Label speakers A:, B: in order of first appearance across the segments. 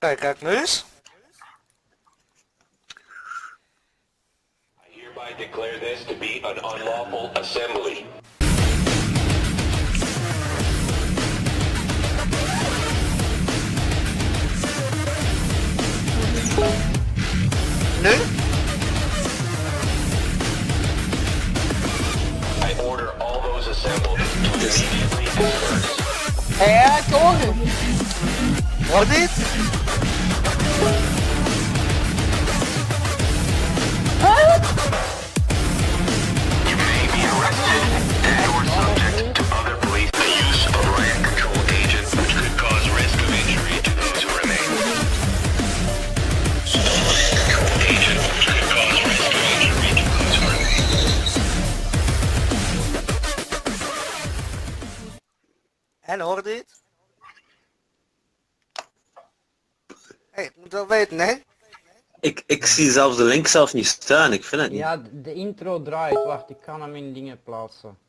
A: Kijk nu eens.
B: I hereby declare this to be an unlawful assembly.
A: Nu?
B: I order all those assembled to immediately disperse.
C: Ja, ik hoor hem.
A: Hoor je dit?
B: You may be arrested and/or subject to other police. The use of riot control agents which could cause risk of injury to those who remain. Riot control agent which could cause risk of injury to those who remain.
A: En hoor je dit? Hé, ik moet wel weten, hè?
D: Ik zie zelfs de link zelfs niet staan, ik vind het niet.
C: Ja, de intro draait. Wacht, ik kan hem in dingen plaatsen.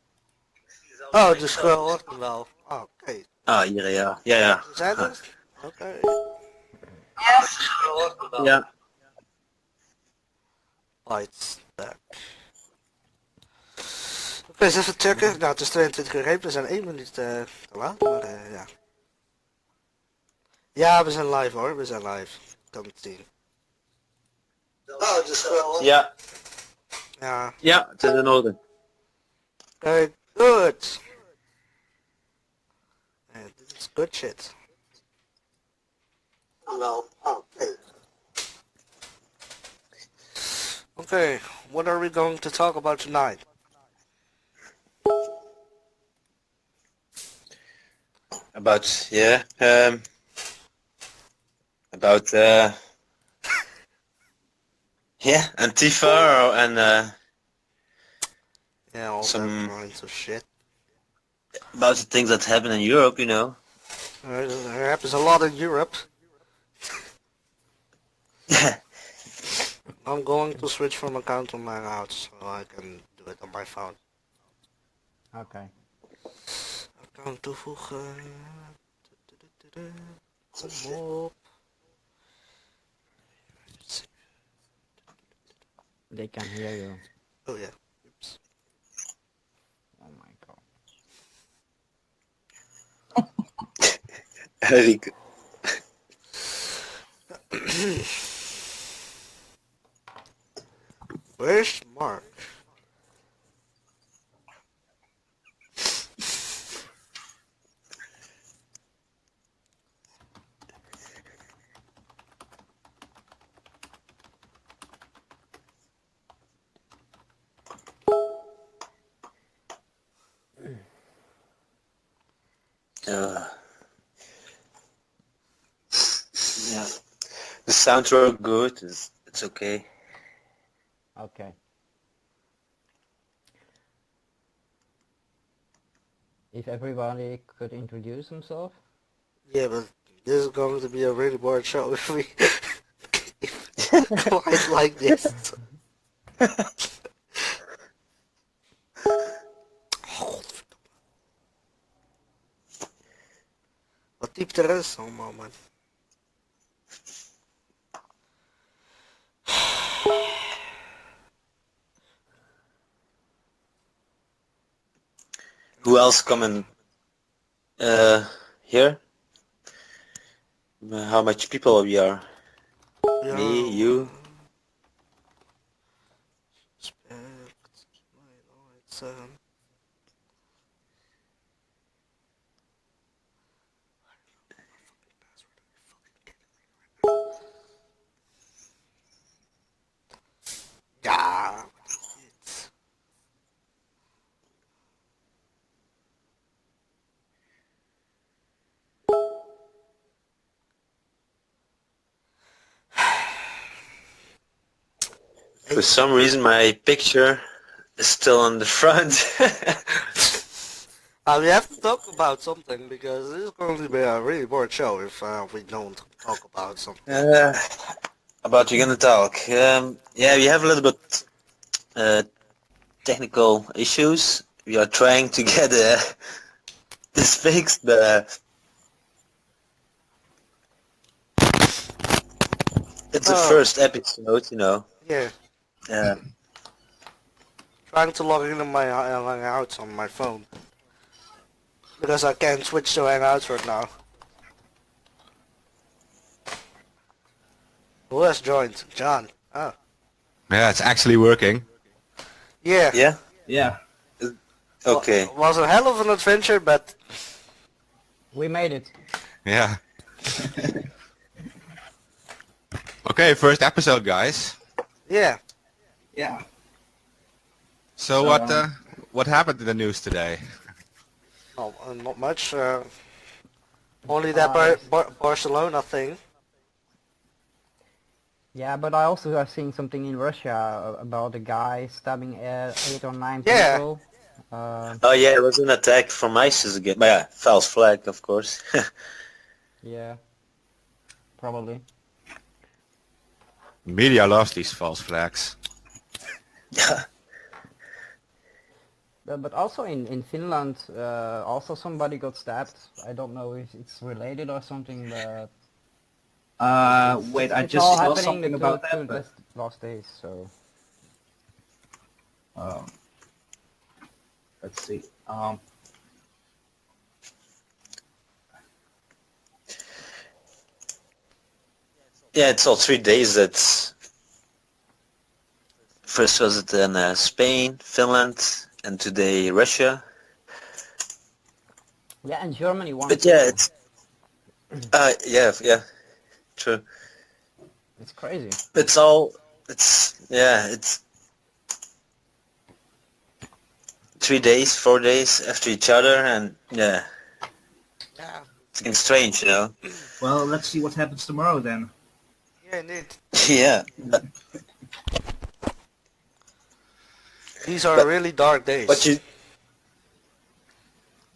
A: Oh, dus gewoon hoort hem wel. Oh, oké.
D: Ah, hier, ja. Ja.
A: Zijn er? Oké.
D: Ja.
A: Lights back. Oké, eens even checken. Nou, het is 22 uur. We zijn 1 minuut te laat, maar ja. Ja, we zijn live hoor. We zijn live. Kan het zien. Oh, dus gewoon.
D: Ja.
A: Ja.
D: Ja, het is in orde.
A: Very good. Dit is good shit. Wel, oké. Okay, what are we going to talk about tonight?
D: About, yeah, about, yeah, Antifa and,
A: Yeah, all
D: Some-
A: that kinds of shit.
D: about the things that happen in Europe, you know.
A: There happens a lot in Europe. I'm going to switch from account to my out so I can do it on my phone.
C: Oké.
A: Account toevoegen. Kom op.
C: They can hear you.
A: Oh yeah. Oops.
C: Oh my god.
D: Rick.
A: Where's Mark?
D: Yeah. The sounds were good, it's okay.
C: Okay. If everybody could introduce himself.
A: Yeah, but this is going to be a really boring show if we quite like this. Godverdomme. Wat typt de rest allemaal, man?
D: Who else coming here? How much people we are?
A: Ja,
D: Me, you?
A: Respect. It's ja. It's...
D: For some reason my picture is still on the front.
A: We have to talk about something because this is going to be a really boring show if we don't talk about something.
D: About you're gonna talk. Yeah, we have a little bit technical issues. We are trying to get this fixed, but It's the
A: Oh.
D: first episode, you know.
A: Yeah.
D: Uh,
A: Trying to log into my Hangouts on my phone. Because I can't switch to Hangouts right now. Who has joined? John. Oh.
E: Yeah, it's actually working.
A: Yeah.
D: yeah.
F: Yeah.
D: Okay.
A: Was a hell of an adventure, but
C: We made it.
E: Yeah. Okay, first episode, guys.
A: yeah.
F: Yeah.
E: So what happened in the news today?
A: No, not much. Only that Barcelona thing.
C: Yeah, but I also have seen something in Russia about a guy stabbing 8 or 9
A: Yeah.
C: people.
D: Oh yeah, it was an attack from ISIS again. But yeah, false flag, of course.
C: Yeah, probably.
E: Media loves these false flags.
D: Yeah.
C: But also in Finland, also somebody got stabbed. I don't know if it's related or something, but
F: Wait, I
C: it's
F: just
C: all
F: saw
C: happening
F: something
C: the
F: about
C: two
F: that, but
C: last days. So
F: let's see.
D: Yeah, it's all 3 days that... First was it in Spain, Finland, and today Russia.
C: yeah, and Germany won.
D: But yeah, it's... yeah, true.
C: It's crazy.
D: It's all... It's 3 days, 4 days after each other, and yeah,
A: Yeah.
D: it's getting strange, you know?
F: Well, let's see what happens tomorrow then.
A: Yeah, indeed.
D: Yeah.
A: These are
D: But-
A: really dark days.
D: But you...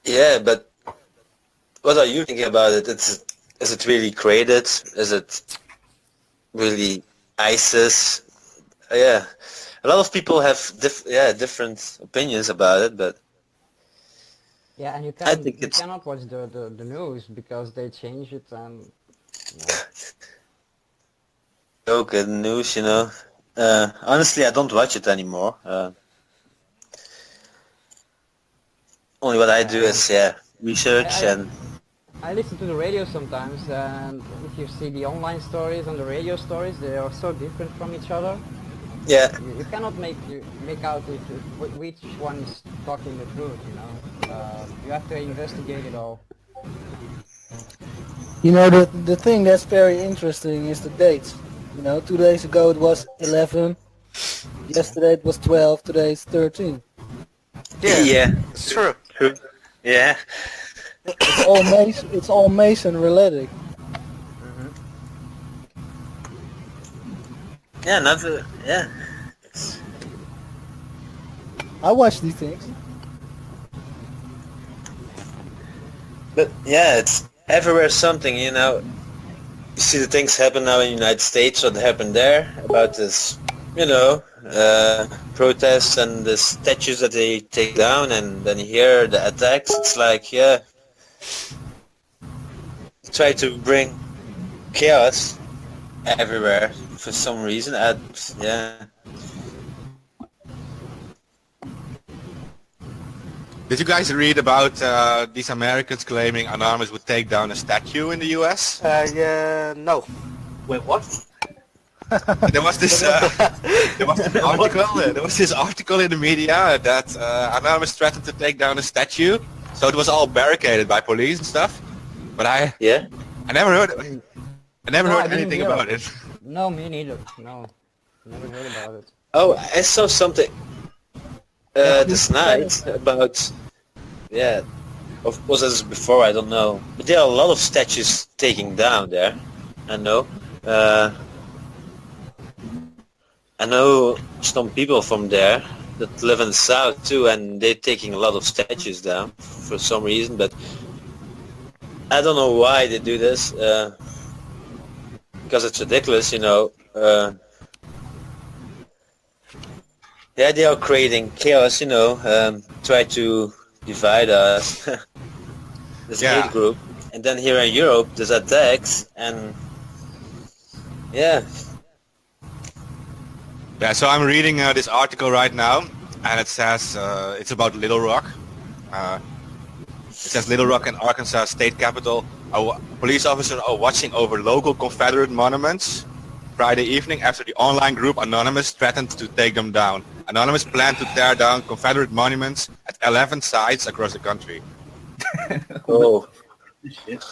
D: Yeah, but what are you thinking about it? Is it really created? Is it really ISIS? Yeah, a lot of people have different opinions about it, but
C: Yeah, and
D: I think
C: you
D: it's-
C: cannot watch the news because they change it and
D: joke and news, you know. Honestly, I don't watch it anymore. Only what I do is research and
C: I listen to the radio sometimes, and if you see the online stories and the radio stories, they are so different from each other.
D: yeah.
C: You cannot make out which one is talking the truth. You know, you have to investigate it all.
G: You know, the thing that's very interesting is the dates. You know, 2 days ago it was 11, yesterday it was 12, today it's 13.
A: yeah, it's true.
D: True. Yeah.
G: It's all Mason related.
D: Yeah, another yeah.
G: I watch these things.
D: But yeah, it's everywhere something, you know. You see the things happen now in the United States, what happened there about this, you know, protests and the statues that they take down, and then you hear the attacks. It's like, yeah, try to bring chaos everywhere for some reason. Yeah.
E: Did you guys read about these Americans claiming Anonymous would take down a statue in the US?
A: Yeah, no.
F: Wait, what?
E: There was this article in the media that Anonymous threatened to take down a statue, so it was all barricaded by police and stuff. But I never heard
C: I didn't
E: anything
C: hear
E: about
C: it.
E: it.
C: No, me neither. No, never heard about it.
D: Oh, I saw something this night about, was this before? I don't know. But there are a lot of statues taken down there. I know. I know some people from there that live in the south too, and they're taking a lot of statues down for some reason. But I don't know why they do this. Because it's ridiculous, you know. Yeah, they are creating chaos, you know, try to divide us, this hate group. And then here in Europe, there's attacks, and yeah,
E: Yeah, so I'm reading this article right now, and it says it's about Little Rock. It says Little Rock in Arkansas state capital. Police officers are watching over local Confederate monuments Friday evening after the online group Anonymous threatened to take them down. Anonymous planned to tear down Confederate monuments at 11 sites across the country.
D: Oh,
F: Shit.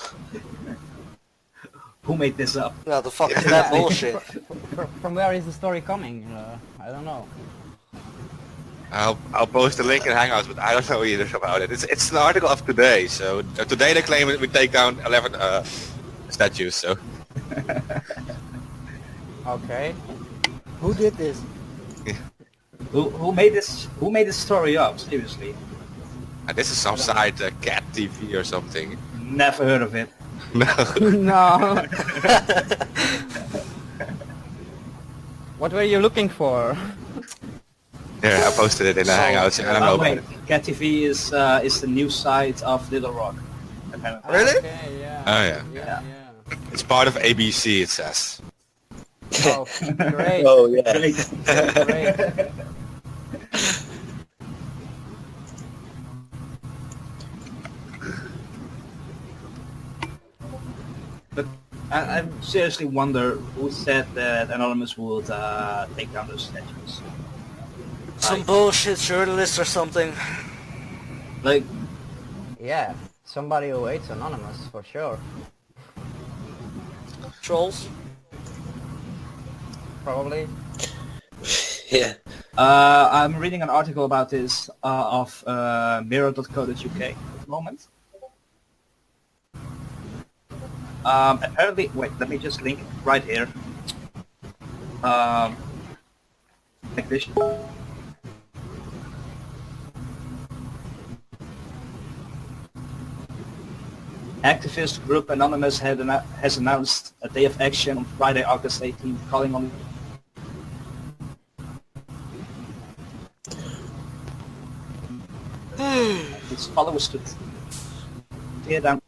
F: Who made this up?
A: No, the fuck is that bullshit?
C: From where is the story coming? I don't know.
E: I'll post the link in Hangouts, but I don't know either about it. It's an article of today, so today they claim we take down 11 statues. So
C: Okay.
G: Who did this?
F: Who made this? Who made this story up? Seriously,
E: this is some site, Cat TV or something.
F: never heard of it.
E: No.
C: No. What were you looking for?
E: Yeah, I posted it in the Hangouts. I don't know about
F: Wait,
E: it.
F: Cat TV is the news site of Little Rock. Apparently.
A: Really?
C: Okay, yeah.
E: Oh yeah.
C: Yeah.
E: It's part of ABC. It says.
C: Oh, great.
D: oh yeah.
C: Great.
F: But I seriously wonder who said that Anonymous would take down those statues.
A: Some bullshit journalist or something.
F: Like,
C: Yeah, somebody who hates Anonymous, for sure.
A: Trolls.
C: Probably.
D: Yeah.
F: I'm reading an article about this of mirror.co.uk at the moment. Apparently, wait, let me just link it right here. Like this. Activist group Anonymous has announced a day of action on Friday, August 18th, calling on its followers to tear down.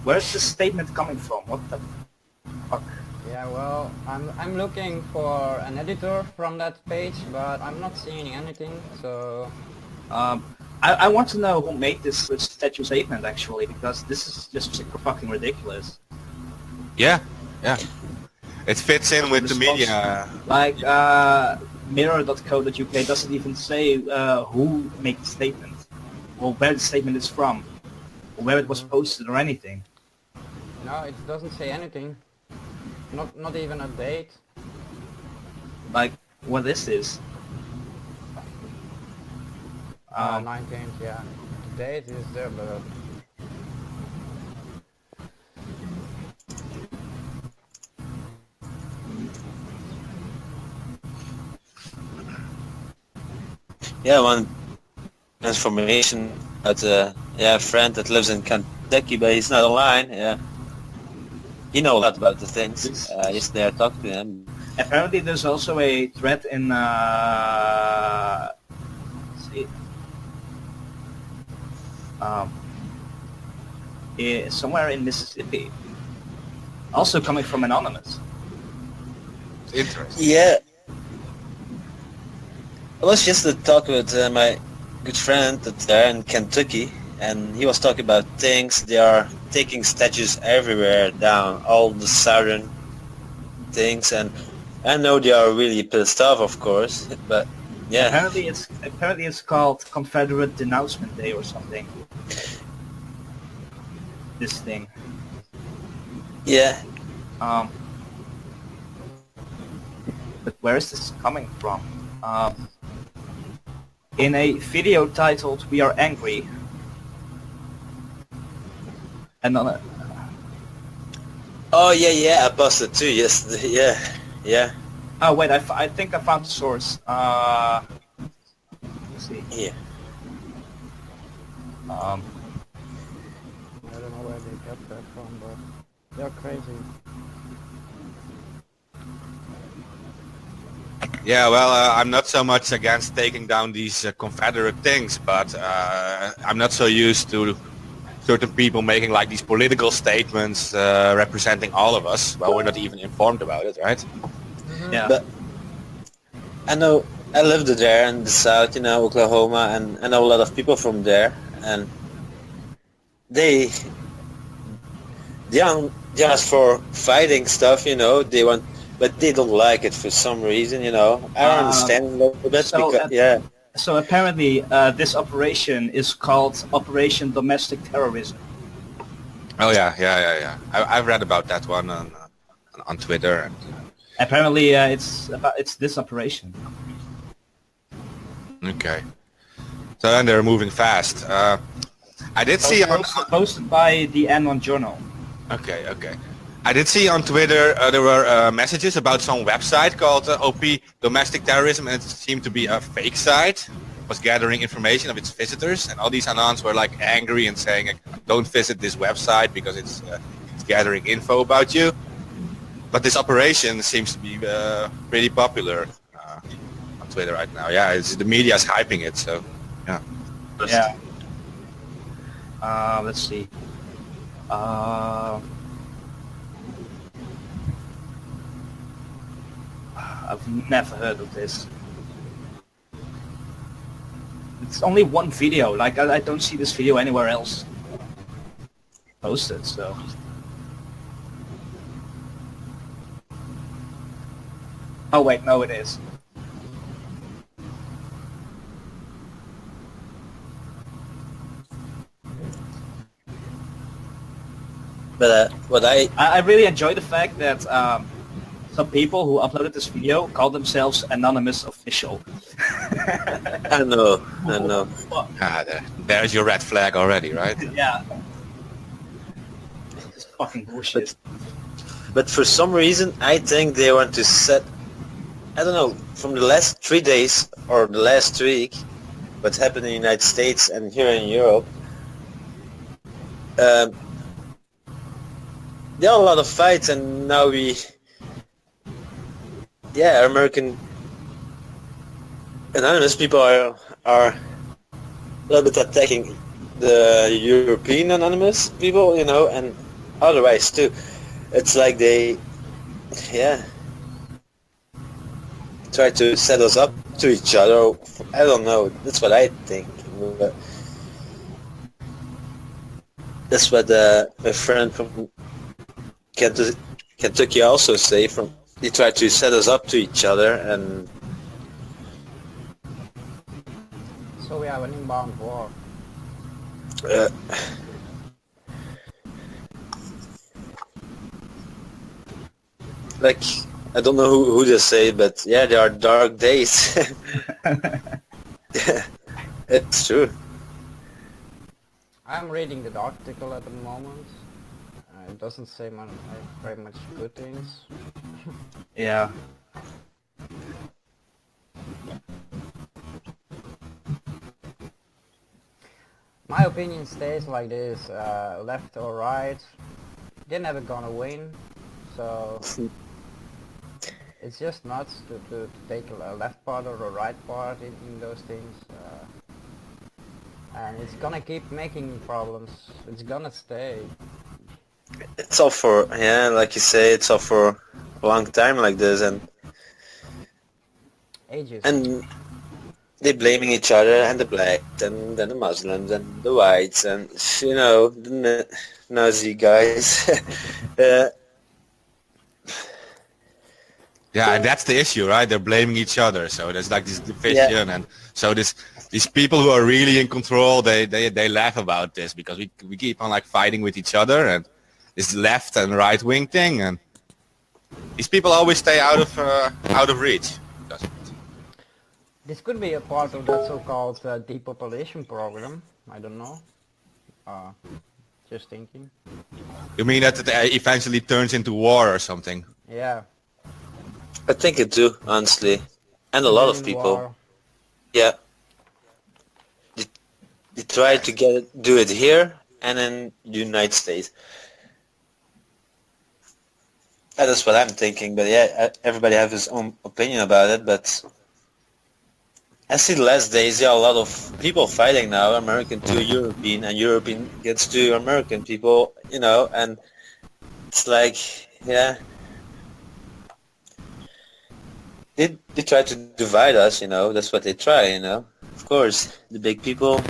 F: Where's the statement coming from? What the fuck?
C: Yeah, well, I'm looking for an editor from that page, but I'm not seeing anything, so...
F: I want to know who made this statue statement actually, because this is just fucking ridiculous.
E: Yeah. Yeah. It fits in with the media.
F: Like, mirror.co.uk doesn't even say who made the statement, or where the statement is from, or where it was posted or anything.
C: No, it doesn't say anything. Not even a date.
F: Like, what is this?
C: 19th, yeah. The date is there, but...
D: Yeah, one information about a friend that lives in Kentucky, but he's not online. Yeah, he knows a lot about the things. Yesterday I talked to him.
F: Apparently, there's also a thread in let's see, somewhere in Mississippi, also coming from Anonymous.
E: Interesting.
D: Yeah, I was just talking with my good friend that's there in Kentucky, and he was talking about things. They are taking statues everywhere down, all the southern things, and I know they are really pissed off, of course, but yeah.
F: Apparently it's called Confederate Denouncement Day or something. This thing.
D: Yeah.
F: But where is this coming from? In a video titled "We Are Angry," and on a,
D: Oh yeah, I posted too yesterday. Yeah.
F: oh wait, I think I found the source. Let's see.
D: Yeah.
C: I don't know where they got that from, but they're crazy.
E: Yeah, well, I'm not so much against taking down these Confederate things, but I'm not so used to certain people making like these political statements representing all of us. Well, we're not even informed about it, right?
F: Yeah.
D: But I know I lived there in the south, you know, Oklahoma, and I know a lot of people from there, and they they aren't just for fighting stuff, you know. They want, but they don't like it for some reason, you know. I don't understand a little bit
F: so
D: because yeah,
F: So apparently, this operation is called Operation Domestic Terrorism.
E: Oh yeah. I've read about that one on Twitter. And,
F: Apparently, it's this operation.
E: okay. So then they're moving fast. I did see on.
F: Posted by the Anon Journal.
E: Okay. I did see on Twitter there were messages about some website called OP Domestic Terrorism, and it seemed to be a fake site. It was gathering information of its visitors, and all these Anons were like angry and saying, "Don't visit this website because it's gathering info about you." But this operation seems to be pretty popular on Twitter right now. Yeah, the media is hyping it, so yeah.
F: Yeah. Let's see. I've never heard of this. It's only one video. Like I don't see this video anywhere else posted. So. Oh wait, no, it is.
D: but what
F: I really enjoy the fact that some people who uploaded this video call themselves Anonymous Official.
D: I know.
E: There's your red flag already, right?
F: Yeah. It's fucking bullshit.
D: But for some reason, I think they want to set, I don't know, from the last 3 days or the last week, what happened in the United States and here in Europe, there are a lot of fights, and now American Anonymous people are a little bit attacking the European Anonymous people, you know, and otherwise too. It's like they, try to set us up to each other. I don't know. That's what I think. But that's what my friend from Kentucky also say. They try to set us up to each other, and
C: So we have an inbound war.
D: like, I don't know who to say, but yeah, there are dark days. Yeah, it's true.
C: I'm reading the article at the moment. It doesn't say very much good things.
F: Yeah.
C: My opinion stays like this, left or right, they're never gonna win, so it's just nuts to take a left part or a right part in those things, and it's gonna keep making problems, it's gonna stay.
D: It's all for, like you say, it's all for a long time like this, and
C: Ages.
D: they're blaming each other, and the blacks, and then the Muslims, and the whites, and, you know, the Nazi guys.
E: Yeah, and that's the issue, right? They're blaming each other, so there's like this division, and so these people who are really in control, they laugh about this because we keep on like fighting with each other, and this left and right wing thing, and these people always stay out of reach.
C: This could be a part of that so-called depopulation program, I don't know, just thinking.
E: You mean that it eventually turns into war or something?
C: Yeah.
D: I think it do, honestly, and a lot of
C: Civil
D: people.
C: war.
D: Yeah, they try to do it here and in the United States. That's what I'm thinking. But yeah, everybody have his own opinion about it. But I see the last days there are a lot of people fighting now, American to European, and European gets to American people, you know, and it's like, yeah. they try to divide us, you know. That's what they try, you know. Of course, the big people.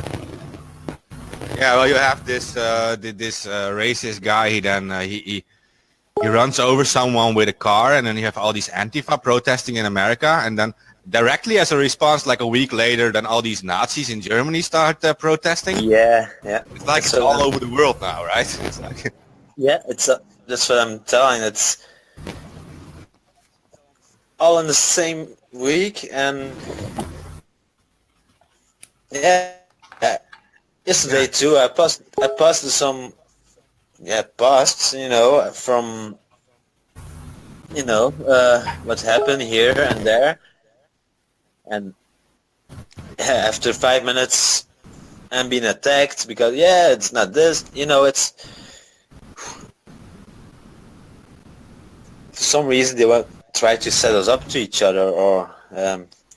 E: Yeah, well, you have this racist guy. He runs over someone with a car, and then you have all these Antifa protesting in America, and then directly as a response, like a week later, then all these Nazis in Germany start protesting.
D: Yeah.
E: It's like it's
D: So,
E: all over the world now, right? It's like,
D: yeah, it's that's what I'm telling. It's all in the same week, and yeah. Yesterday too, I posted some posts, you know, from what happened here and there, and after 5 minutes, I'm being attacked because it's not this, you know, it's for some reason they want try to set us up to each other, or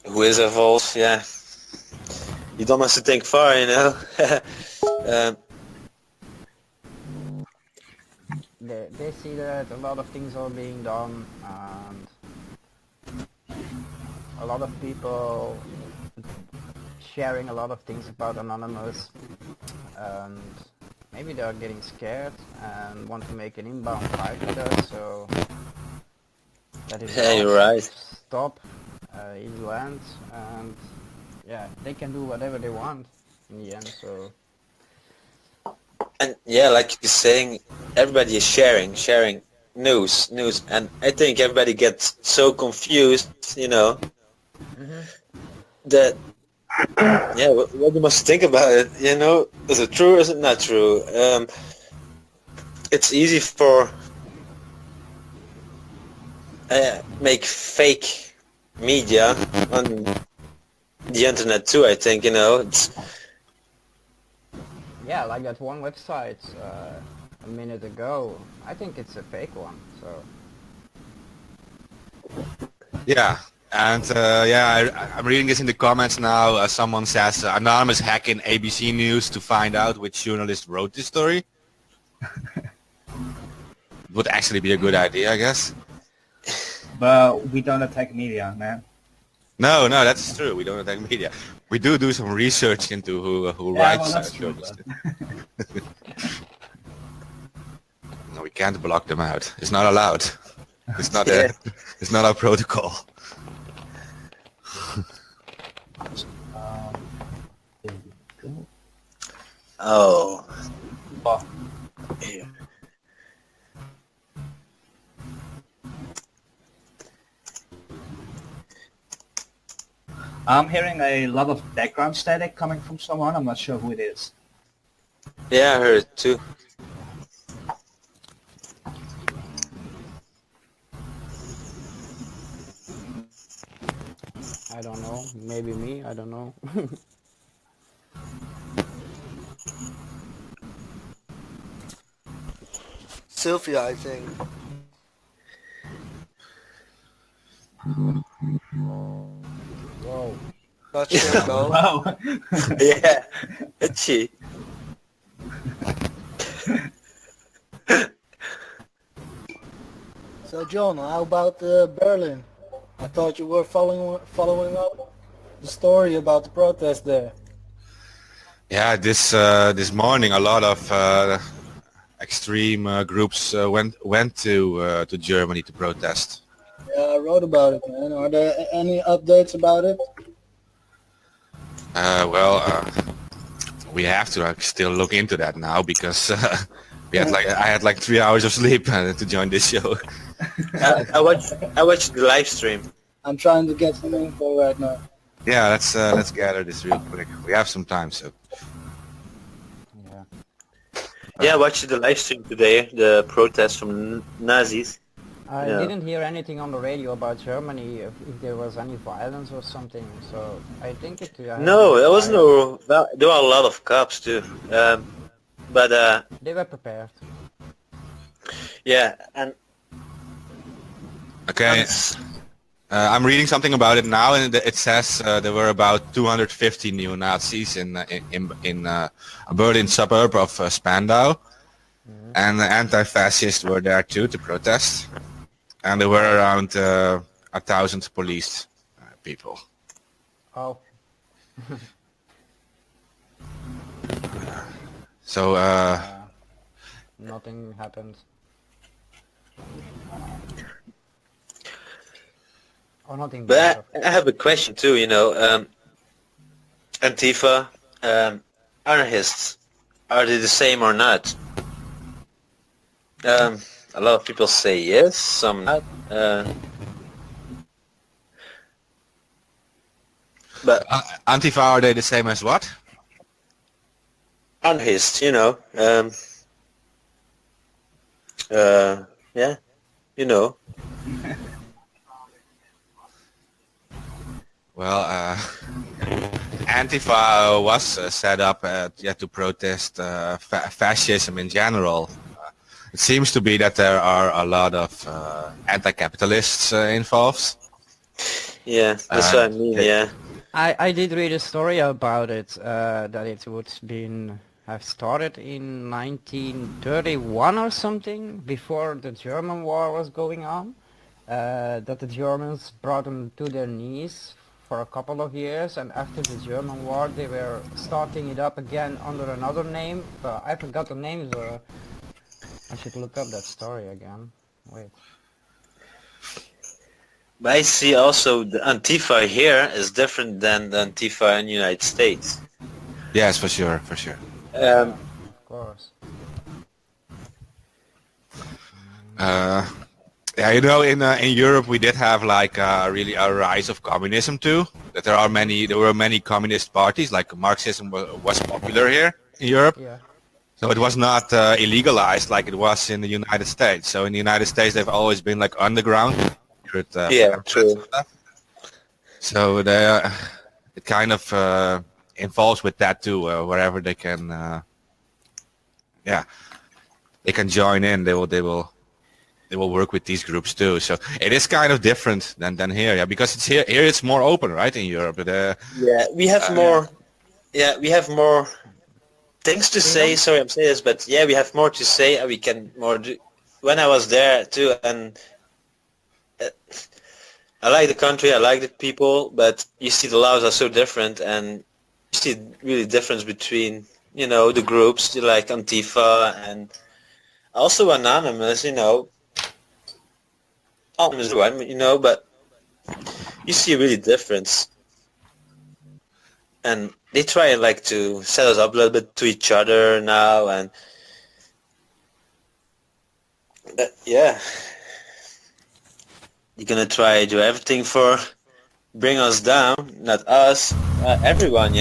D: who is involved. Yeah, you don't have to think far, you know.
C: They see that a lot of things are being done, and a lot of people sharing a lot of things about Anonymous, and maybe they are getting scared and want to make an inbound fight with us, so that is
D: Yeah, you're right.
C: stop evil ends, and yeah, they can do whatever they want in the end, so
D: And yeah, like you're saying, everybody is sharing news, and I think everybody gets so confused, you know, that what you must think about it, you know, is it true or is it not true? It's easy for make fake media on the internet too. I think, you know, it's
C: yeah, like that one website a minute ago, I think it's a fake one, so
E: yeah, and I'm reading this in the comments now. Someone says anonymous hack in ABC News to find out which journalist wrote this story. Would actually be a good idea, I guess.
F: But we don't attack media, man.
E: No, that's true. We don't attack media. We do some research into who
F: Yeah,
E: writes.
F: well, that's true.
E: No, we can't block them out. It's not allowed. It's not it's not our protocol.
D: oh.
F: Oh.
D: Yeah.
F: I'm hearing a lot of background static coming from someone. I'm not sure who it is.
D: Yeah, I heard it too.
C: I don't know, maybe me, I don't know.
A: Sylvia, I think.
C: Whoa.
A: Not sure, no.
F: Wow.
D: Yeah, itchy.
G: So John, how about Berlin? I thought you were following up the story about the protest there.
E: Yeah, this morning a lot of extreme groups went to Germany to protest.
G: Yeah, I wrote about it, man. Are there any updates about it?
E: We have to still look into that now because I had like 3 hours of sleep to join this show.
D: I watched the live stream.
G: I'm trying to get some info right now.
E: Yeah, let's gather this real quick. We have some time, so.
C: Yeah.
D: Yeah, I watched the live stream today, the protest from Nazis.
C: I
D: Yeah.
C: didn't hear anything on the radio about Germany, if there was any violence or something, so I think it...
D: No, there was no... Well, there were a lot of cops too. But
C: They were prepared.
D: yeah, and
E: Okay. I'm reading something about it now, and it says there were about 250 neo-Nazis in a Berlin suburb of Spandau, and the anti-fascists were there too to protest. And there were around 1,000 police people.
C: Oh,
E: So
C: nothing happened. Or nothing bad.
D: But I have a question too. Antifa, anarchists, are they the same or not? A lot of people say yes, some not. But
E: Antifa, are they the same as what?
D: anarchists, yeah,
E: Well, Antifa was set up to protest fascism in general. It seems to be that there are a lot of anti-capitalists involved.
D: yeah, that's what I mean. Yeah,
C: I did read a story about it, that it would have started in 1931 or something, before the German war was going on, that the Germans brought them to their knees for a couple of years, and after the German war they were starting it up again under another name, but I forgot the name, so I should look up that story again. Wait.
D: but I see also the Antifa here is different than the Antifa in the United States.
E: Yes, for sure, for sure.
C: Of course.
E: Yeah, in Europe we did have like really a rise of communism too. That there were many communist parties, like Marxism was popular here in Europe.
C: Yeah.
E: So it was not illegalized like it was in the United States. So in the United States they've always been like underground.
D: Yeah, true.
E: So it kind of involves with that too. Wherever they can, they can join in. They will work with these groups too. So it is kind of different than here, yeah, because it's here it's more open, right, in Europe.
D: Yeah, we have more. Yeah, we have more things to say. Sorry, I'm saying this, but yeah, we have more to say, and we can more do. When I was there too, and I like the country, I like the people, but you see the laws are so different, and you see really difference between the groups like Antifa and also Anonymous. Anonymous one, but you see really difference, and they try like to set us up a little bit to each other now, and yeah. You're gonna try to do everything for bring us down, not us, everyone,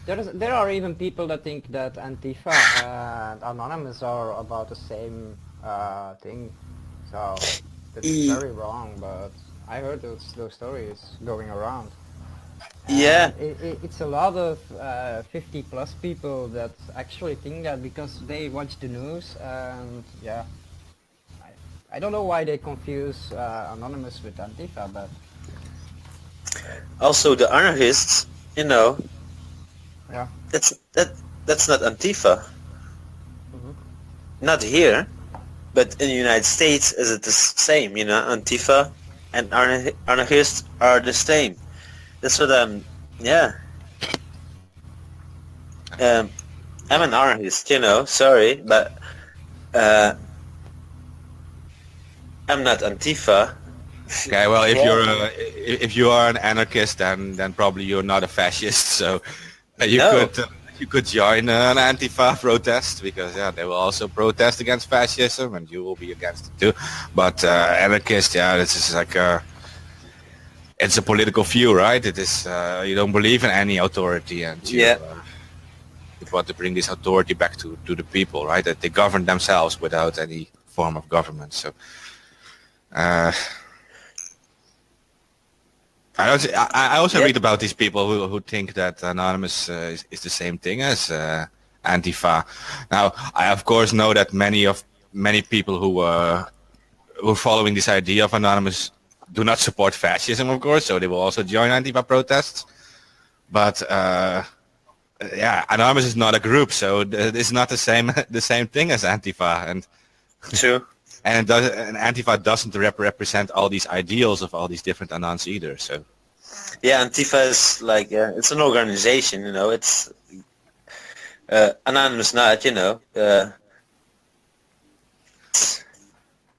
C: There are even people that think that Antifa and Anonymous are about the same thing, so that's very wrong, but I heard those stories going around.
D: Yeah.
C: It's a lot of 50 plus people that actually think that because they watch the news, and yeah. I don't know why they confuse Anonymous with Antifa, but
D: Also the anarchists,
C: yeah.
D: that's not Antifa. Not here, but in the United States is it the same, Antifa and anarchists are the same. That's what yeah. I'm an anarchist, sorry, but I'm not Antifa.
E: Okay, well, if you are an anarchist, then probably you're not a fascist. So you could join an Antifa protest, because they will also protest against fascism, and you will be against it too. But anarchist, this is like it's a political view, right? It is you don't believe in any authority, and you want to bring this authority back to the people, right? That they govern themselves without any form of government. So. I also read about these people who think that Anonymous is the same thing as Antifa. Now, I of course know that many people who are following this idea of Anonymous do not support fascism, of course, so they will also join Antifa protests. But Anonymous is not a group, so it's not the same thing as Antifa. And
D: True.
E: and Antifa doesn't represent all these ideals of all these different Anons either. So
D: Yeah, Antifa is like it's an organization, you know. It's Anonymous, not, you know.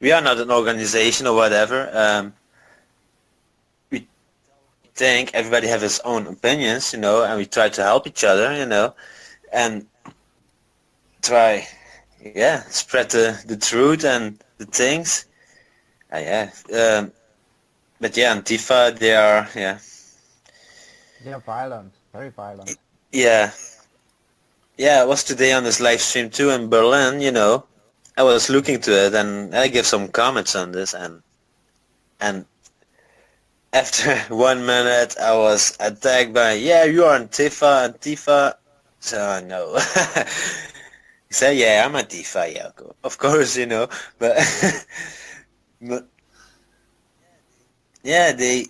D: We are not an organization or whatever. We think everybody have his own opinions, you know, and we try to help each other, you know, and try, spread the truth and the things. But yeah, Antifa, they are,
C: They're violent, very violent.
D: Yeah, I was today on this live stream too in Berlin, you know. I was looking to it and I give some comments on this and after 1 minute I was attacked by, you are Antifa. So no. He said, I'm Antifa, of course, you know, but, they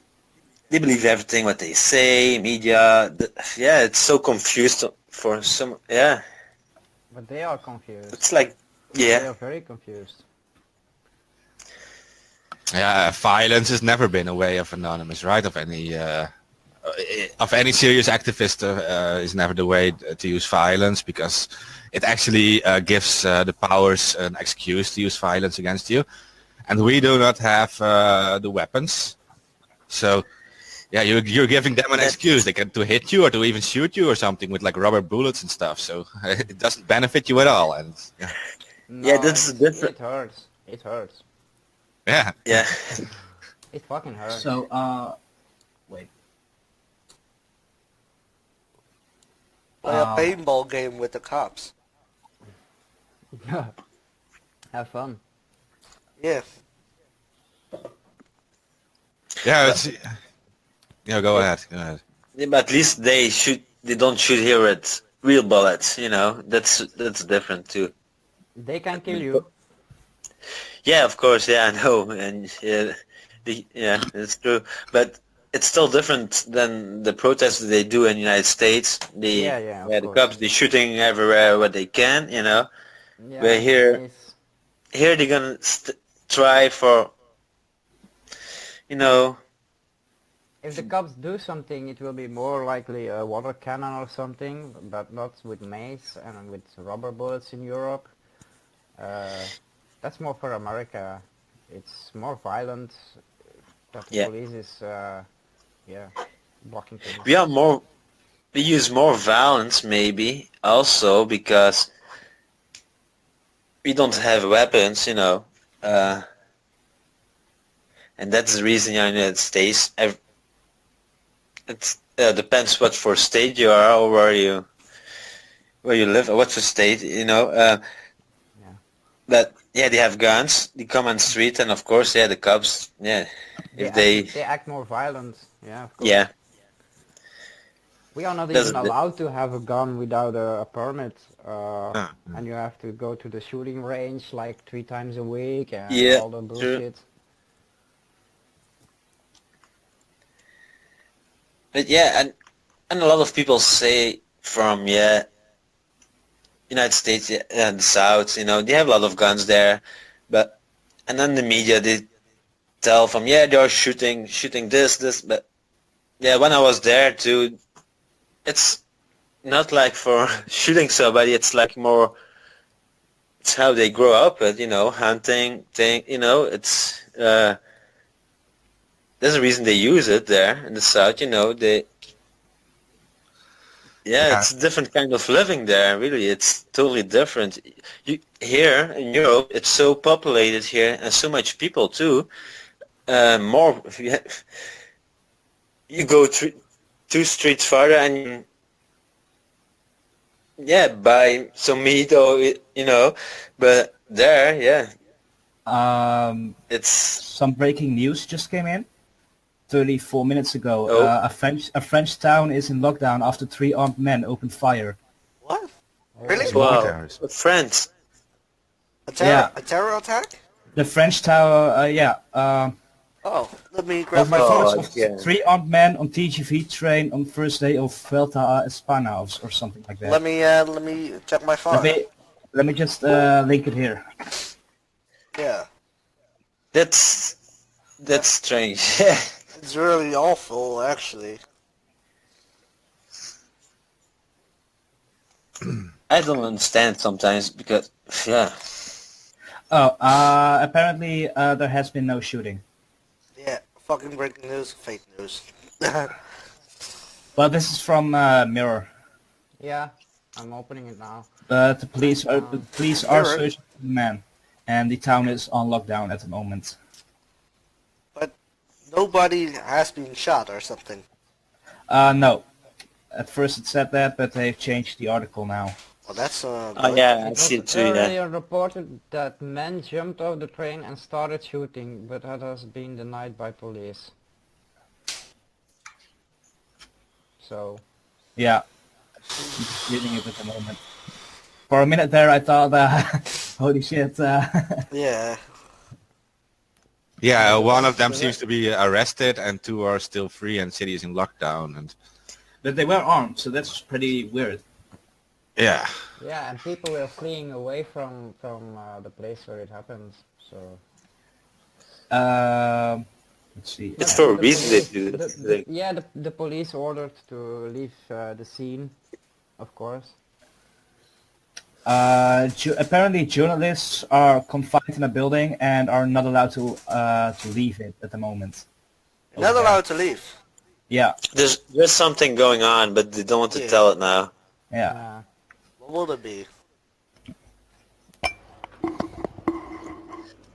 D: believe everything what they say, media, it's so confused for some,
C: But they are confused.
D: it's like,
C: They are very confused.
E: yeah, violence has never been a way of Anonymous, right? Of any serious activist is never the way to use violence, because it actually gives the powers an excuse to use violence against you, and we do not have the weapons. So, you're giving them an excuse. They can to hit you or to even shoot you or something with like rubber bullets and stuff. So it doesn't benefit you at all. And
C: No,
D: that's different.
C: It hurts. It hurts.
E: yeah,
C: It fucking hurts.
F: So, wait.
A: Play a paintball game with the cops.
C: Have fun.
A: Yeah.
E: It's, go ahead.
D: Yeah, but at least they don't shoot here with real bullets, you know. That's different too.
C: They can kill you.
D: Yeah, of course, I know, and it's true. But it's still different than the protests that they do in the United States.
C: Of
D: The
C: course.
D: cops, they're shooting everywhere what they can, you know.
C: Yeah,
D: But here
C: it's-
D: they're gonna try for, you know.
C: If the cops do something, it will be more likely a water cannon or something, but not with mace and with rubber bullets in Europe. That's more for America. It's more violent. But the police is, blocking things.
D: We use more violence maybe also because we don't have weapons, you know. And that's the reason in the United States. It depends what for state you are or where you live or what for state, you know. But they have guns. They come on the street, and of course, the cops. If
C: they act more violent. Yeah, of course.
D: Yeah.
C: We are not
D: Does
C: even
D: it-
C: allowed to have a gun without a permit, and you have to go to the shooting range like 3 times a week and all the
D: true.
C: bullshit.
D: But and a lot of people say from United States and the South, you know, they have a lot of guns there, and then the media they tell from they are shooting this, but when I was there too, it's not like for shooting somebody, it's like more, it's how they grow up with, you know, hunting thing, you know, it's there's a reason they use it there in the South, you know, it's a different kind of living there, really. It's totally different. Here in Europe, it's so populated here and so much people too. More, you go 2 streets farther and buy some meat or, you know, but there, it's
F: Some breaking news just came in 34 minutes ago.
D: Oh.
F: A French town is in lockdown after 3 armed men opened fire.
A: What? Really?
D: wow. Friends.
A: A
F: Yeah.
A: terror attack?
F: The French tower,
A: Oh, let me grab
F: my
A: my
F: phone
A: phone.
F: was
D: yeah.
F: 3 armed men on TGV train on first day of Vuelta a España or something like that.
A: Let me check my phone.
F: Let me just link it here.
A: Yeah.
D: That's strange.
A: It's really awful, actually.
D: I don't understand sometimes because, yeah.
F: Oh, apparently there has been no shooting.
A: Yeah, fucking breaking news, fake news.
F: Well, this is from Mirror.
C: Yeah, I'm opening it now.
F: The police are
A: Mirror?
F: searching for the man, and the town is on lockdown at the moment.
A: But nobody has been shot or something.
F: No. At first it said that, but they've changed the article now.
A: Well, that's
D: Oh
A: good.
D: yeah, I
C: It
D: see
C: was
D: it too. Yeah.
C: earlier reported that men jumped off the train and started shooting, but that has been denied by police. So,
F: Yeah. I'm just reading it at the moment. For a minute there, I thought, holy shit.
A: Yeah.
E: Yeah, one of them seems to be arrested, and 2 are still free, and city is in lockdown. And
F: But they were armed, so that's pretty weird.
E: yeah,
C: yeah, and people were fleeing away from the place where it happened. So,
F: Let's see.
D: It's for a
C: the
D: reason they
C: police-
D: do it.
C: yeah, the police ordered to leave the scene, of course.
F: Apparently journalists are confined in a building and are not allowed to leave it at the moment.
A: Not allowed to leave.
F: Yeah,
D: There's something going on, but they don't want to
A: Yeah.
D: tell it now.
F: yeah.
A: What will it be?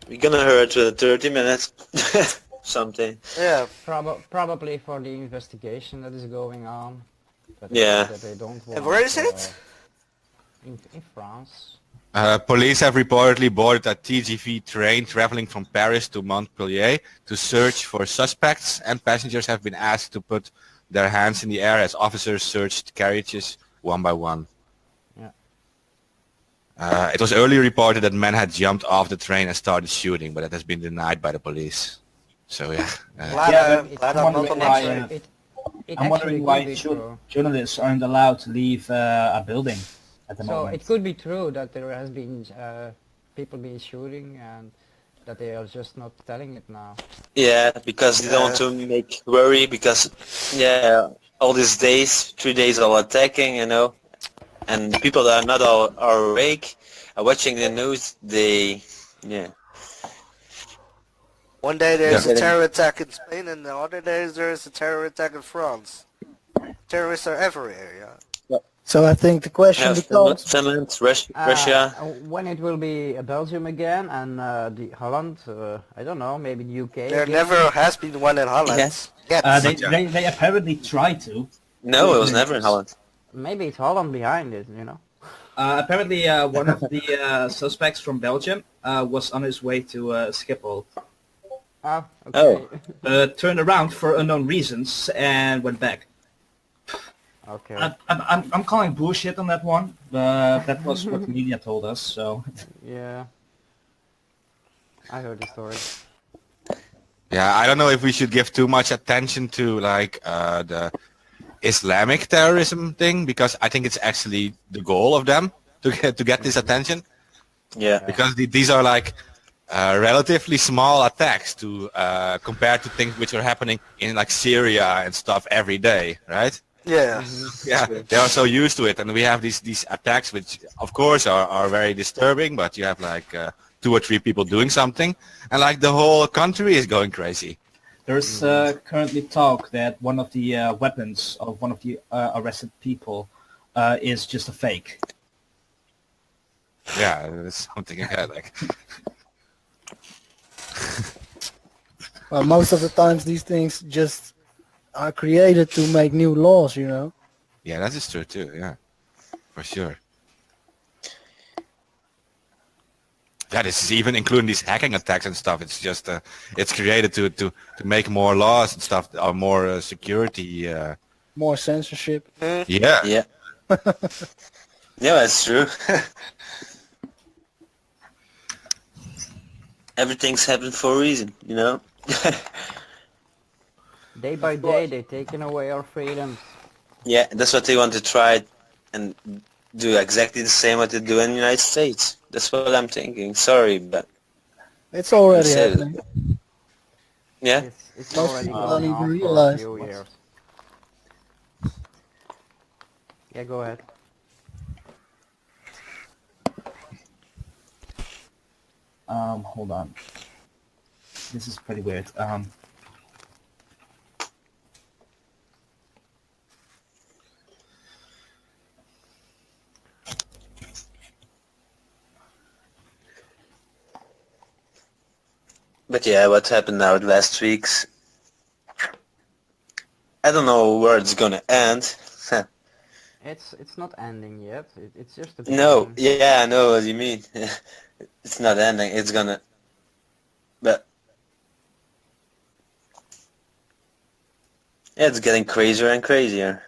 D: We're gonna hear it within 30 minutes. Something.
A: Yeah.
C: Probably for the investigation that is going on.
D: Yeah.
C: That they don't want,
A: And where is it?
C: In France.
E: police have reportedly boarded a TGV train traveling from Paris to Montpellier to search for suspects, and passengers have been asked to put their hands in the air as officers searched carriages one by one.
C: Yeah.
E: It was earlier reported that men had jumped off the train and started shooting, but that has been denied by the police. So yeah.
A: Glad,
F: Yeah,
A: I'm
F: but
A: glad
F: I'm
A: I'm not on
F: wondering
A: that
F: why,
A: train.
C: It
F: I'm wondering
C: actually
F: why
C: could be true.
F: journalists aren't allowed to leave a building at the
C: So
F: moment.
C: it could be true that there has been people been shooting and that they are just not telling it now.
D: Yeah, because they don't want to make worry because, yeah, all these days, 3 days all attacking, you know, and people that are not all are awake, are watching the news, they, yeah.
A: One day there's
D: Yeah.
A: a terror attack in Spain, and the other days there's a terror attack in France. Terrorists are everywhere, yeah.
G: So I think the question
D: Yeah,
G: becomes,
D: Finland, Russia.
C: When it will be Belgium again and the Holland, I don't know, maybe the UK.
A: There
C: again.
A: never has been one in Holland.
D: Yes.
A: Yet.
F: They apparently try to.
D: No, it was never in Holland.
C: Maybe it's Holland behind it, you know.
F: Apparently one of the suspects from Belgium was on his way to Schiphol.
C: Ah, okay.
D: Oh.
F: Turned around for unknown reasons and went back.
C: Okay.
F: I'm calling bullshit on that one, but that was what the media told us, so...
C: Yeah. I heard the story.
E: Yeah, I don't know if we should give too much attention to like the Islamic terrorism thing, because I think it's actually the goal of them to get this attention,
D: Yeah.
E: because these are like relatively small attacks to compared to things which are happening in like Syria and stuff every day, right?
A: Yeah.
E: Yeah, they are so used to it, and we have these attacks which of course are very disturbing, but you have like 2 or 3 people doing something, and like the whole country is going crazy.
F: There's currently talk that one of the weapons of one of the arrested people is just a fake.
E: Yeah, it's something like.
G: well, most of the times these things just are created to make new laws, you know.
E: Yeah, that is true too. Yeah, for sure. Yeah, this is even including these hacking attacks and stuff. It's just it's created to make more laws and stuff, or more security.
G: More censorship.
E: Yeah.
D: Yeah. Yeah, that's true. Everything's happened for a reason, you know?
C: Day by day, they're taking away our freedoms.
D: Yeah, that's what they want to try and do exactly the same what they do in the United States. That's what I'm thinking. Sorry, but
G: It's already
D: Said it.
G: happening.
D: Yeah.
C: It's
G: Most
C: already
G: people
C: going
G: don't even
C: on for a
G: realize.
C: few years. Yeah, go ahead.
F: Hold on. This is pretty weird.
D: But yeah, what happened now the last weeks? I don't know where it's gonna end.
C: It's not ending yet. It's just a
D: No,
C: beginning.
D: yeah, I know what you mean. It's not ending. It's gonna. But yeah, it's getting crazier and crazier.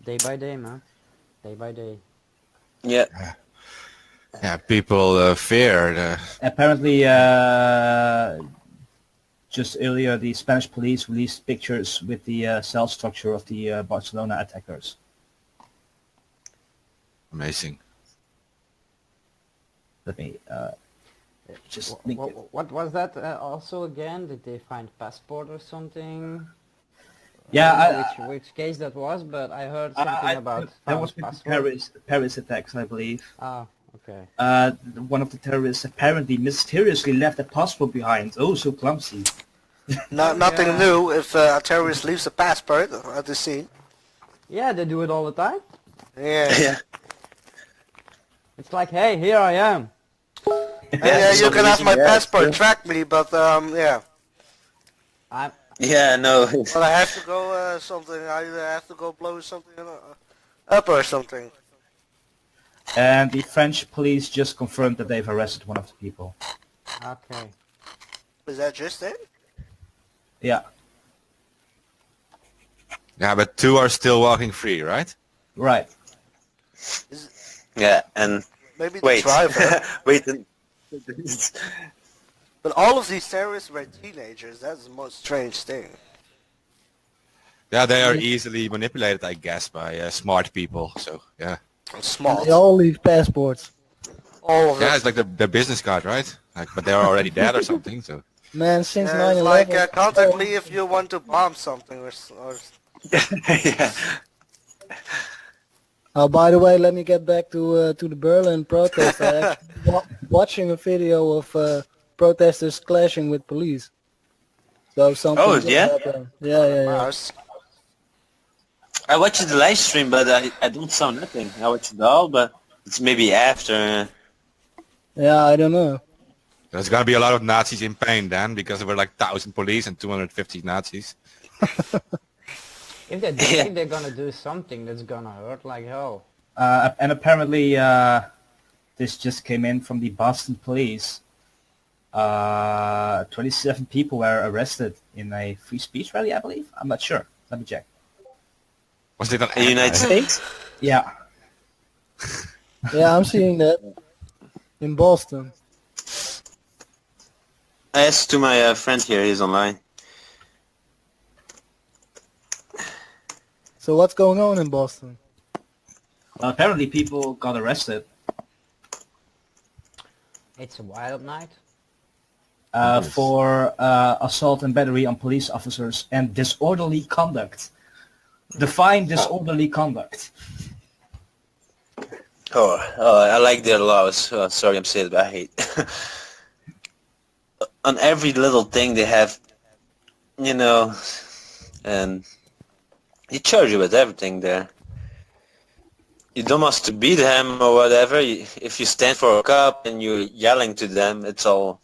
C: Day by day, man. Day by day.
D: Yeah.
E: Yeah, people fear the...
F: Apparently, just earlier, the Spanish police released pictures with the cell structure of the Barcelona attackers.
E: Amazing.
F: Let me just link it.
C: What was that also again? Did they find passport or something?
F: Yeah,
C: I don't know which case that was, but I heard something about
F: that
C: found
F: was with the
C: passport.
F: Paris attacks, I believe.
C: Ah, okay.
F: One of the terrorists apparently mysteriously left a passport behind. Oh, so clumsy.
A: Nothing
C: Yeah.
A: new if a terrorist leaves a passport at the scene.
C: Yeah, they do it all the time.
A: Yeah.
D: Yeah.
C: It's like, hey, here I am.
A: Yeah,
D: for
A: you
D: some
A: can have
D: reason,
A: my
D: yeah,
A: passport,
D: it's
A: track me, but yeah.
C: I'm.
D: Yeah, no.
A: But I have to go something. I either have to go blow something up or something.
F: And the French police just confirmed that they've arrested one of the people.
C: Okay.
A: Is that just it?
F: Yeah,
E: Yeah, but 2 are still walking free, right?
F: right.
A: Is
D: Yeah, and
A: maybe the
D: wait.
A: driver?
D: Wait.
A: But all of these terrorists were teenagers. That's the most strange thing.
E: Yeah, they are easily manipulated, I guess, by smart people. So yeah,
A: Small.
G: They all leave passports.
A: All of
E: yeah,
A: them.
E: it's like the business card, right? Like, but they are already dead or something. So
G: Man, since
A: Yeah, it's like
G: 9/11.
A: contact me if you want to bomb something or
D: Yeah.
G: Oh, by the way, let me get back to the Berlin protest. I actually watching a video of protesters clashing with police. So something.
D: Oh,
G: did
D: yeah?
G: happen. Yeah.
A: mouse.
D: I watched the live stream, but I don't saw nothing. I watched it all, but it's maybe after.
G: Yeah, I don't know.
E: there's gonna be a lot of Nazis in pain then, because there were like 1,000 police and 250 Nazis.
C: If they do
D: Yeah.
C: think they're gonna do something that's gonna hurt like hell.
F: And apparently, this just came in from the Boston police. 27 people were arrested in a free speech rally, I believe. I'm not sure. Let me check.
E: Was it an
D: The United States?
F: Yeah.
G: Yeah, I'm seeing that in Boston.
D: I asked to my friend here. He's online.
G: So what's going on in Boston?
F: Well, apparently people got arrested
C: It's a wild night.
F: for assault and battery on police officers and disorderly conduct. Define disorderly conduct.
D: Oh, I like their laws. Oh, sorry, I'm saying it, but I hate. On every little thing they have, you know, and they charge you with everything there. You don't have to beat them or whatever. If you stand for a cop and you're yelling to them, it's all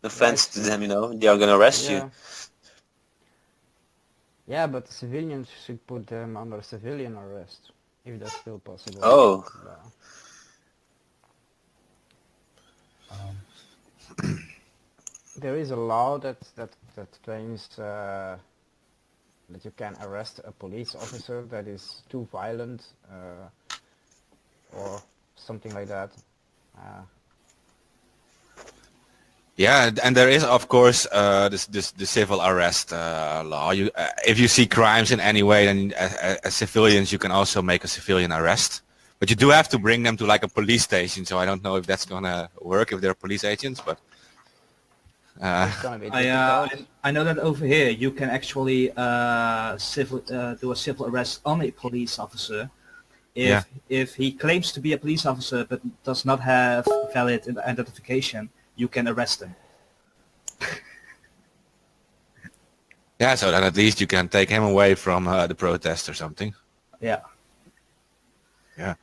D: offense to them, you know. They are gonna arrest you.
C: Yeah, but the civilians should put them under civilian arrest, if that's still possible.
D: Oh,
C: There is a law that claims that you can arrest a police officer that is too violent or something like that.
E: Yeah, and there is of course the civil arrest law. If you see crimes in any way, then as civilians you can also make a civilian arrest. But you do have to bring them to like a police station. So I don't know if that's gonna work if they're police agents. But
C: It's gonna be
F: I
C: difficult.
F: I know that over here you can actually do a civil arrest on a police officer if he claims to be a police officer but does not have valid identification. You can arrest him.
E: Yeah, so then at least you can take him away from the protest or something.
F: Yeah.
E: Yeah.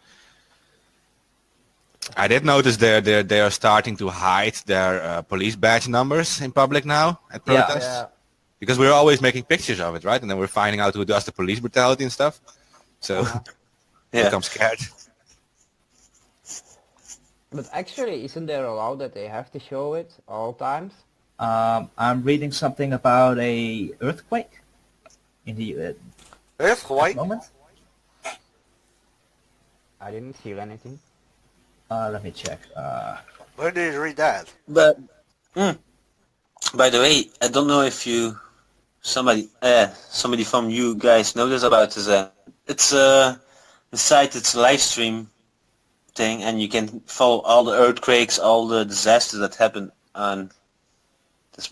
E: I did notice they are starting to hide their police badge numbers in public now at
F: Yeah.
E: protests.
C: Yeah.
E: Because we're always making pictures of it, right? And then we're finding out who does the police brutality and stuff. So
D: Yeah.
E: I'm scared.
C: But actually, isn't there a law that they have to show it all times?
F: I'm reading something about a earthquake in the
A: Earthquake?
F: moment.
C: I didn't hear anything.
F: Let me check.
A: Where did you read that?
D: But by the way, I don't know if somebody from you guys know this about this. It's the site. It's a live stream thing, and you can follow all the earthquakes, all the disasters that happen on this.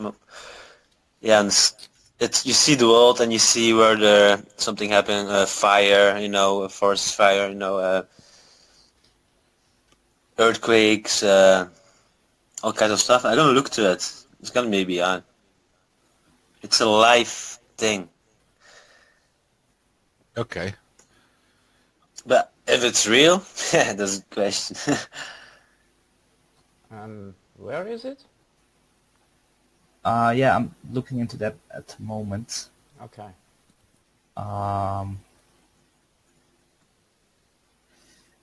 D: Yeah, and it's you see the world, and you see where something happened, fire, a forest fire, earthquakes, all kinds of stuff. I'm gonna look to it. It's gonna maybe on. It's a live thing.
E: Okay.
D: But if it's real, that's a question.
C: Where is it?
F: Yeah, I'm looking into that at the moment.
C: Okay.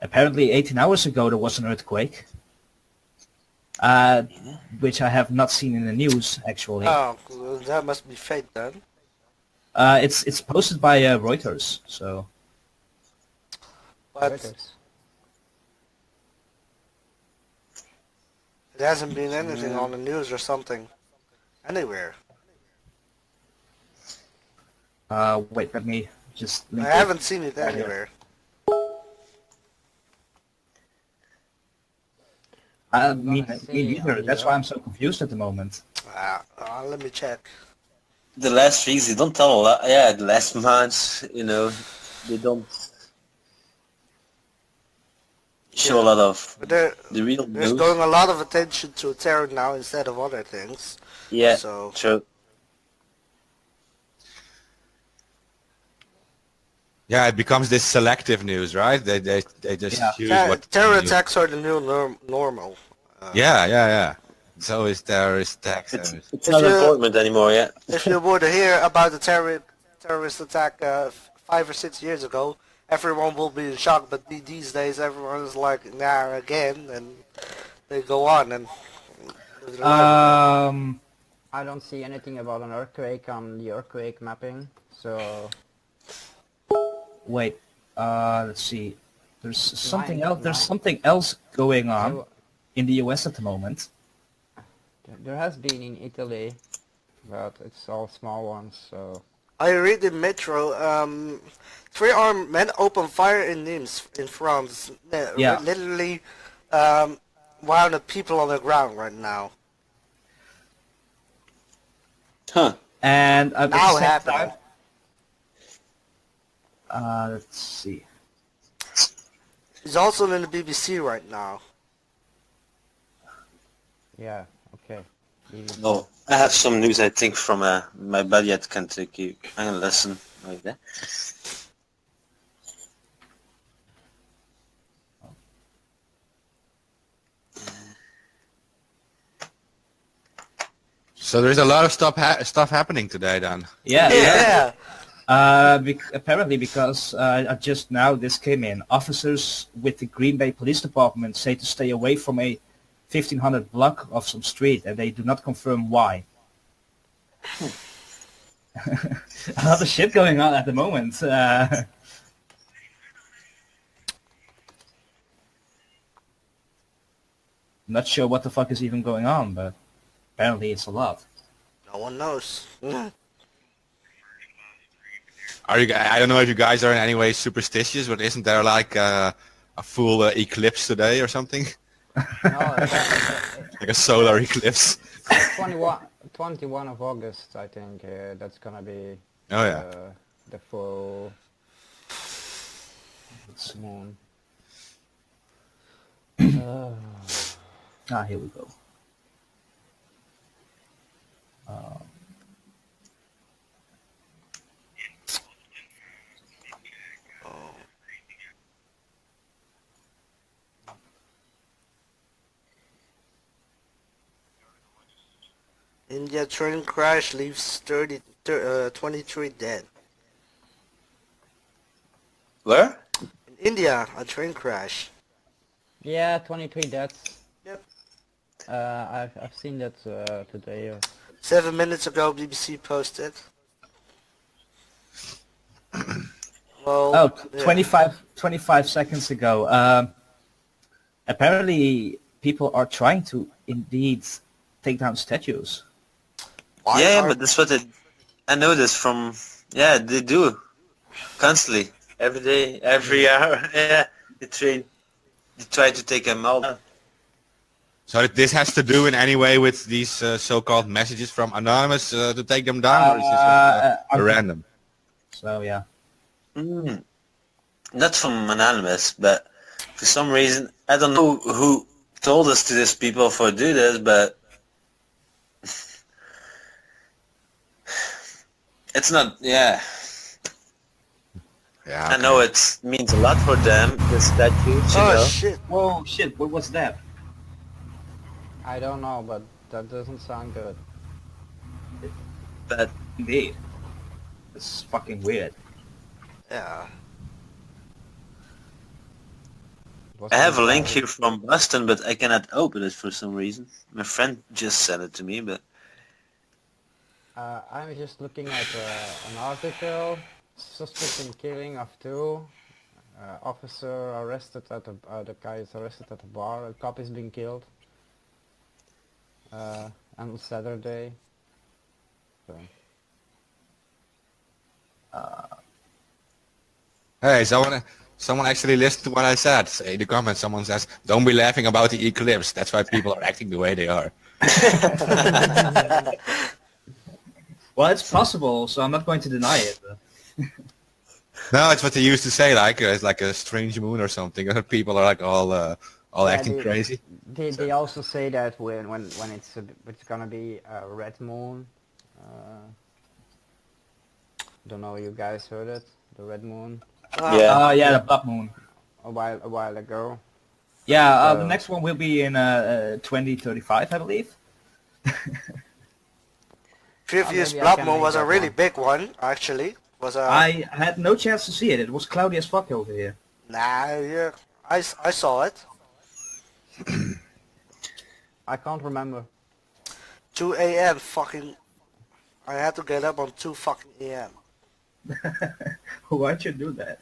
F: Apparently 18 hours ago there was an earthquake, which I have not seen in the news actually.
A: Oh, that must be fake then.
F: It's posted by Reuters, so
A: But
C: Reuters.
A: it hasn't been anything on the news or something. Anywhere.
F: wait, let me just
A: I
F: link it.
A: haven't seen it anywhere.
F: Me
C: see
F: neither.
C: on
F: That's
C: the-
F: why I'm so confused at the moment.
A: Let me check.
D: The last weeks they don't tell a lot. Yeah, the last months, they don't show a lot of
A: But
D: the real
A: there's
D: news.
A: going a lot of attention to terror now instead of other things.
D: Yeah,
A: So
D: true.
E: Yeah, it becomes this selective news, right? They just
F: Yeah.
E: choose what
A: terror
E: news.
A: attacks are the new normal.
E: Yeah. So is terrorist attacks.
D: It's
E: and-
D: it's not
A: you-
D: important anymore. Yeah.
A: If you would hear about the terrorist attack 5 or 6 years ago, everyone will be in shock. But these days, everyone is like, nah, again, and they go on and.
C: I don't see anything about an earthquake on the earthquake mapping, so
F: Wait, let's see. There's something else. There's
C: line.
F: something else going on
C: So,
F: in the US at the moment.
C: there has been in Italy, but it's all small ones, so
A: I read in Metro, 3 armed men open fire in Nimes in France.
F: Yeah.
A: Literally, while the people on the ground right now.
D: Huh.
F: And at the
A: Now
F: same
A: happening.
F: time, let's see.
A: He's also in the BBC right now.
C: yeah, okay. BBC.
D: Oh, I have some news. I think from my buddy at Kentucky. I'm gonna listen like that.
E: So there's a lot of stuff happening today then.
F: Yeah.
A: Yeah.
F: Apparently because just now this came in. Officers with the Green Bay Police Department say to stay away from a 1500 block of some street, and they do not confirm why. A lot of shit going on at the moment. Not sure what the fuck is even going on, but apparently it's a lot.
A: No one knows.
E: Are you? I don't know if you guys are in any way superstitious, but isn't there like a full eclipse today or something?
C: No,
E: Like a solar eclipse.
C: 21 of August, I think. That's gonna be
E: Oh yeah.
C: the full moon.
F: Ah, here we go.
A: India train crash leaves 23 dead.
D: Where?
A: In India, a train crash.
C: Yeah, 23 deaths.
A: Yep.
C: I've seen that today.
A: 7 minutes ago, BBC posted. Well,
F: Oh,
A: yeah.
F: 25 seconds ago. Apparently, people are trying to indeed take down statues.
A: Why
D: Yeah,
A: are-
D: but that's what I know this from. Yeah, they do constantly, every day, every hour. Yeah, they try to take them all down.
E: So this has to do in any way with these so-called messages from Anonymous to take them down, or is this just random?
F: So yeah.
D: Not from Anonymous, but for some reason, I don't know who told us to these people for do this, but it's not. Yeah,
E: Yeah.
D: I know it means a lot for them. The statues, you
A: Oh
D: know.
A: shit!
F: Whoa, shit! What was that?
C: I don't know, but that doesn't sound good.
D: But
F: Indeed, it's fucking weird.
A: Yeah.
C: Was
D: I have a
C: it,
D: link here from Boston, but I cannot open it for some reason. My friend just sent it to me, but
C: I'm just looking at an article. Suspect in killing of 2. Officer arrested at the guy is arrested at a bar. A cop is being killed. On Saturday. So.
E: Hey, someone actually listened to what I said. In the comments, someone says, "Don't be laughing about the eclipse. That's why people are acting the way they are."
F: Well, it's possible, so I'm not going to deny it.
E: No, it's what they used to say, like it's like a strange moon or something. People are like all
C: Yeah,
E: acting crazy.
C: They also say that when it's gonna be a red moon. Don't know, you guys heard it? The red moon
D: yeah.
F: Yeah, the blood moon.
C: a while ago.
F: Yeah,
C: So-
F: the next one will be in 2035, I believe.
A: Previous
C: maybe I
A: blood
C: can
A: moon
C: make
A: was a
C: that
A: really
C: one.
A: big one, actually. Was a
F: I had no chance to see it. It was cloudy as fuck over here.
A: nah, yeah. I saw it.
C: I can't remember.
A: 2 a.m. fucking. I had to get up on 2 fucking a.m.
F: Why'd you do that?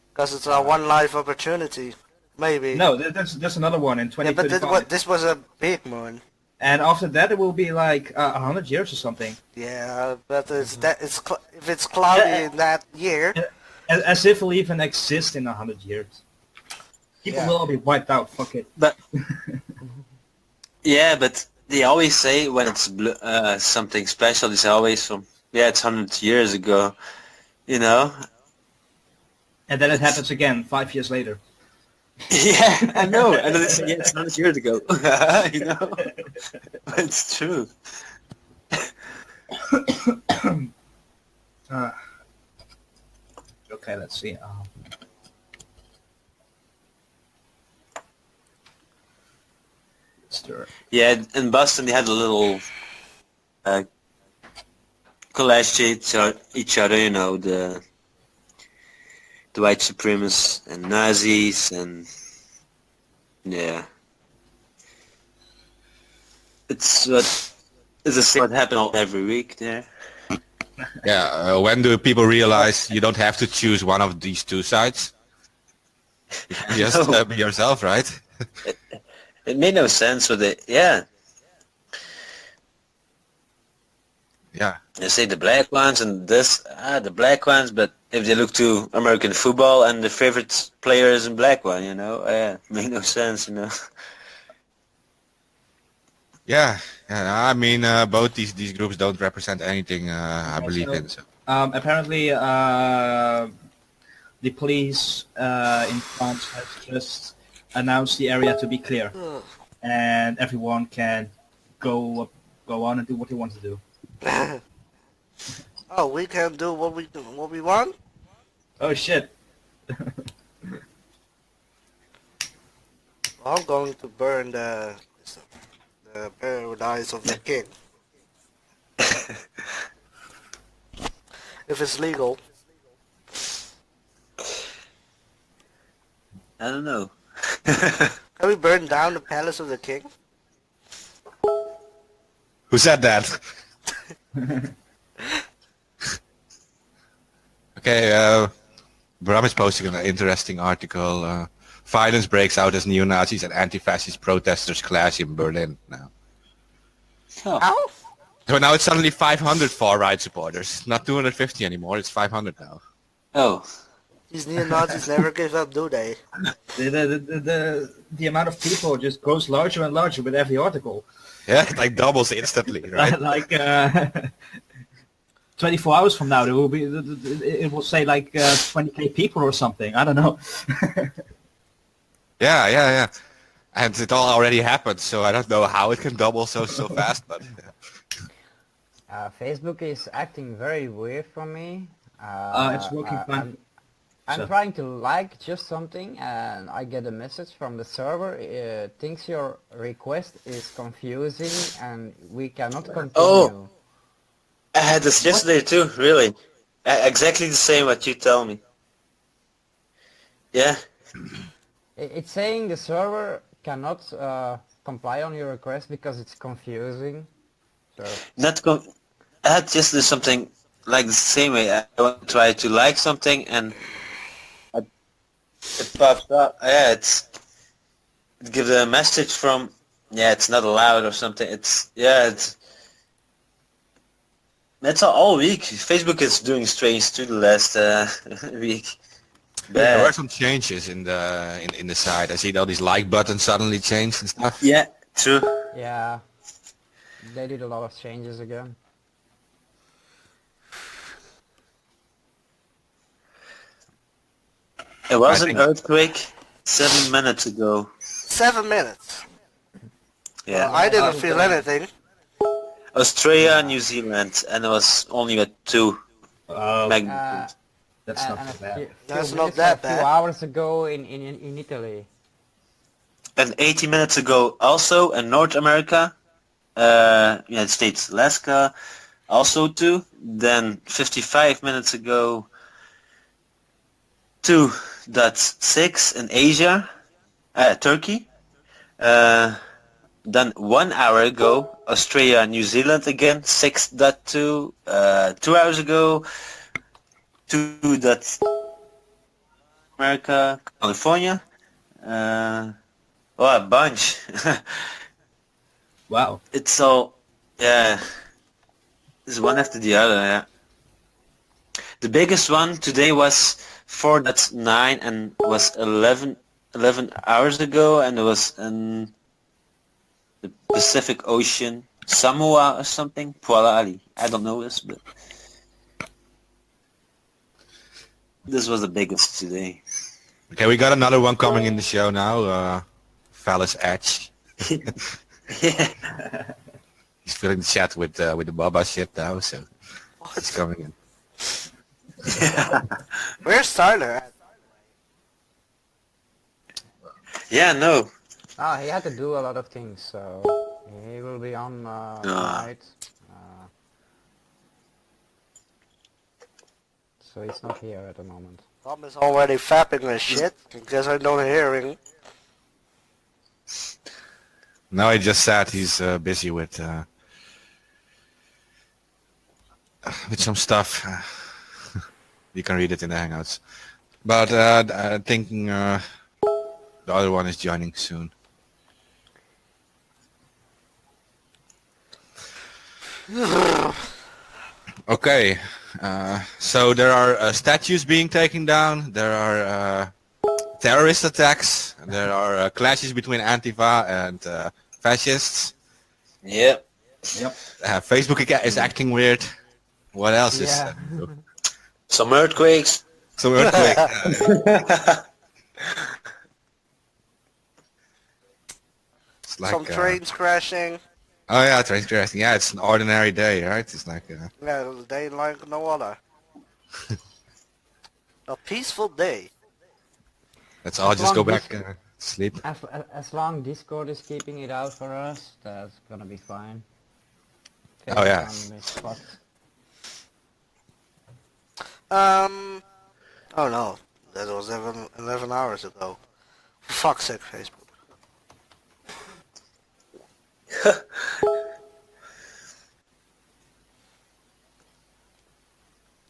A: Because it's a one life opportunity. Maybe.
F: No, there's another one in
A: Yeah, but
F: 2035.
A: this was a big moon.
F: And after that, it will be like 100 years or something.
A: Yeah, but if it's cloudy
F: Yeah.
A: in that year.
F: As if it'll even exist in 100 years. People
A: Yeah.
F: will all be wiped out. Fuck it.
D: But yeah, but they always say when it's something special, it's always from it's 100 years ago, you know.
F: And then it happens again 5 years later.
D: Yeah, I know. And then they say it's 100 years ago, you know. But it's true.
F: Okay, let's see. Stir.
D: Yeah, in Boston they had a little clash to each other, you know, the white supremacists and Nazis, and yeah, it's what happened every week there.
E: Yeah. When do people realize you don't have to choose one of these two sides? You can just
D: No.
E: be yourself, right?
D: It made no sense with it. Yeah,
E: Yeah.
D: they say the black ones and the black ones, but if they look to American football and the favorite player is a black one, make no sense,
E: Yeah, yeah. I mean, both these groups don't represent anything I believe in. So.
F: Apparently, the police in France has just announced the area to be clear, and everyone can go on and do what they want to do.
A: Oh, we can do what we want?
F: Oh shit!
A: I'm going to burn the paradise of the king. If it's legal.
D: I don't know.
A: Can we burn down the palace of the king?
E: Who said that? Okay, Bram is posting an interesting article. Violence breaks out as neo-Nazis and anti-fascist protesters clash in Berlin now.
A: How?
E: So now it's suddenly 500 far-right supporters. Not 250 anymore, it's 500 now.
D: Oh.
A: These neo-Nazis never give up, do they?
F: The amount of people just grows larger and larger with every article.
E: Yeah, it like doubles instantly, right?
F: Like 24 hours from now, there will be it will say like 20k people or something. I don't know.
E: Yeah. And it all already happened, so I don't know how it can double so fast, but...
C: Facebook is acting very weird for me.
F: It's working fine.
C: I'm
F: So-
C: trying to like just something and I get a message from the server, thinks your request is confusing and we cannot continue.
D: Oh. I had this yesterday too, really. Exactly the same what you tell me. Yeah.
C: It's saying the server cannot comply on your request because it's confusing. So
D: I had just something like the same way. I want to try to like something and it pops up. Yeah, it gives a message from it's not allowed or something. That's all week. Facebook is doing strange too the last week.
E: There
D: Bad.
E: were some changes in the site. I see all these like buttons suddenly changed and stuff.
D: Yeah, true.
C: yeah, they did a lot of changes again.
D: It was
E: I
D: an
E: think-
D: earthquake 7 minutes ago.
A: 7 minutes.
D: Yeah.
A: I didn't feel anything.
D: Australia, New Zealand, and it was only at 2 magnitude.
F: That's not
C: And
F: too bad.
A: That's not that
C: A few
A: bad.
C: hours ago in Italy.
D: And 80 minutes ago also in North America, United States, Alaska, also 2. Then 55 minutes ago, 2.6 in Asia, Turkey. Then 1 hour ago, Australia, New Zealand again, 6.2. 2 hours ago, 2. America, California. A bunch.
F: Wow.
D: It's all, it's one after the other, yeah. The biggest one today was 4.9 and was 11 hours ago, and it was in the Pacific Ocean, Samoa or something, Pualali. I don't know this, but this was the biggest today.
E: Okay, we got another one coming in the show now. Phallus Edge.
D: Yeah.
E: He's filling the chat with the Baba shit now, so it's coming in.
A: Where's Tyler at?
D: Yeah, no.
C: He had to do a lot of things, so he will be on tonight. So he's not here at the moment.
A: Tom is already fapping his shit. Because I don't hear him.
E: No, I just said he's busy with some stuff. You can read it in the Hangouts. But I'm thinking the other one is joining soon. Okay. So there are statues being taken down. There are terrorist attacks. There are clashes between Antifa and fascists.
D: Yeah.
F: Yep.
E: Facebook is acting weird. What else
C: Yeah.
E: is
D: Some earthquakes.
E: some earthquake? It's like,
A: Some trains crashing.
E: Oh yeah, trains crashing. Yeah, it's an ordinary day, right? It's like
A: Yeah, a day like no other. A peaceful day.
E: let's all
C: As
E: just go
C: long
E: back
C: as-
E: and sleep.
C: As long Discord is keeping it out for us, that's gonna be fine.
E: Oh, yeah.
C: Facebook is fucked.
A: Oh no, that was 11 hours ago. For fuck's sake, Facebook.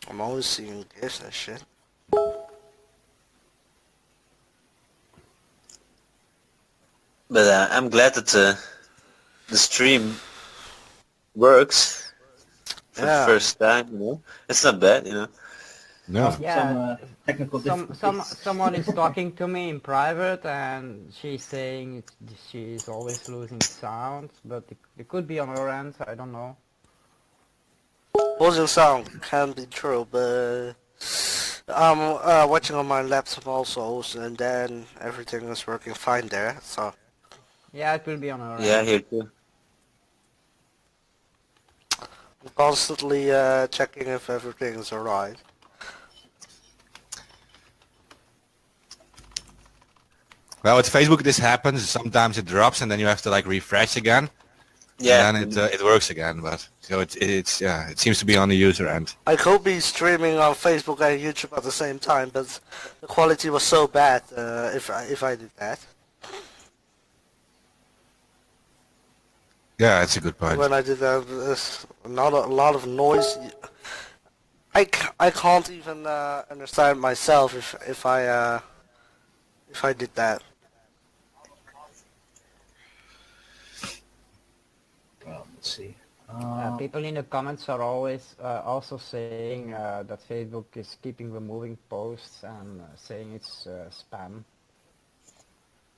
A: I'm always seeing gifts and shit.
D: But I'm glad that the stream works for
A: Yeah.
D: the first time. You know, it's not bad. You know.
E: No.
C: Yeah,
F: Some technical difficulties.
C: someone is talking to me in private and she's saying she's always losing sound, but it could be on her end, I don't know.
A: Losing sound can be true, but I'm watching on my laptop also, and then everything is working fine there. So
C: Yeah, it will be on her
D: Yeah,
C: end.
D: here too.
A: I'm constantly checking if everything is alright.
E: Well, with Facebook this happens. Sometimes it drops and then you have to like refresh again.
D: Yeah.
E: And then it works again. But so it's yeah, it seems to be on the user end.
A: I could be streaming on Facebook and YouTube at the same time, but the quality was so bad if I did that.
E: Yeah, that's a good point.
A: When I did that, there's not a lot of noise. I can't even understand myself if I did that.
F: Well, let's see.
C: People in the comments are always also saying that Facebook is keeping removing posts and saying it's spam.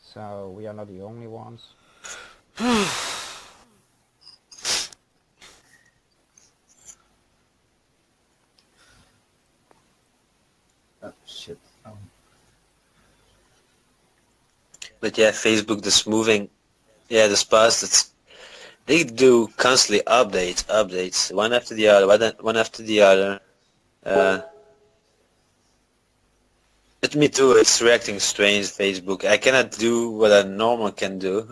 C: So we are not the only ones.
F: Oh, shit.
D: But yeah, Facebook is moving. Yeah, this past they do constantly updates, one after the other, one after the other. Me too. It's reacting strange. Facebook. I cannot do what a normal can do.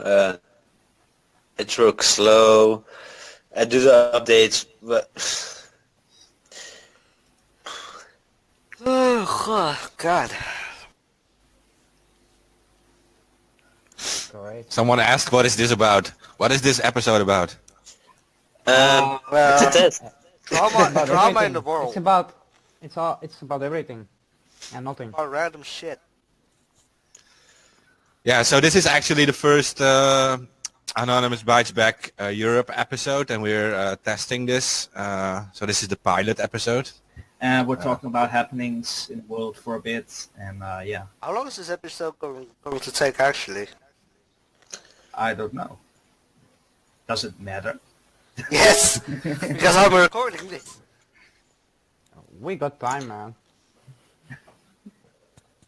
D: It works slow. I do the updates, but
A: Oh God.
C: Great.
E: Someone asked, "What is this about? What is this episode about?"
D: it's a test.
A: Drama
C: About
A: in
C: everything.
A: the world.
C: It's about everything and nothing.
A: About random shit.
E: Yeah, so this is actually the first Anonymous Bites Back Europe episode, and we're testing this. So this is the pilot episode.
F: And we're talking about happenings in the world for a bit, and yeah,
A: How long is this episode going to take actually?
F: I don't know. Does it matter?
A: Yes, because I'm recording this.
C: We got time, man.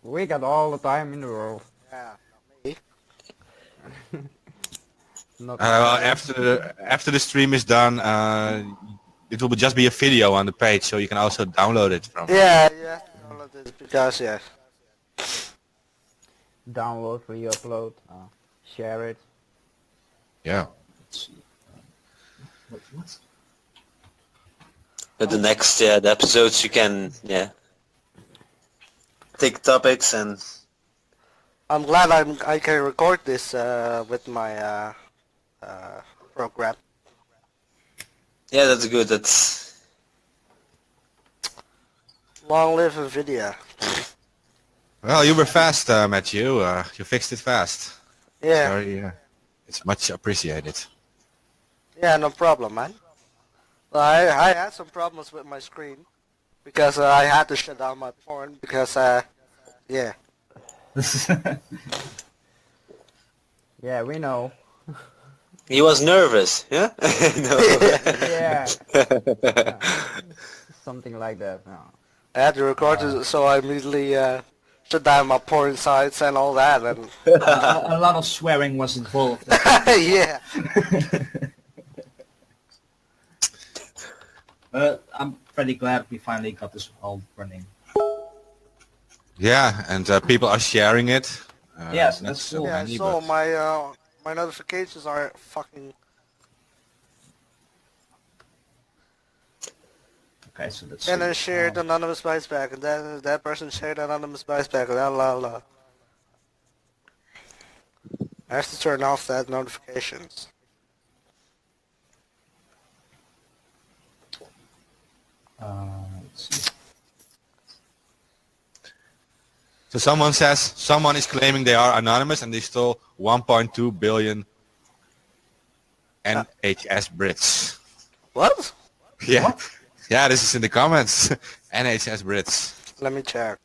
C: We got all the time in the world.
A: Yeah, me.
C: Not
E: Well, after the stream is done, it will just be a video on the page, so you can also download it from.
A: Yeah, all of this because yeah.
C: download, re-upload, share it.
E: Yeah.
F: Let's see. What?
D: But the next the episodes you can take topics and
A: I'm glad I can record this with my program.
D: yeah, that's good. That's
A: Long live NVIDIA.
E: Well, you were fast, Matthew. You fixed it fast.
A: Yeah,
E: Sorry, it's much appreciated.
A: yeah, no problem, man. Well, I had some problems with my screen. because I had to shut down my porn because yeah.
C: Yeah, we know.
D: He was nervous, yeah? No.
C: Yeah. Something like that. No.
A: I had to record it, so I immediately shut down my porn sites and all that, and
F: A lot of swearing was involved.
A: yeah.
F: But I'm pretty glad we finally got this all running.
E: Yeah, and people are sharing it.
F: Yes,
E: not
F: that's
E: so
F: cool.
A: Yeah,
E: many,
A: so
E: but-
A: my notifications are fucking.
F: Okay, so that's...
A: And then shared anonymous bites back, and then that person shared anonymous bites back, and la. I have to turn off that notifications.
F: let's see.
E: So someone says someone is claiming they are anonymous and they stole 1.2 billion NHS Brits.
A: What?
E: Yeah, yeah, this is in the comments. NHS Brits.
A: Let me check.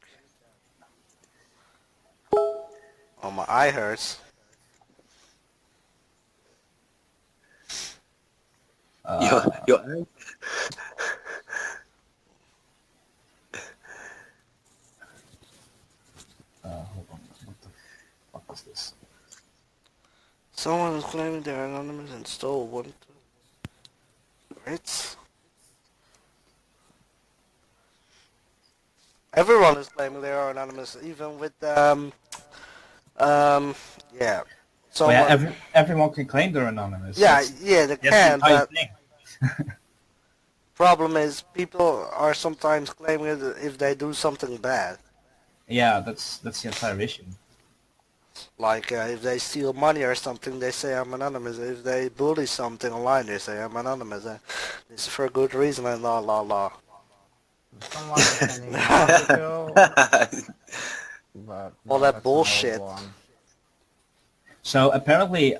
A: Oh, my eye hurts.
D: Your
F: Hold on. What the fuck is this?
A: Someone is claiming they're anonymous and stole one. Right? Everyone is claiming they are anonymous, even with yeah. So
F: Oh, yeah, everyone can claim they're anonymous.
A: yeah,
F: That's
A: yeah, they
F: the
A: can.
F: entire
A: But
F: thing.
A: problem is, people are sometimes claiming it if they do something bad,
F: Yeah, that's the entire issue.
A: like if they steal money or something, they say I'm anonymous. If they bully something online, they say I'm anonymous. This is for a good reason, and la.
C: Someone is sending an article, but
A: All
C: no,
A: that
C: that's an old
A: bullshit.
C: one.
F: So apparently,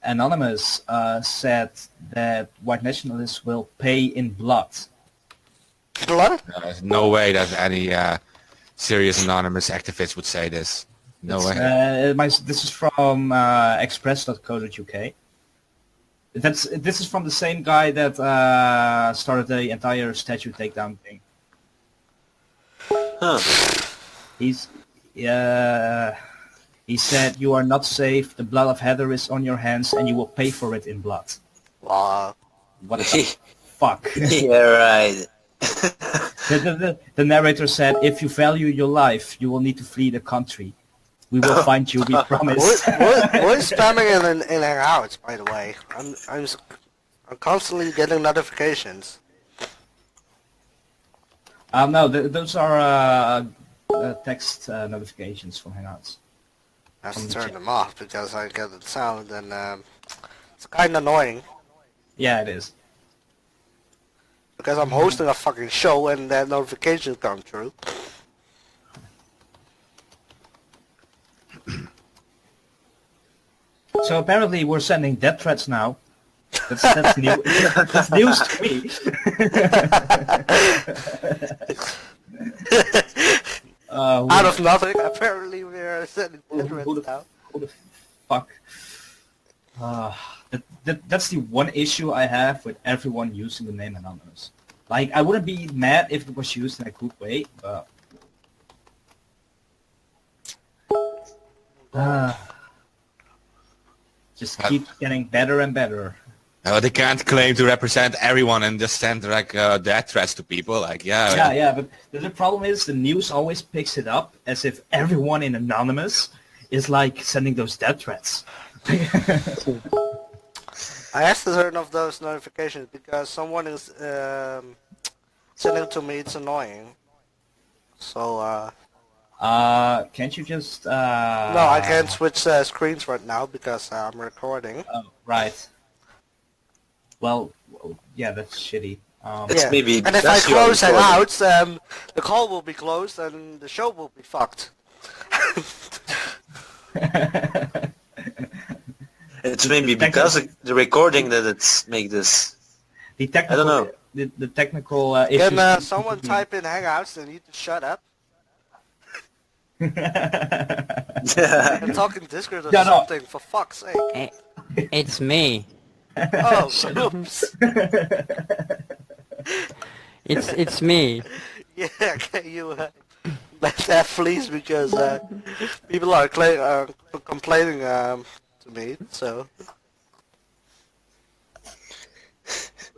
F: Anonymous said that white nationalists will pay in blood.
A: Blood?
E: There's no way that any serious anonymous activist would say this. No way.
F: This is from express.co.uk. This is from the same guy that started the entire statue takedown thing.
D: Huh.
F: He said, "You are not safe. The blood of Heather is on your hands, and you will pay for it in blood."
A: Wow.
F: What the fuck?
D: Yeah, right.
F: The narrator said, "If you value your life, you will need to flee the country. We will find you. We promise."
A: What is spamming in Hangouts, by the way? I'm constantly getting notifications.
F: No, those are text notifications from Hangouts.
A: I have to turn them off because I get the sound, and it's kind of annoying
F: Yeah, it is.
A: because I'm hosting a fucking show and that notifications come through.
F: So apparently we're sending death threats now. That's new. That's news to me.
A: Out of nothing, apparently we're sending threats now.
F: Who the fuck? That's the one issue I have with everyone using the name Anonymous. Like, I wouldn't be mad if it was used in a good way, but... just keep getting better and better.
E: They can't claim to represent everyone and just send like death threats to people. Like,
F: Yeah, but the problem is the news always picks it up as if everyone in Anonymous is like sending those death threats.
A: I have to turn off those notifications because someone is sending to me. It's annoying. So
F: Can't you just...
A: no, I can't switch screens right now because I'm recording.
F: Oh, right. Well, yeah, that's shitty.
D: It's maybe
A: and if I
D: because you are
A: close
D: recording.
A: Hangouts, the call will be closed and the show will be fucked.
D: It's maybe because of the recording that it's make this.
F: The technical,
D: I don't know.
F: the technical
A: Can
F: issues.
A: someone type in Hangouts and you to shut up? I'm talking Discord or
F: Yeah, no.
A: something, for fuck's sake.
C: It's me.
A: Oh, oops.
C: It's me.
A: Yeah, can you let that please, because people are complaining to me, so...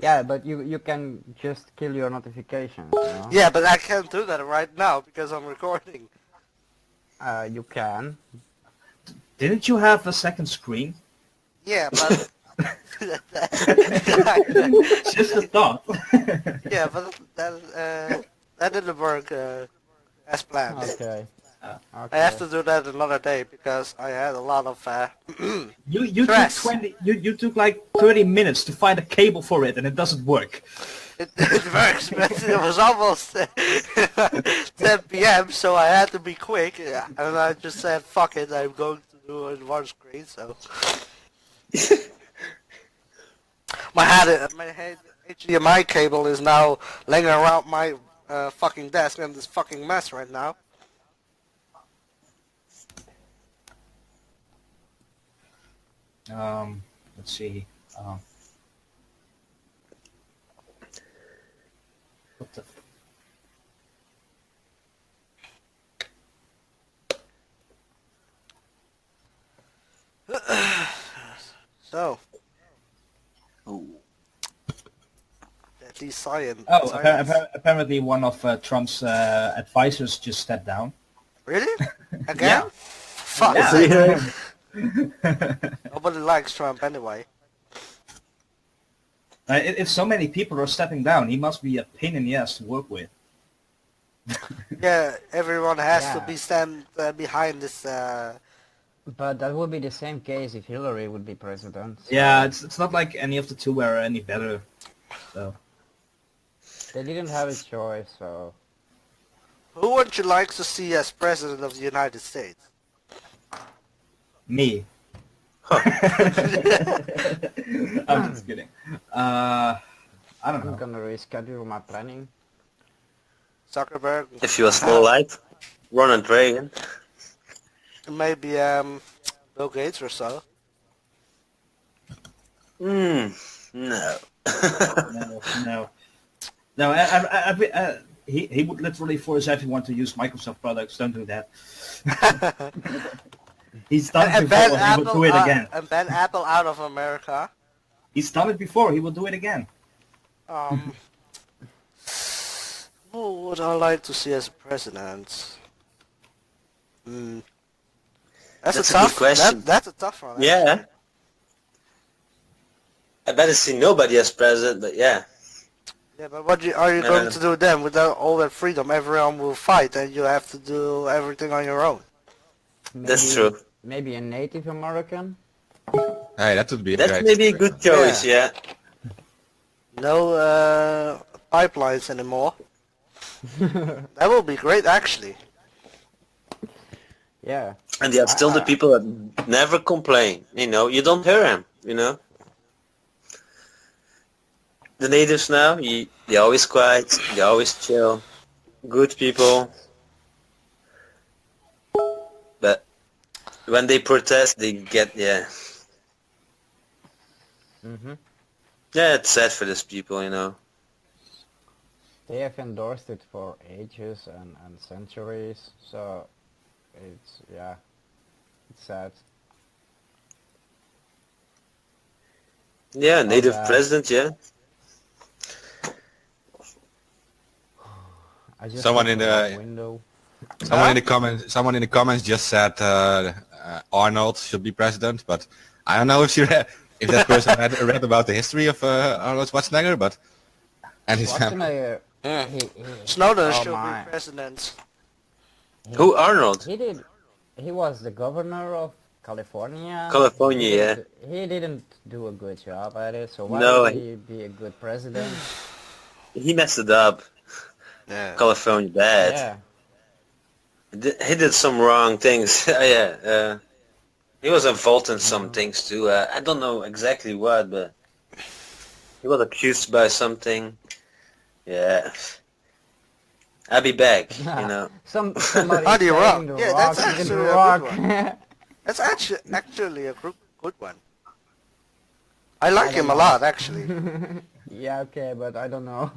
C: Yeah, but you can just kill your notifications, you know?
A: Yeah, but I can't do that right now because I'm recording.
C: You can.
F: Didn't you have a second screen?
A: Yeah, but...
F: Just a thought.
A: Yeah, but that didn't work as planned.
C: Okay.
A: I have to do that another day because I had a lot of
F: You
A: Stress.
F: took you took like 30 minutes to find a cable for it, and it doesn't work.
A: it works, but it was almost 10 p.m. so I had to be quick, and I just said fuck it, I'm going to do it in one screen. So my HDMI cable is now laying around my fucking desk and this fucking mess right now.
F: Let's see. What the?
A: So. Deadly science.
F: Oh,
A: science.
F: apparently one of Trump's advisors just stepped down.
A: Really? Again?
F: Yeah.
A: Fuck.
F: Yeah.
A: Nobody likes Trump anyway.
F: If so many people are stepping down, he must be a pain in the ass to work with.
A: Yeah, everyone has to
C: Yeah.
A: be stand behind this.
C: But that would be the same case if Hillary would be president.
F: Yeah, it's not like any of the two were any better. So
C: They didn't have a choice, so...
A: Who would you like to see as president of the United States?
F: me. I'm just kidding. I don't
C: I'm
F: know.
C: gonna reschedule my planning.
A: Zuckerberg?
D: If you are still alive, Ronald Reagan.
A: Maybe Bill Gates or so.
D: No.
F: No. He would literally force everyone to use Microsoft products. Don't do that. He's done it
A: And
F: before.
A: ban
F: He
A: Apple,
F: will do it again.
A: and ban Apple out of America.
F: He's done it before. He will do it again.
A: Who would I like to see as president? That's
D: That's
A: a
D: a good
A: tough
D: question.
A: That's a tough one.
D: Yeah. I better see nobody as president, but yeah.
A: Yeah, but what are you going to do then? Without all that freedom, everyone will fight, and you have to do everything on your own.
D: That's true.
C: Maybe a Native American?
E: Hey, that would be
D: That's
E: great.
D: maybe a good choice, yeah.
A: No pipelines anymore. That will be great, actually.
C: Yeah.
D: And there are still the people that never complain. You know, you don't hear them, you know. The natives now, they're always quiet, they're always chill, good people. But when they protest, they get, yeah.
C: Mm-hmm.
D: Yeah, it's sad for these people, you know.
C: They have endorsed it for ages and centuries, so it's, yeah, it's sad.
D: Yeah, native
C: bad.
D: president, yeah.
C: I just
E: Someone
C: looked
E: in
C: out
E: the-
C: my window.
E: Someone in the comments just said Arnold should be president, but I don't know if if that person read about the history of Arnold Schwarzenegger, but and his
C: Schwarzenegger,
A: Yeah.
C: he,
A: Snowden
C: oh
A: should
C: my.
A: be president.
D: Who, Arnold?
C: He was the governor of California.
D: California, yeah.
C: He didn't do a good job at it, so why
D: No,
C: would he be a good president?
D: He messed it up.
A: Yeah.
D: California bad.
C: Yeah.
D: He did some wrong things. Yeah, he was involved in some things too. I don't know exactly what, but he was accused by something. Yeah. I'll be back, you know.
C: Somebody
A: Honey Rock.
C: saying the
A: Yeah,
C: rock,
A: that's
C: is it
A: actually
C: the
A: a
C: rock?
A: good That's actually a good one. I like
C: don't
A: him a
C: know.
A: lot, actually.
C: Yeah, okay, but I don't know.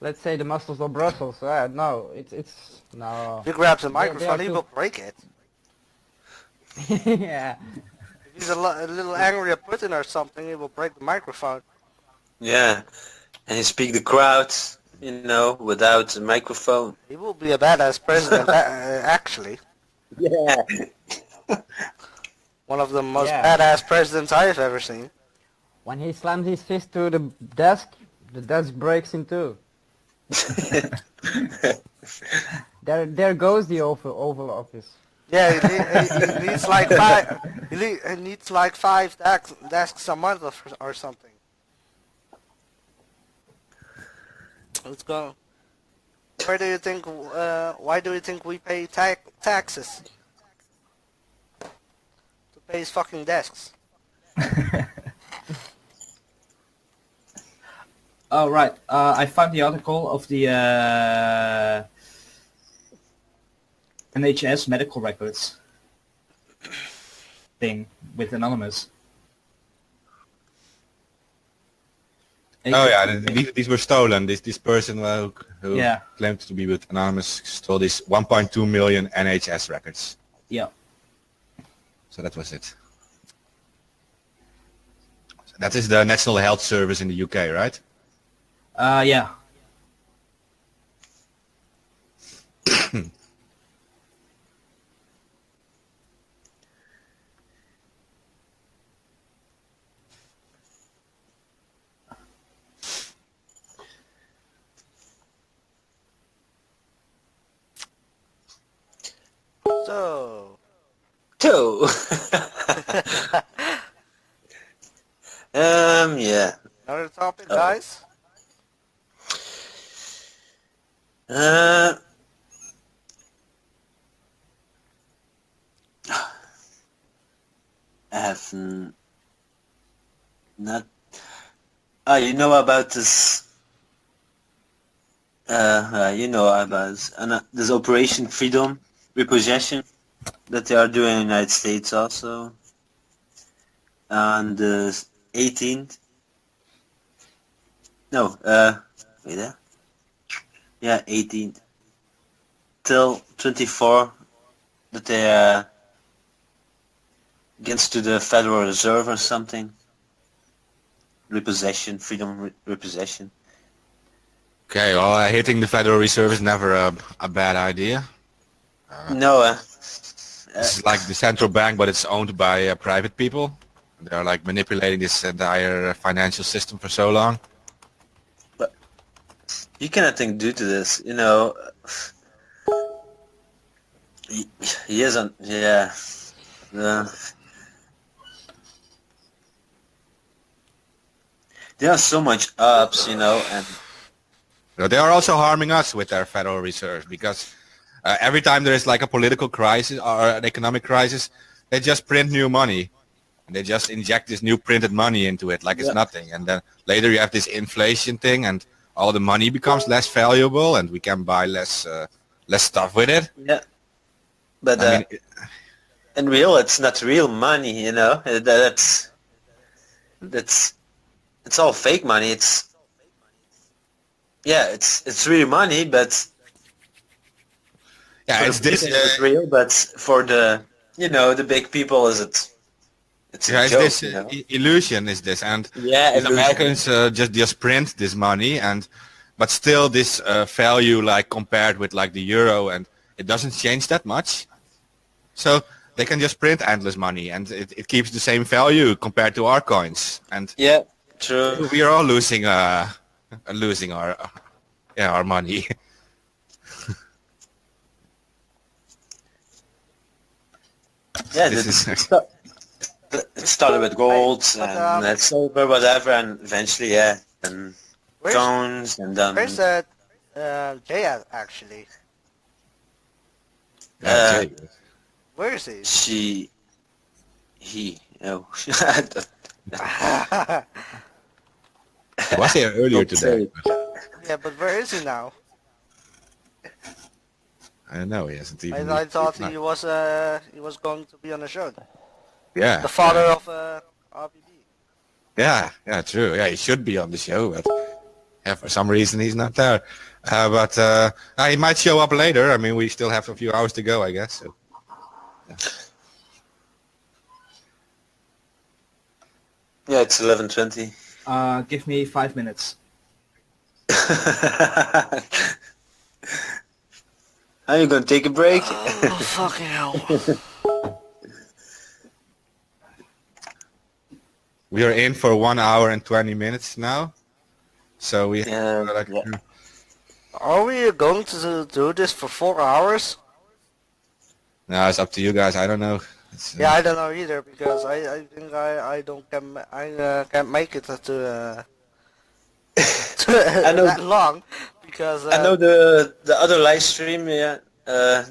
C: Let's say the muscles of Brussels. No, it's no.
A: If he grabs a
C: They
A: microphone,
C: are
A: he
C: too-
A: will break it.
C: Yeah.
A: If he's a little angry at Putin or something, he will break the microphone.
D: Yeah. And you speak the crowd, you know, without a microphone.
A: He will be a badass president, actually.
D: Yeah.
A: One of the most
C: Yeah.
A: badass presidents I have ever seen.
C: When he slams his fist to the desk breaks in two. There goes the Oval Office.
A: Yeah, he needs like five. He needs like 5 desks a month or something. Let's go. Where do you think? Why do you think we pay taxes? To pay his fucking desks.
F: Oh, right. I found the article of the NHS medical records thing with Anonymous.
E: Oh yeah, these were stolen. This person who
F: Yeah.
E: claimed to be with Anonymous stole these 1.2 million NHS records.
F: Yeah.
E: So that was it. That is the National Health Service in the UK, right?
F: Yeah.
A: So.
D: Two. Yeah.
A: Another topic, guys.
D: Uh, I have not. Oh, you know about this. You know about this Operation Freedom Repossession that they are doing in the United States also. On the 18th. No, wait there. Yeah, 18th. Till 24 that they against to the Federal Reserve or something. Repossession, freedom repossession.
E: Okay, well, hitting the Federal Reserve is never a bad idea.
D: No,
E: It's like the central bank, but it's owned by private people. They're like manipulating this entire financial system for so long.
D: you cannot think due to this, you know. He isn't, yeah. There are so much ups, you know, and
E: They are also harming us with their Federal Reserve because every time there is like a political crisis or an economic crisis, they just print new money. And they just inject this new printed money into it like it's nothing. And then later you have this inflation thing and all the money becomes less valuable and we can buy less stuff with it.
D: yeah. But
E: I mean,
D: in real, it's not real money, you know. That's it's all fake money. It's real money, but
E: yeah,
D: for
E: it's
D: the
E: this.
D: people it's real. But for the the big people, it's
E: Yeah,
D: a
E: it's
D: joke,
E: this
D: you know?
E: illusion is this, and
D: Yeah,
E: these
D: illusion.
E: Americans just print this money, but still this value like compared with like the euro, and it doesn't change that much. So they can just print endless money, and it keeps the same value compared to our coins, and
D: Yeah, true.
E: we are all losing our money.
D: Yeah,
E: This is-
D: it started with gold
A: But,
D: and silver, whatever, and eventually, and
A: Where's
D: stones, and then
A: where's that Jay at, actually?
E: Yeah, Jay.
A: Where is he?
D: he, I don't-
E: He was here earlier today.
A: Yeah, but where is he now?
E: I don't know. He hasn't even.
A: I thought he was going to be on the show.
E: Yeah.
A: The father of RBB.
E: Yeah, true. Yeah, he should be on the show, but yeah, for some reason he's not there. But he might show up later. I mean, we still have a few hours to go, I guess. So.
D: Yeah, it's 11:20.
F: Give me 5 minutes.
D: Are you gonna take a break?
A: Oh, fucking hell.
E: We are in for 1 hour and 20 minutes now. So we
D: Yeah,
E: like,
D: yeah.
A: Are we going to do this for 4 hours?
E: No, it's up to you guys. I don't know. It's,
A: Yeah, I don't know either because I think I can't make it to
D: I know-
A: that long because
D: I know the other live stream. Yeah, I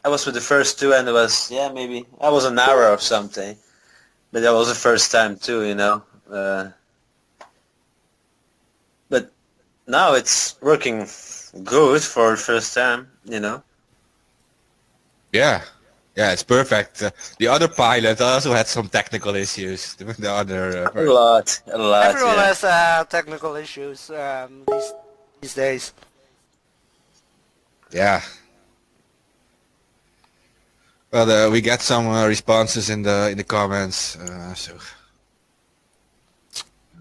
D: was with the first two, and it was maybe I was an hour or something, but that was the first time too, you know. But now it's working good for the first time, you know.
E: yeah, it's perfect. The other pilot also had some technical issues. The other
D: A lot.
A: everyone
D: Yeah.
A: has technical issues these days.
E: yeah. Well, we get some responses in the comments. So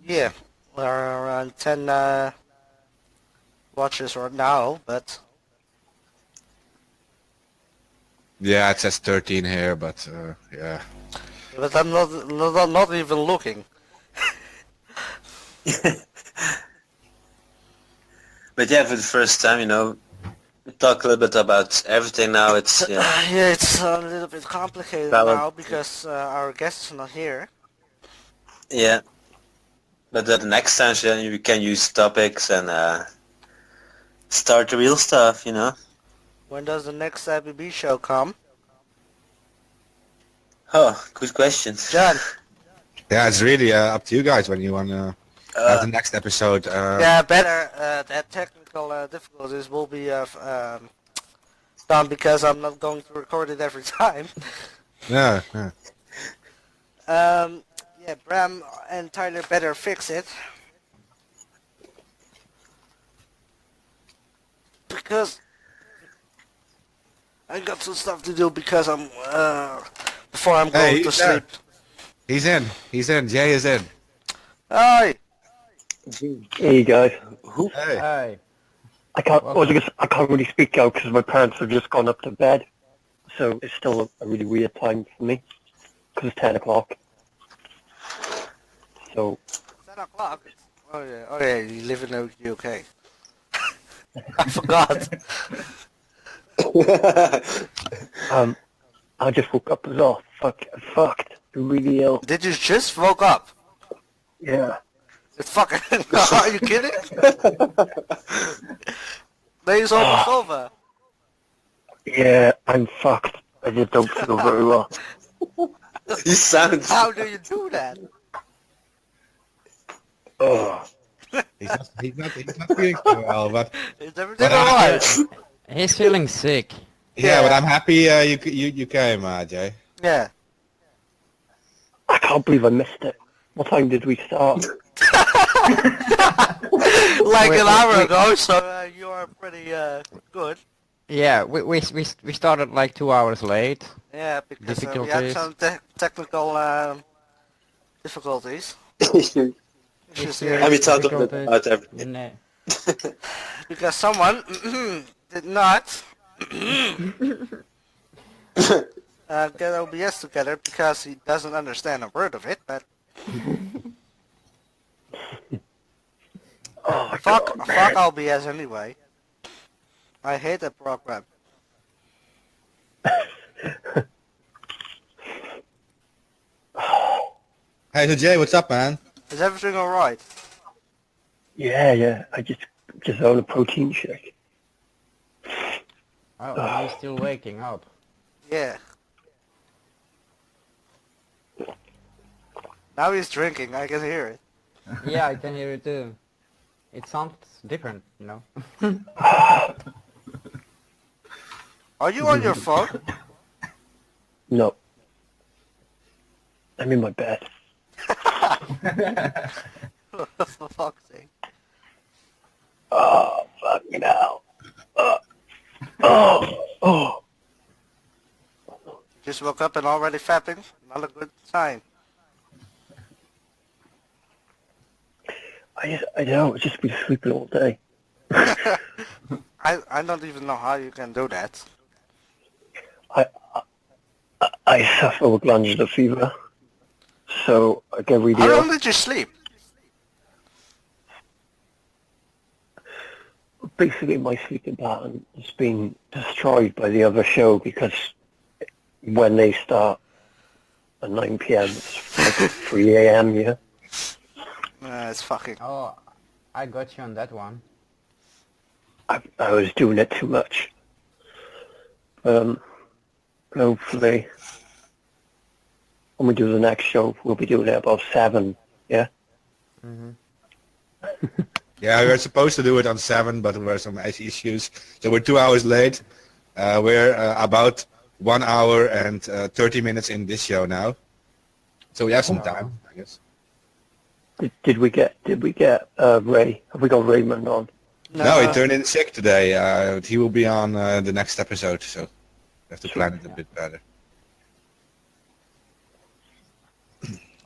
A: Yeah, there are around 10 watches right now, but
E: yeah, it says 13 here, but yeah.
A: I'm not even looking.
D: But yeah, for the first time, you know, we talk a little bit about everything now. It's
A: Yeah, it's a little bit complicated
D: Balance.
A: now because our guest is not here.
D: yeah. But the next time, you can use topics and start the real stuff, you know.
A: When does the next IBB show come?
D: Oh, good question.
A: John.
E: Yeah, it's really up to you guys when you want to have the next episode.
A: Yeah, better. That technical difficulties will be done because I'm not going to record it every time.
E: Yeah.
A: Yeah, Bram and Tyler better fix it. Because I got some stuff to do because I'm before I'm going to
E: he's there.
A: sleep.
E: He's in. Jay is in.
A: Hi.
H: Hey guys,
E: Hey.
C: Hey.
H: I can't really speak out because my parents have just gone up to bed, so it's still a really weird time for me because it's 10 o'clock. So
A: 10 o'clock. Oh yeah, you live in the UK. I forgot.
H: I just woke up as well. Fucked. Really ill.
A: Did you just woke up?
H: Yeah.
A: It's fucking. Are you kidding? Day's almost over.
H: Yeah, I'm fucked. I just don't feel very well.
D: You sound.
A: How do you do that?
H: Oh.
E: He's not feeling so well, but
A: Is everything
E: But
A: alright?
C: He's feeling sick.
E: yeah, but I'm happy you came, Jay.
A: Yeah.
H: I can't believe I missed it. What time did we start?
A: Like an hour ago, so you are pretty good.
C: Yeah, we started like 2 hours late.
A: Yeah, because we had
C: Difficulties.
A: some technical difficulties. Issues here.
D: And we talked a bit about everything.
C: Nah.
A: Because someone did not get OBS together because he doesn't understand a word of it, but fuck OBS anyway. I hate that program.
E: Hey, so Jay, what's up, man?
A: Is everything alright?
H: Yeah. I just own a protein shake.
C: Oh, he's still waking up.
A: Yeah. Now he's drinking, I can hear it.
C: Yeah, I can hear you too. It sounds different, you know.
A: Are you on your phone?
H: No. I'm in my bed.
A: For fuck's sake.
H: Oh, fucking hell. Oh.
A: Just woke up and already fapping? Not a good sign.
H: I know, I've just been sleeping all day.
A: I don't even know how you can do that.
H: I suffer with glandular fever, so I get really
A: How
H: ill.
A: long did you sleep?
H: Basically, my sleeping pattern has been destroyed by the other show because when they start at 9 p.m. it's like 3 a.m. Yeah.
A: It's fucking...
C: Oh, I got you on that one.
H: I was doing it too much. Hopefully, when we do the next show, we'll be doing it about 7. Yeah.
E: Yeah, we were supposed to do it on 7, but there were some issues. So we're 2 hours late. We're about 1 hour and 30 minutes in this show now. So we have some time, I guess.
H: Did we get Ray? Have we got Raymond on?
E: No, he turned in sick today. He will be on the next episode, so we have to plan it a bit better.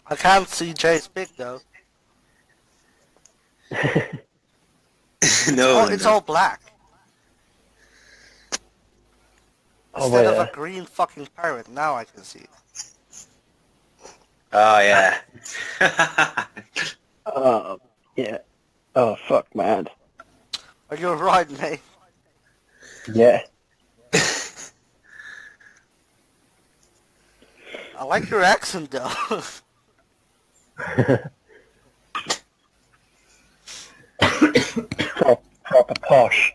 A: I can't see Jay's pic though.
D: No,
A: It's all black.
H: Oh,
A: Instead
H: wait,
A: of a green fucking parrot, now I can see it.
D: Oh yeah.
H: Yeah. Oh, fuck, man.
A: Are you alright, mate?
H: Yeah.
A: I like your accent though.
H: Proper posh.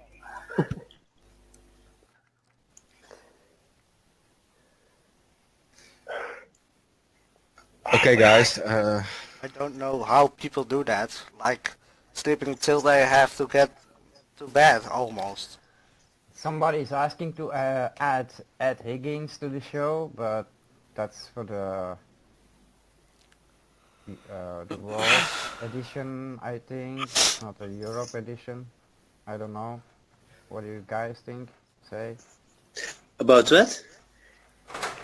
E: Okay, guys.
A: I don't know how people do that. Like, sleeping till they have to get to bed, almost.
C: Somebody's asking to add Ed Higgins to the show, but that's for the World edition, I think, not the Europe edition. I don't know. What do you guys think? Say.
D: About what?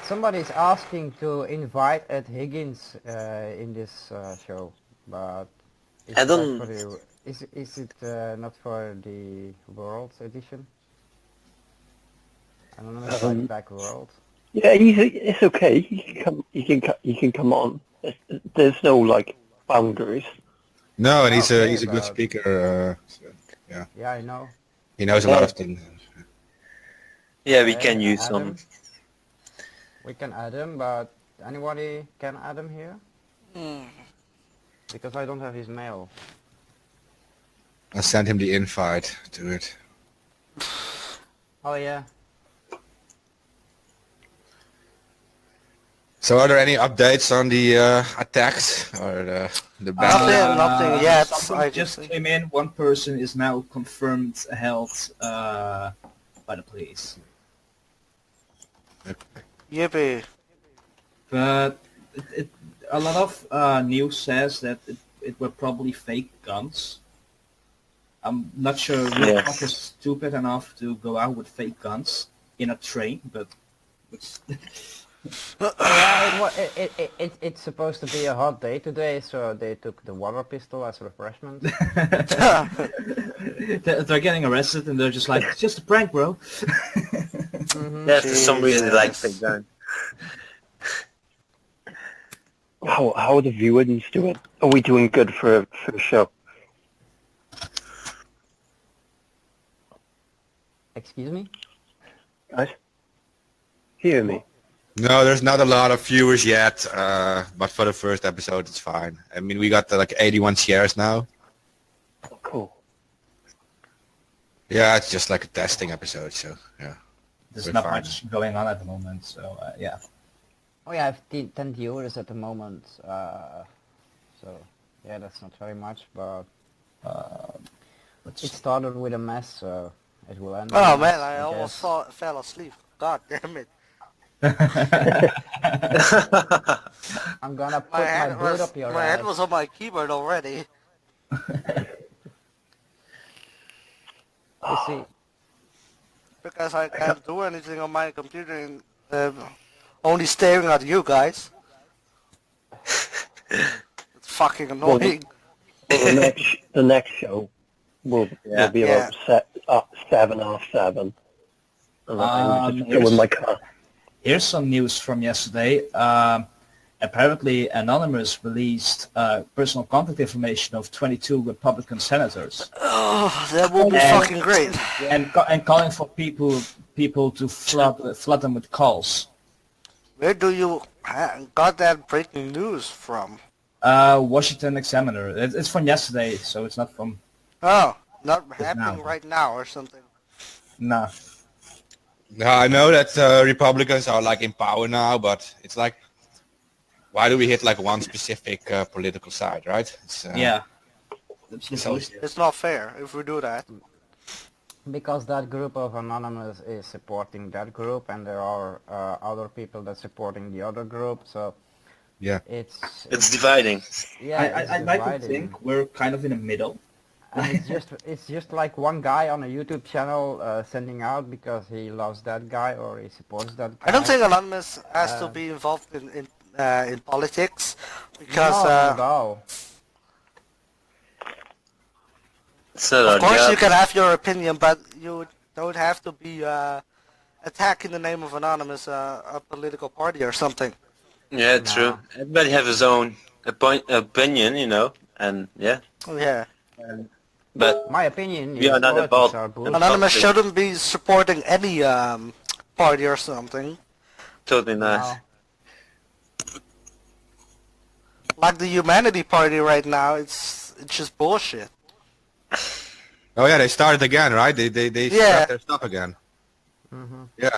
C: Somebody's asking to invite Ed Higgins in this show, but is
D: I
C: it
D: don't-
C: for the, is it not for the World edition? I don't know if it's back World.
H: Yeah, it's okay. He can come on. There's no like boundaries.
E: No, and he's
C: Okay,
E: a good
C: but-
E: speaker. So, yeah,
C: Yeah, I know.
E: he knows a lot of things.
D: Yeah, we
C: Okay,
D: can use
C: add
D: some.
C: him. We can add him, but anybody can add him here? Because I don't have his mail.
E: I sent him the invite to it.
C: Oh yeah.
E: So are there any updates on the attacks or the battle?
A: Nothing yet.
F: Something
A: I
F: just
A: just
F: came in. One person is now confirmed held by the police.
A: yippee.
F: But a lot of news says that it were probably fake guns. I'm not sure which
D: Yes.
F: cop is stupid enough to go out with fake guns in a train, but
C: Yeah, it's supposed to be a hot day today, so they took the water pistol as refreshment.
F: they're getting arrested and they're just like, it's just a prank, bro.
D: Yeah, for some reason they like
A: Jesus.
D: fake gun.
H: How are the viewings doing? Are we doing good for the show?
C: Excuse me?
H: Guys, hear me?
E: No, there's not a lot of viewers yet, but for the first episode it's fine. I mean, we got like 81 shares now.
H: Cool.
E: Yeah, it's just like a testing episode, so yeah.
F: There's
E: We're
F: not
E: fine.
F: much going on at the moment, so yeah.
C: Oh yeah, I have 10 viewers at the moment, so Yeah, that's not very much, but
F: Let's
C: it started with a mess, so it will end.
A: Oh
C: with a
A: man,
C: mess,
A: I almost
C: guess.
A: fell asleep. God damn it.
C: I'm gonna put my boot up your
A: My head
C: ass.
A: was on my keyboard already.
C: You see,
A: Because I can't do anything on my computer and only staring at you guys. It's fucking annoying.
H: Well, the next show will be
A: Yeah.
H: about 7:30, and I'm just
F: here's-
H: doing my car.
F: Here's some news from yesterday. Apparently, Anonymous released personal contact information of 22 Republican senators,
A: Oh, that will be
F: And-
A: fucking great.
F: and calling for people to flood them with calls.
A: Where do you got that breaking news from?
F: Washington Examiner. It's from yesterday, so it's not from
A: Oh, not
F: now.
A: happening right now or something.
F: nah.
E: No, I know that Republicans are like in power now, but it's like, why do we hit like one specific political side, right? It's,
F: Yeah.
E: So,
A: It's not fair if we do that.
C: because that group of Anonymous is supporting that group, and there are other people that supporting the other group, so
E: yeah.
D: It's dividing.
C: yeah, it's
F: I like to
C: dividing.
F: think we're kind of in the middle.
C: And it's just like one guy on a YouTube channel sending out because he loves that guy or he supports that guy.
A: I don't think Anonymous has to be involved in politics because
C: no, not at all.
D: It's not our
A: of course
D: job.
A: you can have your opinion, but you don't have to be attacking the name of Anonymous, a political party or something.
D: Yeah, true. Everybody have his own opinion, you know, and yeah.
A: Oh, yeah.
D: But
C: My opinion
D: We
C: is
D: are not
C: politics
D: involved.
C: are bullshit.
A: Anonymous
D: Something.
A: shouldn't be supporting any party or something.
D: totally not.
C: No.
A: Like the Humanity Party right now, it's just bullshit.
E: Oh yeah, they started again, right? They
A: Yeah.
E: start their stuff again. Yeah.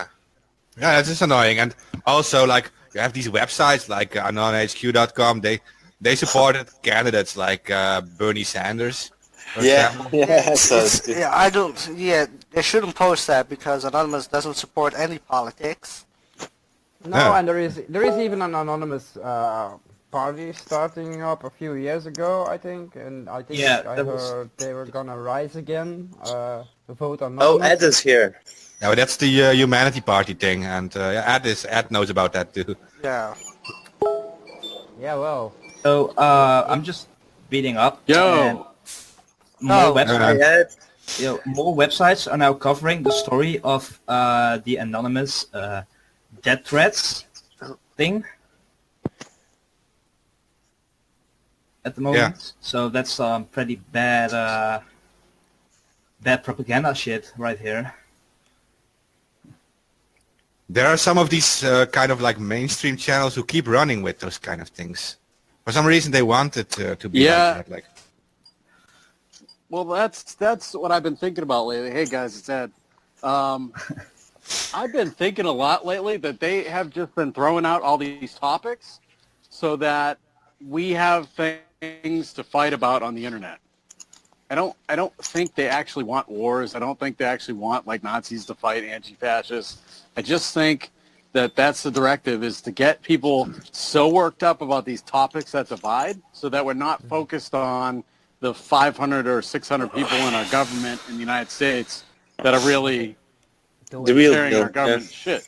E: Yeah, that's just annoying. And also, like, you have these websites like anonhq.com. They supported candidates like Bernie Sanders. for example.
D: Yeah, so
A: It's, yeah, I don't. Yeah, they shouldn't post that because Anonymous doesn't support any politics.
C: No,
E: Yeah.
C: and there is even an anonymous party starting up a few years ago, I think, and I think
F: Yeah,
C: I
F: that was-
C: heard they were gonna rise again. Vote
D: Oh,
C: anonymous.
D: Ed is here.
E: Yeah, but that's the Humanity Party thing, and yeah, Ed knows about that too.
A: Yeah.
C: Yeah, well,
F: So I'm just beating up.
I: Yo.
F: and More
A: Oh.
F: websites.
D: Hi, Ed.
F: More websites are now covering the story of the anonymous death threats thing at the moment. So that's pretty bad bad propaganda shit right here.
E: There are some of these kind of like mainstream channels who keep running with those kind of things. For some reason, they wanted to be
I: Yeah.
E: like that. Like,
I: Well, that's what I've been thinking about lately. Hey guys, it's Ed. I've been thinking a lot lately that they have just been throwing out all these topics so that we have things to fight about on the internet. I don't think they actually want wars. I don't think they actually want like Nazis to fight anti-fascists. I just think that that's the directive, is to get people so worked up about these topics that divide so that we're not focused on the 500 or 600 people in our government in the United States that are really
D: The real
I: sharing
D: deal.
I: our government shit.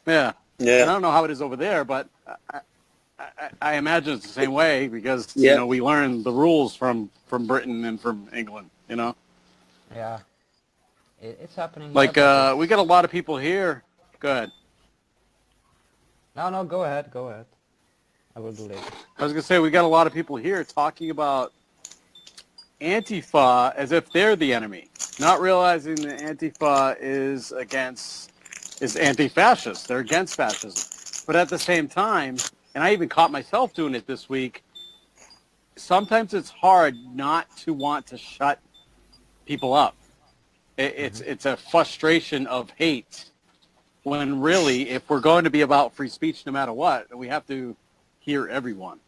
I: Yeah. And I
D: Yeah.
I: don't know how it is over there, but I imagine it's the same way because,
D: Yeah.
I: you know, we learn the rules from Britain and from England, you know?
C: yeah, it's happening.
I: Like,
C: here, but
I: we got a lot of people here. Go ahead.
C: no, go ahead. I will do later.
I: I was going to say, we got a lot of people here talking about Antifa as if they're the enemy, not realizing that Antifa is anti-fascist. They're against fascism. But at the same time, and I even caught myself doing it this week, sometimes it's hard not to want to shut people up. It's a frustration of hate when really, if we're going to be about free speech no matter what, we have to hear everyone.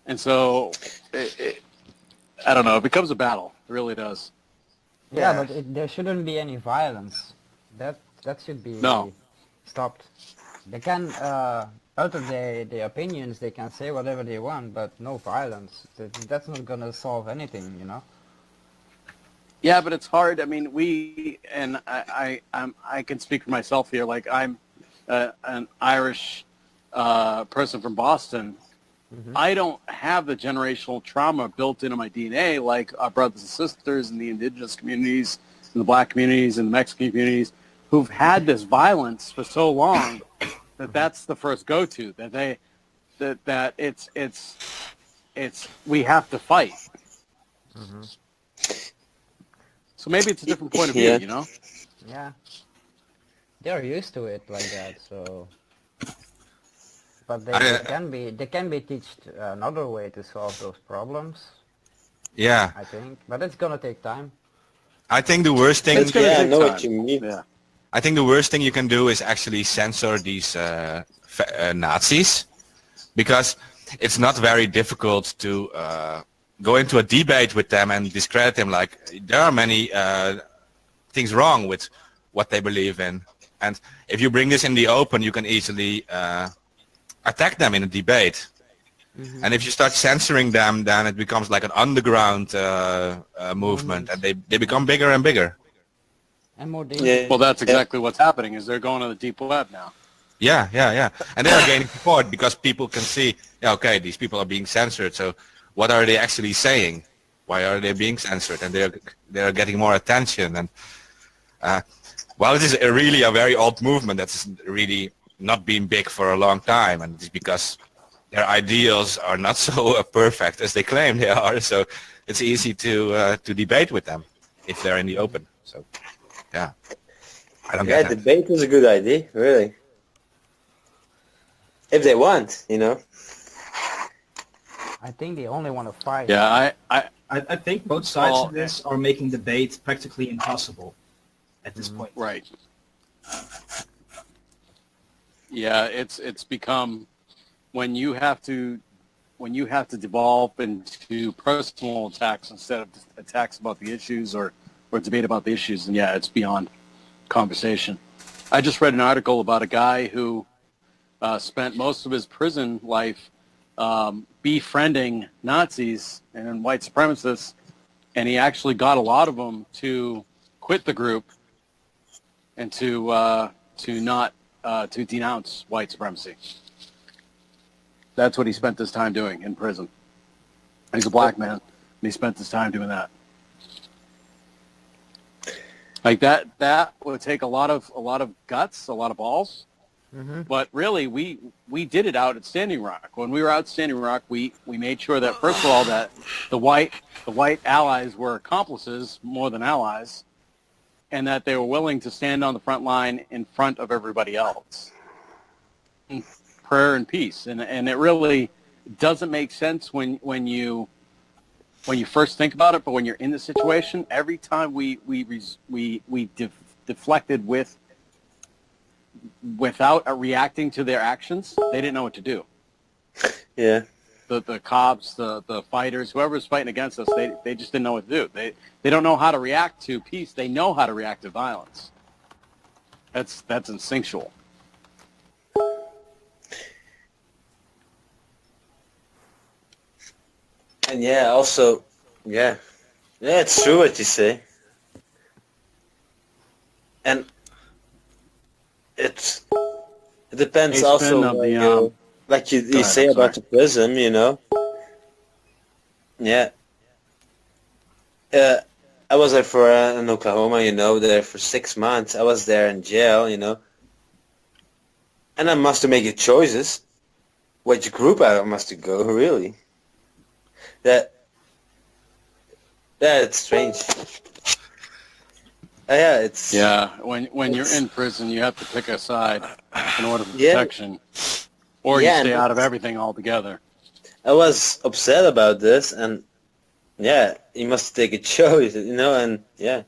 I: And so, I don't know, it becomes a battle. It really does.
C: Yeah, but there shouldn't be any violence. That should be
I: No.
C: stopped. They can utter their opinions. They can say whatever they want, but no violence. That's not gonna solve anything, you know.
I: Yeah, but it's hard. I mean, I can speak for myself here. Like, I'm an Irish person from Boston.
C: Mm-hmm.
I: I don't have the generational trauma built into my DNA like our brothers and sisters in the indigenous communities, in the black communities, in the Mexican communities, who've had this violence for so long that that's the first go-to. That it's we have to fight.
C: Mm-hmm.
I: So maybe it's a different point of view, you know?
C: Yeah. They're used to it like that, so. But they can be taught another way to solve those problems.
E: Yeah.
C: I think, but it's gonna take time.
E: I think the worst thing.
D: I know what you mean.
I: Yeah.
E: I think the worst thing you can do is actually censor these Nazis, because it's not very difficult to go into a debate with them and discredit them. Like, there are many things wrong with what they believe in, and if you bring this in the open, you can easily attack them in a debate. Mm-hmm. And if you start censoring them, then it becomes like an underground movement, and they become bigger and bigger.
C: And more dangerous.
I: Well, that's exactly what's happening. Is they're going on the deep web now.
E: Yeah, and they are gaining support because people can see, yeah, okay, these people are being censored. So, what are they actually saying? Why are they being censored? And they are getting more attention. And while it is really a very old movement that's really not been big for a long time, and it's because their ideals are not so perfect as they claim they are. So, it's easy to debate with them if they're in the open. So. Yeah, I don't get that.
D: Debate is a good idea, really. If they want, you know.
C: I think they only want to fight.
I: Yeah,
F: I think both sides of this are making debate practically impossible at this point.
I: Right. Yeah, it's become when you have to devolve into personal attacks instead of attacks about the issues or debate about the issues, and yeah, it's beyond conversation. I just read an article about a guy who spent most of his prison life befriending Nazis and white supremacists, and he actually got a lot of them to quit the group and to denounce white supremacy. That's what he spent his time doing in prison. He's a black man, and he spent his time doing that. Like that would take a lot of guts, a lot of balls. Mm-hmm. But really, we did it out at Standing Rock. When we were out at Standing Rock, we made sure that, first of all, that the white allies were accomplices more than allies, and that they were willing to stand on the front line in front of everybody else. Prayer and peace, and it really doesn't make sense when you first think about it, but when you're in the situation, every time we deflected without reacting to their actions, they didn't know what to do.
D: Yeah.
I: The cops, the fighters, whoever's fighting against us, they just didn't know what to do. They don't know how to react to peace. They know how to react to violence. That's instinctual.
D: And yeah, also, yeah, it's true what you say. And it depends
I: Hey,
D: also
I: Spin,
D: on you, like you
I: ahead,
D: say
I: I'm
D: about the prison, you know. Yeah. I was there for in Oklahoma, you know, there for 6 months. I was there in jail, you know. And I must make choices. Which group I must go, really. It's strange. Yeah, it's...
I: Yeah, when you're in prison, you have to pick a side in order for protection. Or you stay out of everything altogether.
D: I was upset about this, and yeah, you must take a choice, you know, and yeah.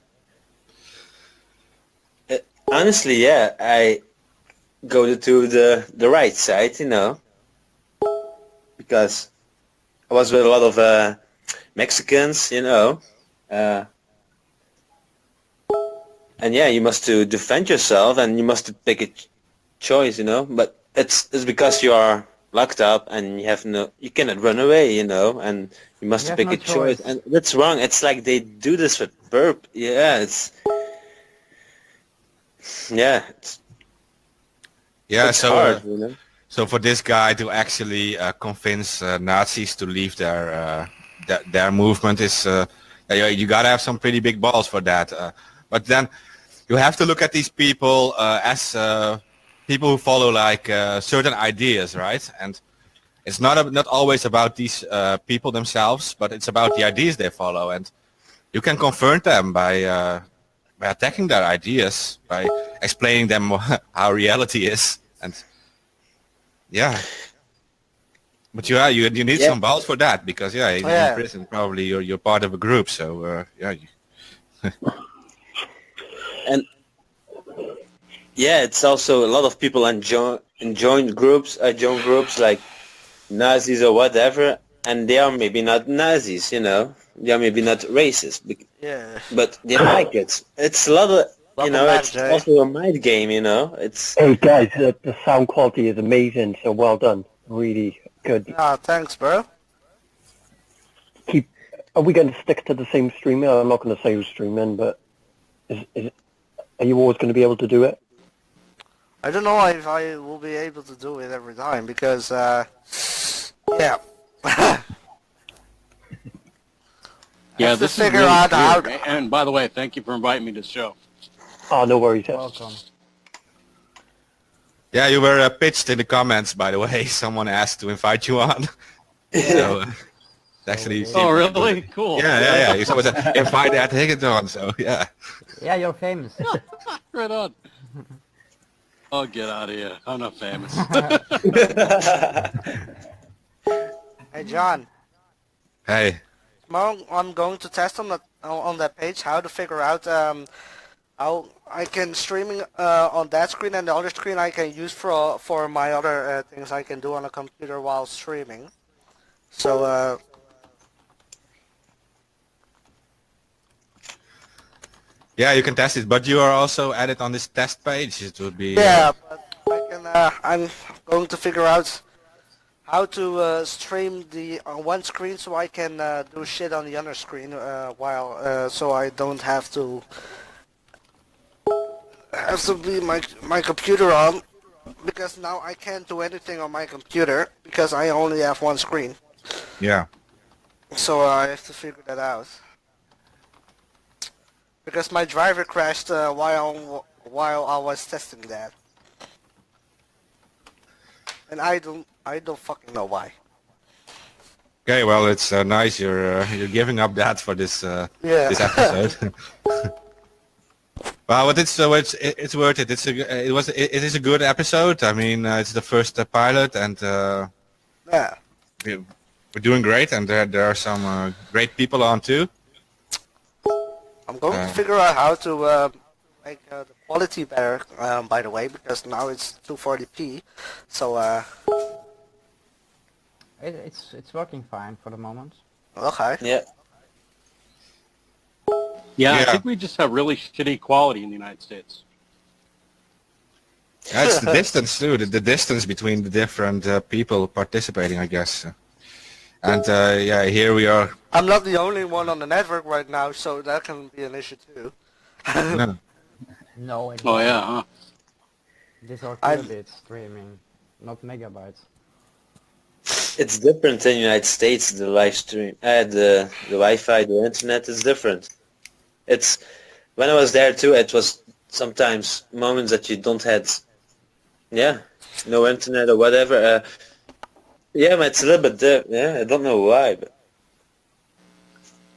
D: Honestly, yeah, I go to the right side, you know, because was with a lot of Mexicans, you know. And yeah, you must to defend yourself, and you must to take a choice, you know. But it's because you are locked up, and you cannot run away, you know, and you must
C: You
D: pick
C: have
D: a
C: no
D: choice.
C: choice.
D: And that's wrong. It's like they do this with burp. Yeah, it's
E: Yeah,
D: it's
E: so
D: hard, you know.
E: so for this guy to actually convince Nazis to leave their movement is you gotta have some pretty big balls for that. But then you have to look at these people as people who follow like certain ideas, right? And it's not always about these people themselves, but it's about the ideas they follow, and you can confront them by attacking their ideas, by explaining them how reality is, and yeah. But you need
D: Yeah.
E: some balls for that, because in prison probably you're part of a group, so
D: And yeah, it's also a lot of people join groups like Nazis or whatever, and they are maybe not Nazis, you know. They are maybe not racist,
A: Yeah.
D: but they like it. It's a lot of,
A: Love
D: you know,
A: a
D: it's
A: match, eh?
D: also a mind game, you know. It's
H: Hey guys, the sound quality is amazing, so well done. Really good.
A: Ah, thanks, bro.
H: Are we going to stick to the same streamer? I'm not going to say who's streaming, but are you always going to be able to do it?
A: I don't know if I will be able to do it every time because, yeah.
I: Yeah,
A: Have to
I: this is
A: figure
I: really
A: out how.
I: weird. And by the way, thank you for inviting me to the show.
H: Oh, no worries.
C: Welcome.
E: Yeah, you were pitched in the comments, by the way. Someone asked to invite you on. So actually,
I: Oh, really? Cool.
E: yeah. You was invited at Hackathon, so yeah.
C: Yeah, you're famous.
I: Right on. Oh, get out of here. I'm not famous.
A: Hey, John.
E: Hey.
A: Tomorrow I'm going to test on that page how to figure out how I can streaming on that screen, and the other screen I can use for my other things I can do on a computer while streaming. So
E: Yeah, you can test it, but you are also added on this test page. It would be
A: yeah, but I can. I'm going to figure out how to stream the on one screen so I can do shit on the other screen while so I don't have to be my computer on, because now I can't do anything on my computer because I only have one screen.
E: yeah.
A: So I have to figure that out. Because my driver crashed while I was testing that, and I don't fucking know why.
E: Okay, well, it's nice you're giving up that for this this episode. Well, but it's worth it. It is a good episode. I mean, it's the first pilot, and
A: Yeah.
E: we're doing great, and there are some great people on too.
A: I'm going to figure out how to make the quality better, by the way, because now it's 240p. So,
C: It's working fine for the moment.
A: okay.
D: yeah.
I: Yeah, I
E: Yeah.
I: think we just have really shitty quality in the United States.
E: Yeah, it's the distance too. The distance between the different people participating, I guess. And yeah, here we are.
A: I'm not the only one on the network right now, so that can be an issue too.
E: No.
C: No, it
I: Oh, yeah, huh?
C: These are
A: I'm-
C: kilobits streaming, not megabytes.
D: It's different in the United States. The live stream, the Wi-Fi, the internet is different. It's when I was there too. It was sometimes moments that you don't had, no internet or whatever. Yeah, but it's a little bit yeah, I don't know why, but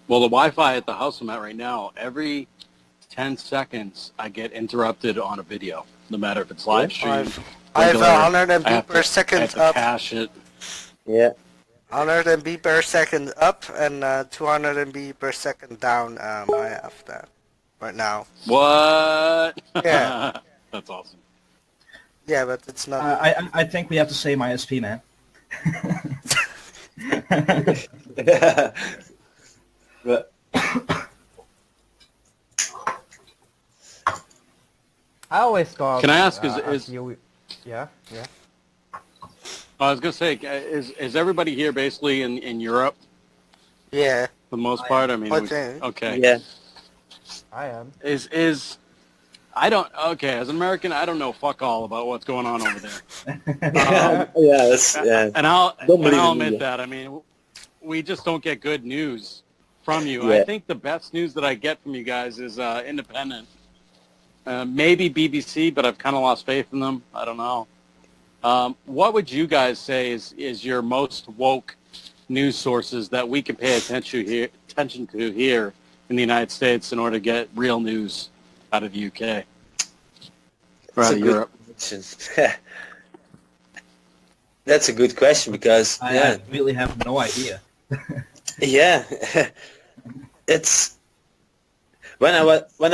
I: Well, the Wi-Fi at the house I'm at right now, every 10 seconds I get interrupted on a video, no matter if it's live stream.
A: I have
I: regular,
A: 100
I: I
A: MB
I: have
A: per
I: to- I
A: second
I: have to
A: up,
I: cache it.
D: yeah.
A: 100 MB per second up, and 200 MB per second down. I have that right now.
I: What?
A: Yeah.
I: That's awesome.
A: Yeah, but it's not.
F: I think we have to say my SP, man.
D: Yeah. But
C: I always thought.
I: Can I ask,
C: Yeah.
I: I was gonna say, is everybody here basically in Europe
A: Yeah.
I: for the most part? I mean,
A: Okay.
I: okay.
D: yeah,
C: I am.
I: I don't. Okay, as an American, I don't know fuck all about what's going on over there.
D: yeah, yeah.
I: And I'll
D: Don't believe in
I: admit
D: media.
I: that. I mean, we just don't get good news from you.
D: Yeah.
I: I think the best news that I get from you guys is independent. Maybe BBC, but I've kind of lost faith in them. I don't know. What would you guys say is your most woke news sources that we can pay attention to here in the United States in order to get real news out of the UK or
D: That's
I: out
D: a
I: of
D: good
I: Europe?
D: question. That's a good question because
F: I really have no idea.
D: yeah, it's when I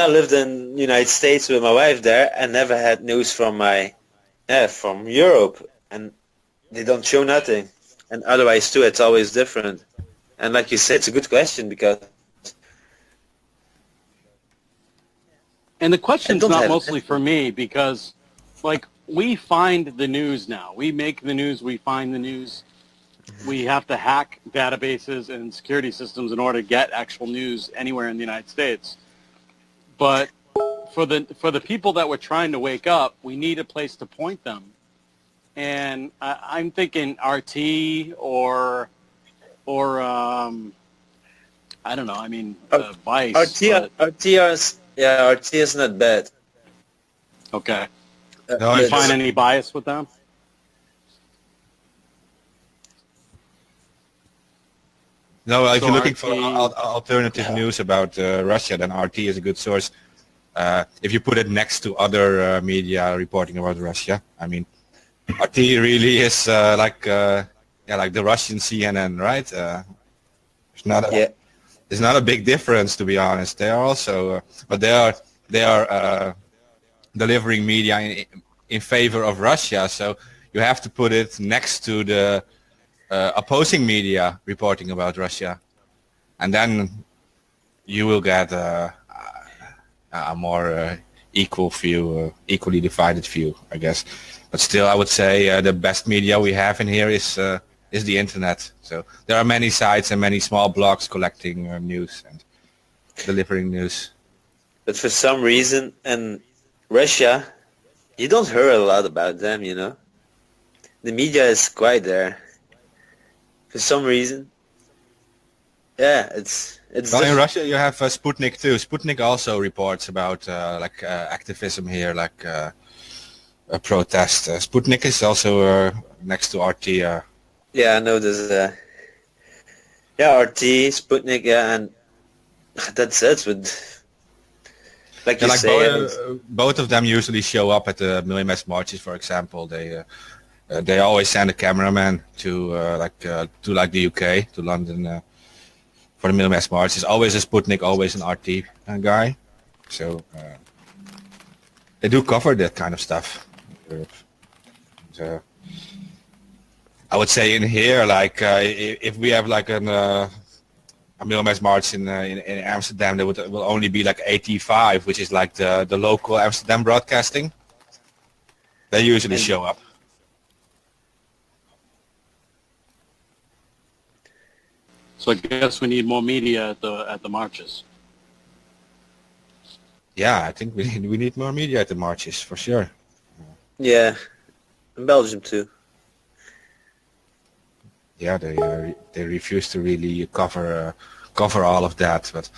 D: lived in the United States with my wife there, I never had news from from Europe, and they don't show nothing. And otherwise too, it's always different. And like you said, it's a good question because
I: And the question's
D: don't
I: not
D: have-
I: mostly for me because, like, we find the news now. We make the news. We find the news. We have to hack databases and security systems in order to get actual news anywhere in the United States. But for the people that we're trying to wake up, we need a place to point them. And I'm thinking RT or I don't know. I mean, Vice.
D: RT is not bad.
I: Okay.
E: No,
I: Do you
E: it's-
I: find any bias with them?
E: No, if
I: So
E: you're looking for
I: RT
E: alternative news about Russia, then RT is a good source. If you put it next to other media reporting about Russia, I mean, RT really is like the Russian CNN, right? There's not a big difference, to be honest. They are also, but they are delivering media in favor of Russia. So you have to put it next to the opposing media reporting about Russia, and then you will get a more equal view, equally divided view, I guess. But still, I would say the best media we have in here is the internet. So there are many sites and many small blogs collecting news and delivering news.
D: But for some reason, in Russia, you don't hear a lot about them, you know. The media is quite there. For some reason. Yeah, it's
E: Well, in
D: different.
E: Russia, you have Sputnik too. Sputnik also reports about activism here, like a protest. Sputnik is also next to RT.
D: Yeah, I know there's RT, Sputnik, and that's it. With like you say,
E: both of them usually show up at the Millimass marches. For example, they always send a cameraman to the UK, to London, for the Millimass march. It's always a Sputnik, always an RT guy. So they do cover that kind of stuff. So I would say in here, like if we have like a Millimass march in Amsterdam, there will only be like 85, which is like the local Amsterdam broadcasting. They usually show up.
I: So I guess we need more media at the marches.
E: Yeah, I think we need more media at the marches for sure.
D: yeah, in Belgium too.
E: Yeah, they refuse to really cover all of that, but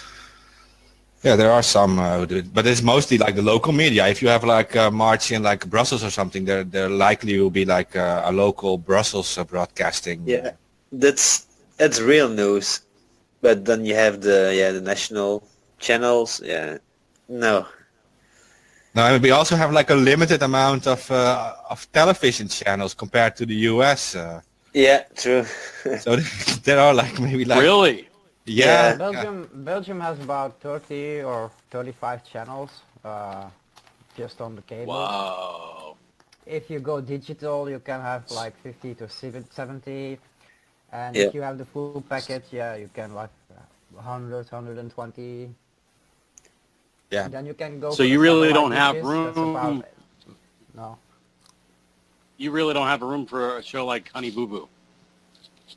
E: yeah, there are some who do it. But it's mostly like the local media. If you have like a march in like Brussels or something, there likely will be like a local Brussels broadcasting.
D: Yeah, that's real news. But then you have the national channels. Yeah, no.
E: No, and we also have like a limited amount of television channels compared to the US.
D: Yeah, true.
E: So there are like maybe like
I: Really?
E: yeah.
C: Belgium has about 30 or 35 channels just on the cable.
I: Wow.
C: If you go digital, you can have like 50 to 70. And
D: Yeah.
C: if you have the full package, yeah, you can like 100, 120.
E: Yeah.
C: Then you can go.
I: So
C: for the
I: you really
C: satellite
I: don't have
C: dishes, that's
I: room.
C: about- No.
I: You really don't have a room for a show like Honey Boo Boo.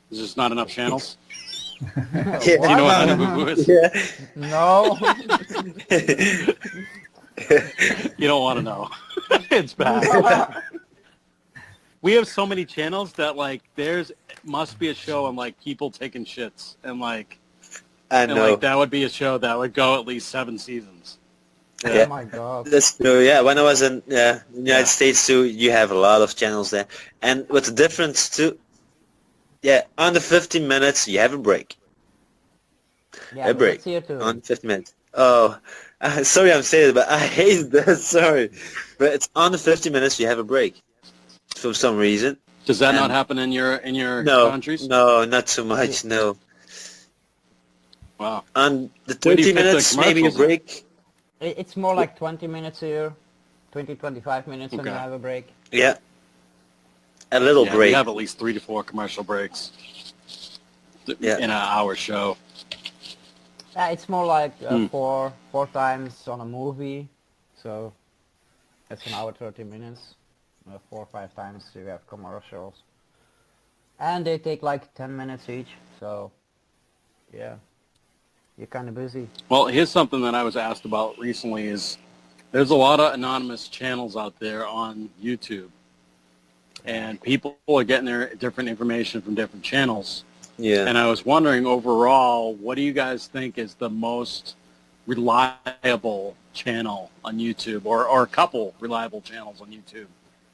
I: There's just not enough channels.
D: Yeah.
I: Do you know what Honey
C: What?
I: Boo Boo is?
D: Yeah.
C: No.
I: You don't want to know. It's bad. We have so many channels that like there's must be a show on like people taking shits and like
D: I
I: and
D: know.
I: like that would be a show that would go at least 7 seasons.
D: Yeah.
C: Oh my god.
D: That's true. Yeah, when I was in the United States too, you have a lot of channels there, and what's the difference too? Yeah, under 15 minutes you have a break.
C: Yeah,
D: A
C: but
D: break
C: that's here too.
D: on 15 minutes. Oh, sorry, I'm saying it, but I hate that. Sorry, but it's under 50 minutes you have a break for some reason.
I: Does that not
D: And-
I: happen in your
D: No,
I: countries?
D: no, not so much. No,
I: Wow.
D: on the
I: Where do
D: 30
I: you pick the
D: minutes maybe a
I: commercials?
D: break.
C: It's more like 20 minutes here, 20, 25 minutes when you
I: Okay.
C: have a break.
D: Yeah, a little
I: Yeah,
D: break.
I: we have at least 3 to 4 commercial breaks
D: Yeah.
I: in an hour show.
C: It's more like
I: Hmm.
C: four times on a movie, so that's an hour 30 minutes. 4 or 5 times you have commercials, and they take like 10 minutes each. So yeah, you're kind of busy.
I: Well, here's something that I was asked about recently is there's a lot of anonymous channels out there on YouTube. And people are getting their different information from different channels.
D: Yeah.
I: And I was wondering overall, what do you guys think is the most reliable channel on YouTube or a couple reliable channels on YouTube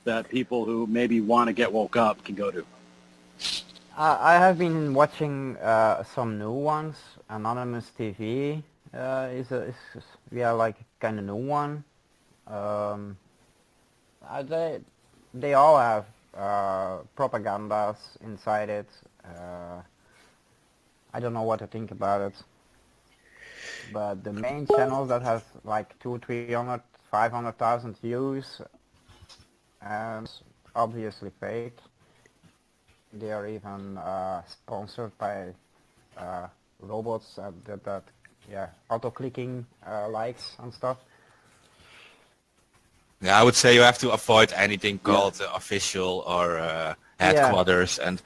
I: that people who maybe want to get woke up can go to?
C: I have been watching some new ones. Anonymous TV is like kind of new one. They all have propagandas inside it. I don't know what to think about it. But the main channels that have like 200, 300, 500,000 views and obviously fake. They are even sponsored by robots that auto-clicking likes and stuff.
E: Yeah, I would say you have to avoid anything called official or headquarters, and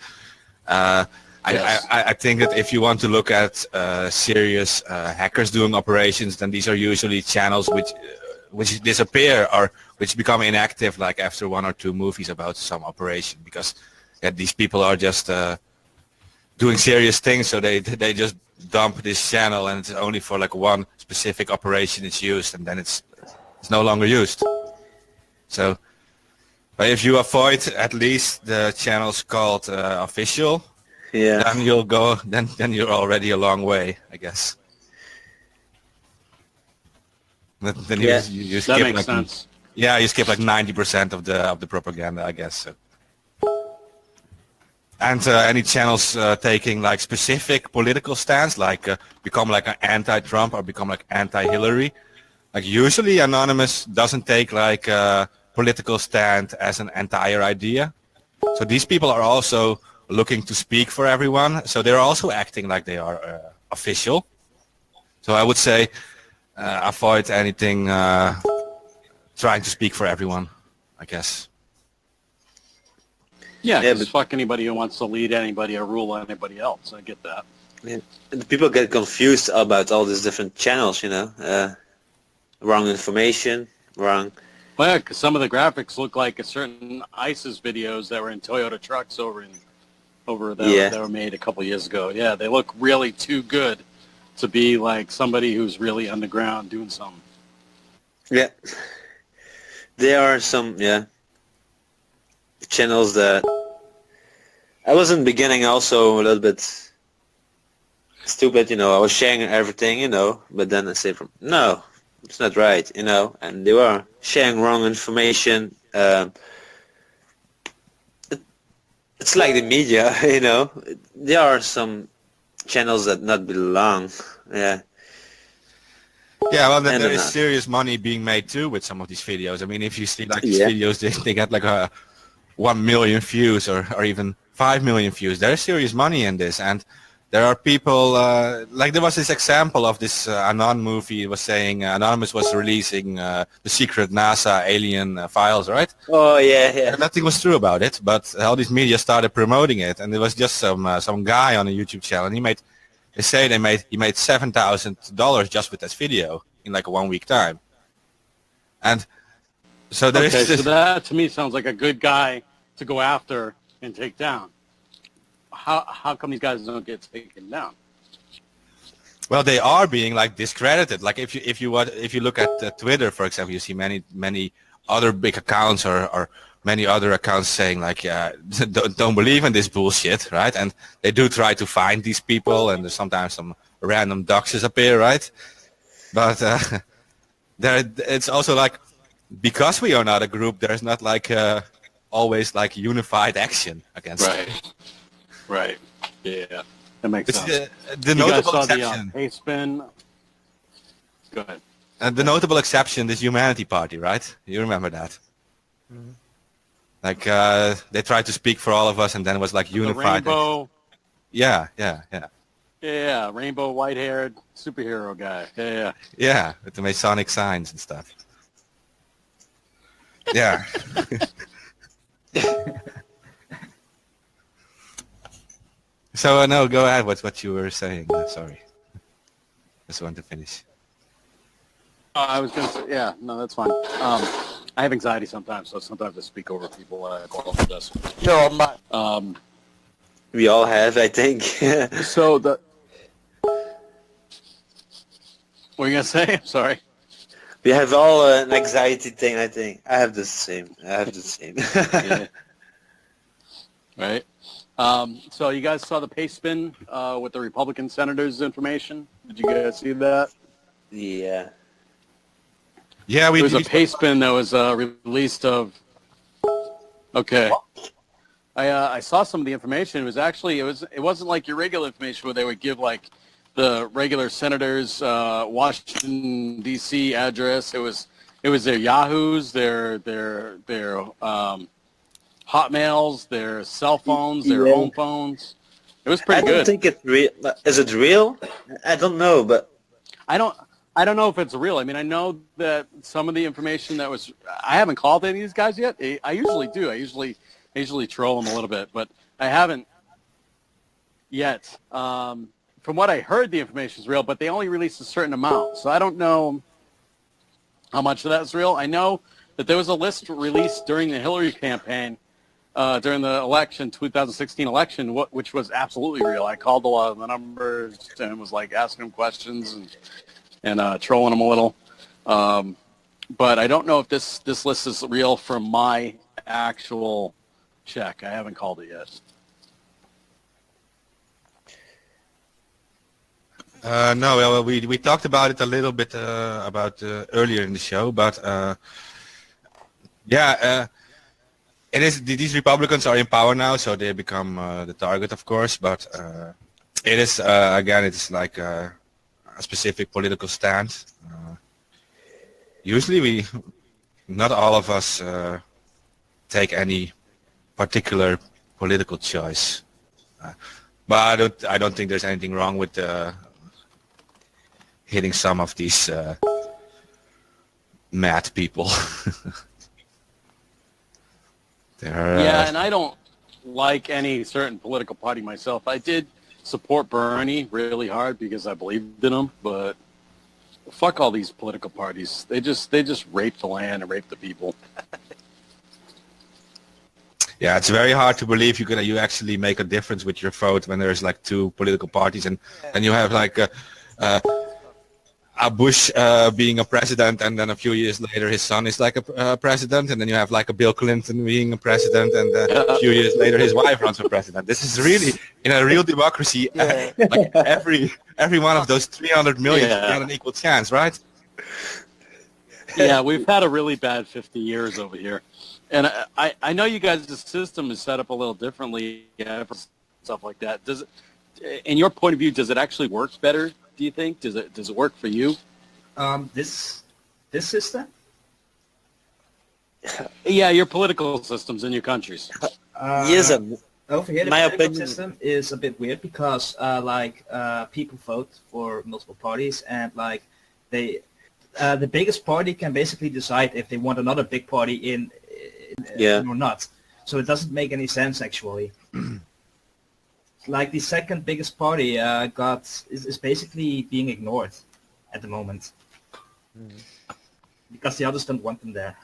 I: Yes.
E: I think that if you want to look at serious hackers doing operations, then these are usually channels which disappear or which become inactive, like after 1 or 2 movies about some operation, because these people are just doing serious things, so they just dump this channel, and it's only for like one specific operation it's used, and then it's no longer used. So, but if you avoid at least the channels called official,
D: Yeah.
E: then you'll go. Then you're already a long way, I guess. Then
D: Yeah.
E: you
I: That
E: skip
I: makes
E: like
I: sense.
E: yeah, you skip like 90% of the propaganda, I guess. So. And any channels taking like specific political stance, like become like an anti-Trump or become like anti-Hillary. Like usually Anonymous doesn't take like a political stand as an entire idea. So these people are also looking to speak for everyone. So they're also acting like they are official. So I would say avoid anything trying to speak for everyone, I guess.
I: Yeah,
D: Yeah,
I: just fuck anybody who wants to lead anybody or rule anybody else. I get that.
D: Yeah. And people get confused about all these different channels, you know. Wrong information, wrong.
I: Well, yeah, because some of the graphics look like a certain ISIS videos that were in Toyota trucks over
D: Yeah.
I: that were made a couple years ago. Yeah, they look really too good to be like somebody who's really underground doing something.
D: Yeah. There are some, channels that I was in the beginning also a little bit stupid, you know. I was sharing everything, you know, but then I say no, it's not right, you know, and they were sharing wrong information. It's like the media, you know. There are some channels that not belong. Yeah.
E: Yeah, well, then
D: And
E: there
D: then,
E: is serious money being made too with some of these videos. I mean, if you see like these
D: Yeah.
E: videos, they get like 1 million views or even 5 million views. There's serious money in this, and there are people like there was this example of this Anon movie. It was saying Anonymous was releasing the secret NASA alien files, right?
D: Oh yeah, yeah.
E: And nothing was true about it, but all these media started promoting it, and it was just some guy on a YouTube channel. And he made $7,000 just with this video in like a 1 week time. And so there
I: Okay,
E: is this,
I: so that to me sounds like a good guy to go after and take down. How come these guys don't get taken down?
E: well, they are being like discredited. Like if you look at Twitter, for example, you see many other big accounts or many other accounts saying like, yeah, don't believe in this bullshit, right? And they do try to find these people, and there's sometimes some random doxes appear, right? But it's also like, because we are not a group, there's not like always like unified action against it.
I: Right. Yeah. That makes
E: It's
I: sense.
E: the
I: You guys
E: notable
I: saw
E: exception.
I: the pay spin. Go ahead.
E: The notable exception is Humanity Party, right? You remember that?
I: Mm-hmm.
E: Like they tried to speak for all of us, and then it was like
I: The
E: unified.
I: rainbow.
E: Yeah.
I: Yeah, rainbow, white-haired superhero guy. Yeah.
E: Yeah, with the Masonic signs and stuff. Yeah. So no, go ahead. What you were saying? Sorry, just want to finish.
I: I was gonna say, yeah, no, that's fine. I have anxiety sometimes, so sometimes I speak over people. Quality does.
A: No, my
D: We all have, I think.
I: So the. What are you gonna say? I'm sorry.
D: We have all an anxiety thing, I think. I have the same.
I: Yeah. Right. So you guys saw the pay spin with the Republican senators' information? Did you guys see that?
D: Yeah.
E: Yeah,
I: There was a pay spin that was released of. Okay. I saw some of the information. It was actually it wasn't like your regular information where they would give like the regular senators' Washington D.C. address. It was their Yahoos, their Hotmails, their cell phones, their home phones. It was pretty
D: I don't
I: good.
D: think it's real. Is it real? I don't know, but
I: I don't know if it's real. I mean, I know that some of the information that was. I haven't called any of these guys yet. I usually do. I usually troll them a little bit, but I haven't yet. From what I heard, the information is real, but they only released a certain amount, so I don't know how much of that is real. I know that there was a list released during the Hillary campaign, during the election, 2016 election, which was absolutely real. I called a lot of the numbers and was like asking them questions and trolling them a little. But I don't know if this list is real from my actual check. I haven't called it yet.
E: No, well, we talked about it a little bit earlier in the show, but it is. These Republicans are in power now, so they become the target, of course. But it is again, it's like a specific political stand. Usually, not all of us take any particular political choice, but I don't think there's anything wrong with hitting some of these mad people.
I: Yeah, and I don't like any certain political party myself. I did support Bernie really hard because I believed in him, but fuck all these political parties. They just rape the land and rape the people.
E: Yeah, it's very hard to believe you actually make a difference with your vote when there's like two political parties and you have like a Bush being a president, and then a few years later his son is like a president, and then you have like a Bill Clinton being a president, and a few years later his wife runs for president. This is really, in a real democracy, like every one of those 300 million got an equal chance, right?
I: Yeah, we've had a really bad 50 years over here. And I know you guys, the system is set up a little differently, stuff like that. Does it, in your point of view, does it actually work better? Do you think? Does it work for you?
F: This system?
I: Yeah, your political systems in your countries.
D: Yes,
F: Over here, the
D: My
F: political
D: opinion-
F: system is a bit weird because, people vote for multiple parties, and the biggest party can basically decide if they want another big party in or not. So it doesn't make any sense actually. Like the second biggest party is basically being ignored at the moment because the others don't want them there.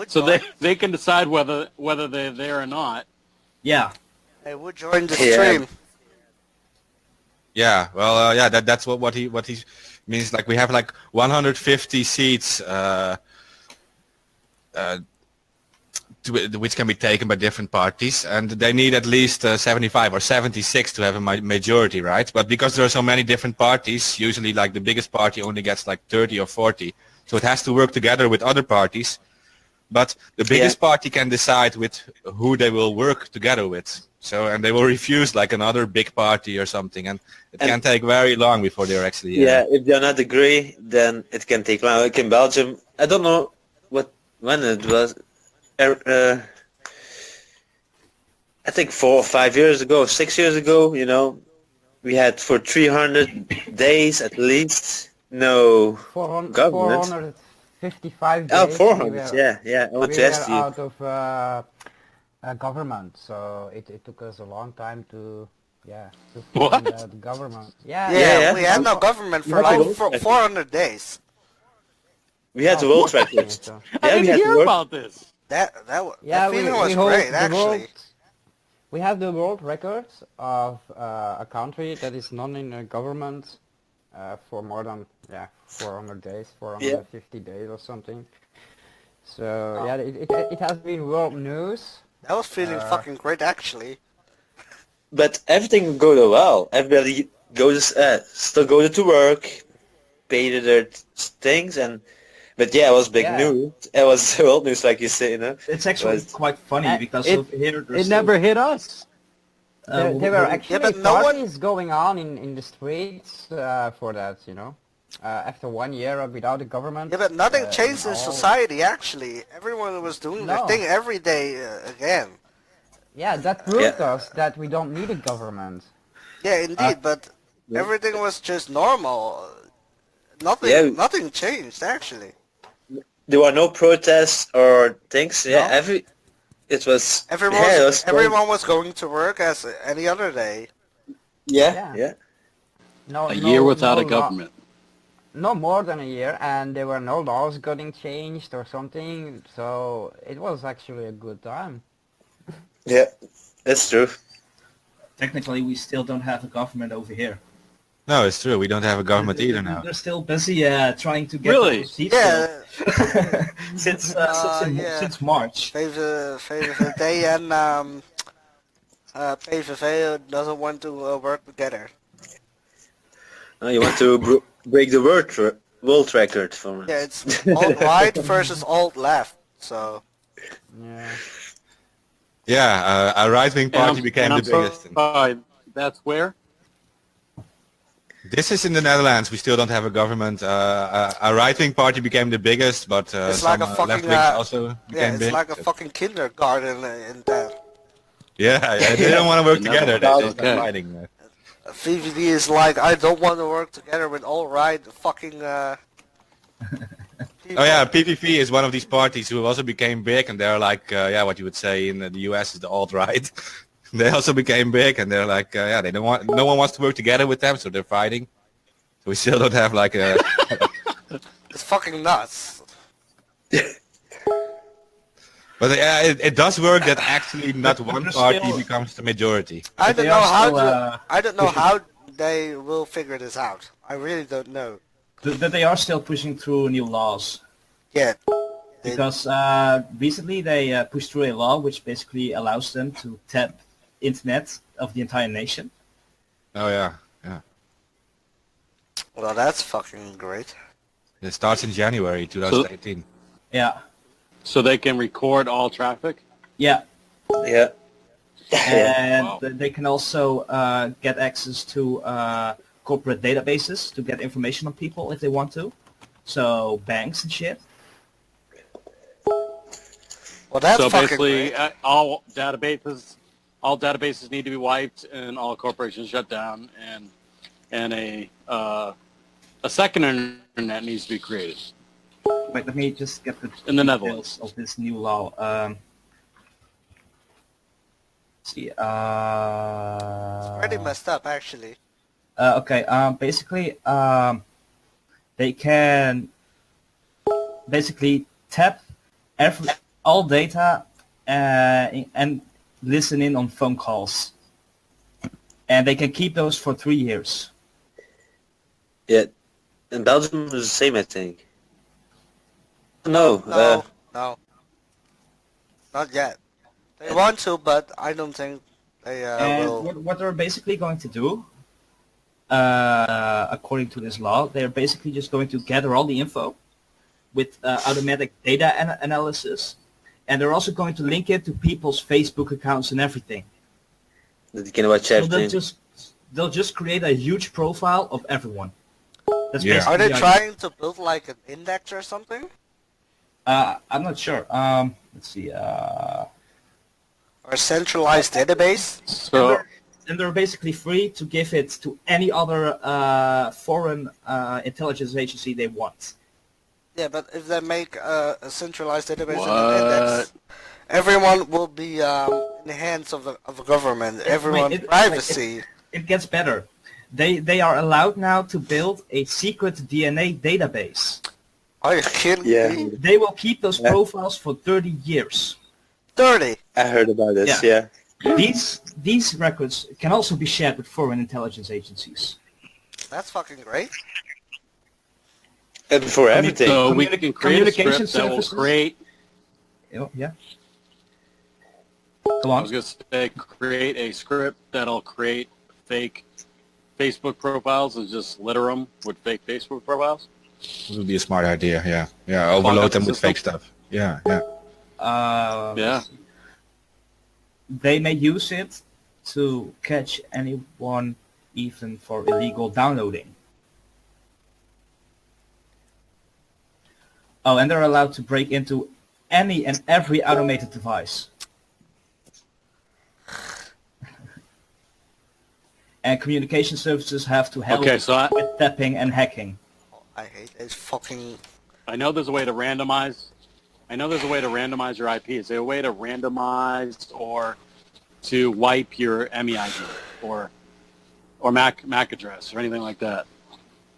I: So they can decide whether they're there or not.
F: Yeah.
A: Hey, we'll join the
D: Yeah.
A: stream.
E: Yeah, well, that's what he means. Like we have like 150 seats, which can be taken by different parties, and they need at least 75 or 76 to have a majority, right? But because there are so many different parties, usually like the biggest party only gets like 30 or 40, so it has to work together with other parties. But the biggest party can decide with who they will work together with. So, and they will refuse like another big party or something, and it can take very long before they're actually.
D: if they not agree, then it can take long. Like in Belgium, I don't know when it was. I think 4 or 5 years ago, 6 years ago, we had for 300 days at least no
C: 400,
D: government.
C: 455 days.
D: Oh,
C: we
D: 400,
C: were-
D: yeah. I want
C: we
D: to
C: were
D: ask you.
C: out of government, so it took us a long time to
I: What?
C: find the government.
A: Yeah,
D: Yeah.
A: we had no government for
D: You had
A: like
D: to vote.
A: 400 days.
D: We had the world records.
C: So-
I: I
D: Yeah, we
I: didn't
D: had
I: hear
D: to work.
I: about this.
A: That
C: Yeah,
A: feeling was
C: hold
A: great,
C: the
A: actually.
C: world. We have the world record of a country that is not in a government for more than 400 days, 450 days or something. So yeah, it has been world news.
A: That was feeling fucking great, actually.
D: But everything go well. Everybody still go to work, pay their things, but it was big
C: Yeah.
D: news. It was world news, like you say,
F: It's actually
D: Was-
F: quite funny because
I: it-
F: over here
I: It never hit us.
C: There were actually
A: but no one-
C: parties going on in the streets for that, after 1 year without a government.
A: Yeah, but nothing changed in
C: all-
A: society, actually. Everyone was doing their
C: No.
A: thing every day again.
C: Yeah, that proved us that we don't need a government.
A: Yeah, indeed, but everything was just normal. Nothing changed, actually.
D: there were no protests or things. Yeah,
C: No.
D: it was.
A: Everyone,
D: yeah, it was great.
A: everyone was going to work as any other day.
D: Yeah.
C: No,
I: A year without a
C: law-
I: government.
C: No more than a year, and there were no laws getting changed or something, so it was actually a good time.
D: Yeah, that's true.
F: technically we still don't have a government over here.
E: No, it's true. We don't have a government either now.
F: They're still busy trying to get
I: Really?
F: those seats
A: Yeah,
F: filled. since March.
A: VVD and PVV doesn't want to work together.
D: You want to break the world record for me.
A: Yeah, it's alt right versus alt left. So
C: Yeah.
E: Yeah, a right-wing party became the biggest.
I: That's where?
E: This is in the Netherlands. We still don't have a government. A right-wing party became the biggest, but
A: It's
E: some
A: like a fucking,
E: left-wings also
A: yeah,
E: became
A: it's
E: big.
A: like a fucking kindergarten in that.
E: Yeah, they don't want to work
I: The
E: together. They
I: Netherlands,
E: start
I: okay.
E: fighting.
A: VVD is like, I don't want to work together with all right fucking people.
E: Oh yeah, PVV is one of these parties who also became big, and they're like, what you would say in the US is the alt-right. They also became big, and they're like, they don't want, no one wants to work together with them, so they're fighting. So we still don't have like a.
A: It's fucking nuts.
E: But it does work that actually not one
F: There's
E: party
F: still-
E: becomes the majority.
A: I
F: But
A: don't
F: they
A: know
F: are
A: how
F: still,
A: I don't know how they will figure this out. I really don't know.
F: That they are still pushing through new laws.
A: Yeah.
F: Because recently they pushed through a law which basically allows them to tap internet of the entire nation.
E: Oh yeah.
A: Well, that's fucking great.
E: It starts in January 2018.
F: Yeah.
I: So they can record all traffic?
F: Yeah.
D: Yeah.
F: And
I: Wow.
F: they can also get access to corporate databases to get information on people if they want to. So banks and shit.
A: Well, that's
I: So
A: fucking
I: basically,
A: great.
I: all databases need to be wiped, and all corporations shut down, and a second internet needs to be created
F: Wait, let me just get the
I: in the
F: details
I: Netherlands.
F: of this new law. Let's see.
A: Pretty messed up, actually.
F: Okay. Basically, they can basically tap all data and listen in on phone calls, and they can keep those for 3 years.
D: Yeah. In Belgium, it's the same, I think. No.
A: No. Not yet. They want to, but I don't think they
F: And
A: will.
F: what they're basically going to do, according to this law, they're basically just going to gather all the info with automatic data analysis, and they're also going to link it to people's Facebook accounts and everything.
D: That you can watch
F: So
D: everything.
F: they'll just create a huge profile of everyone. That's
E: Yeah.
F: basically
A: Are they
F: the idea.
A: trying to build like an index or something?
F: I'm not sure. Let's see.
A: Or a centralized database?
I: So
F: And they're basically free to give it to any other foreign intelligence agency they want.
A: Yeah, but if they make a centralized database and
I: What?
A: an index, everyone will be in the hands of the government. Everyone's privacy.
F: It gets better. They are allowed now to build a secret DNA database.
A: Are you kidding
D: Yeah.
A: me?
F: They will keep those
D: Yeah.
F: profiles for 30 years.
A: 30.
D: I heard about this,
F: Yeah.
D: yeah.
F: These records can also be shared with foreign intelligence agencies.
A: That's fucking great.
D: And for everything.
I: So we can create a
F: communication
I: script that will
F: services.
I: create.
F: Oh, yeah. Go
I: I
F: on.
I: was going to say create a script that'll create fake Facebook profiles and just litter them with fake Facebook profiles.
E: It would be a smart idea. Yeah. Yeah. Overload them with fake stuff. Yeah. Yeah.
I: Yeah.
F: They may use it to catch anyone even for illegal downloading. Oh, and they're allowed to break into any and every automated device. And communication services have to help
I: Okay, so
F: with tapping and hacking.
A: I hate this fucking.
I: I know there's a way to randomize. I know there's a way to randomize your IP. Is there a way to randomize or to wipe your MEID or MAC address or anything like that?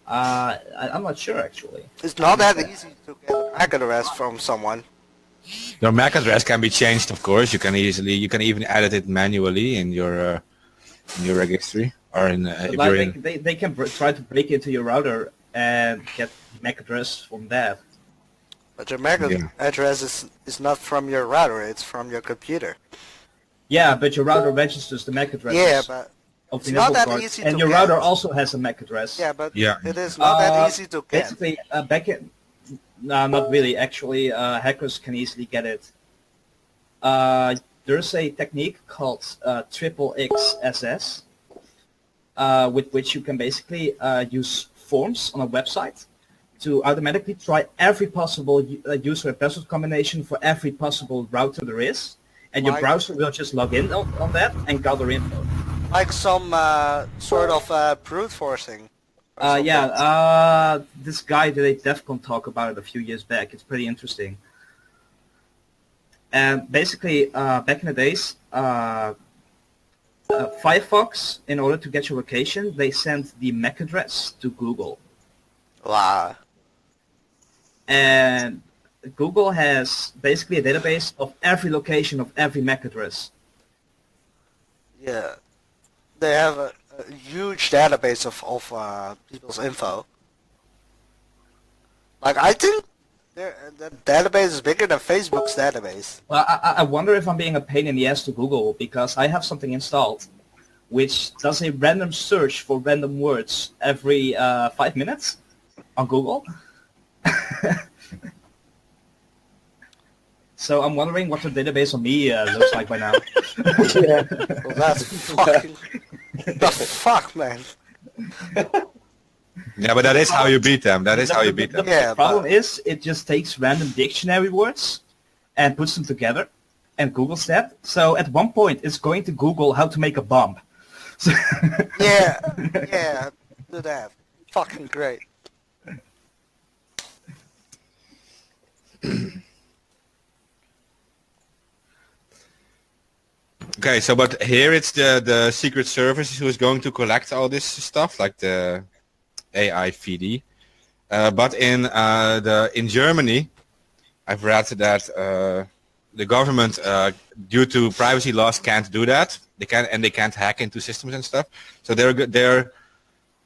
F: I'm not sure actually.
A: It's not that easy to get a MAC address from someone.
E: Your MAC address can be changed, of course. You can even edit it manually in your registry or in if
F: Like
E: you're in.
F: they can try to break into your router and get MAC address from that.
A: But your MAC
E: Yeah.
A: address is not from your router, it's from your computer.
F: Yeah, but your router registers the MAC address.
A: Yeah, but
F: of the
A: it's not
F: network
A: that
F: card,
A: easy
F: and
A: to
F: your
A: get.
F: router also has a MAC address.
A: Yeah, but
E: Yeah.
A: it is not that easy to get.
F: Basically, back in, no, not really. Actually, hackers can easily get it. There's a technique called triple XSS, with which you can basically use forms on a website to automatically try every possible user and password combination for every possible router there is, and your
A: Like-
F: browser will just log in on that and gather info.
A: Like some sort of brute forcing. or something.
F: Yeah, this guy did a DEF CON talk about it a few years back. It's pretty interesting. And basically, back in the days, Firefox, in order to get your location, they sent the MAC address to Google.
A: Wow.
F: And Google has basically a database of every location of every MAC address.
A: Yeah. They have a huge database of people's info. Like, I think the database is bigger than Facebook's database.
F: Well, I wonder if I'm being a pain in the ass to Google, because I have something installed which does a random search for random words every 5 minutes on Google. So I'm wondering what the database on me looks like by now.
A: Well, that's fucking... the fuck, man?
E: Yeah, but that is how you beat them. That is how you beat them.
A: Yeah,
F: The problem
A: but-
F: is it just takes random dictionary words and puts them together and Googles that. So at one point, it's going to Google how to make a bomb. So
A: Yeah, yeah, do that. Fucking great.
E: Okay, so but here it's the Secret Service who is going to collect all this stuff, like the AIVD. But in Germany, I've read that the government, due to privacy laws, can't do that. They can't hack into systems and stuff. So they're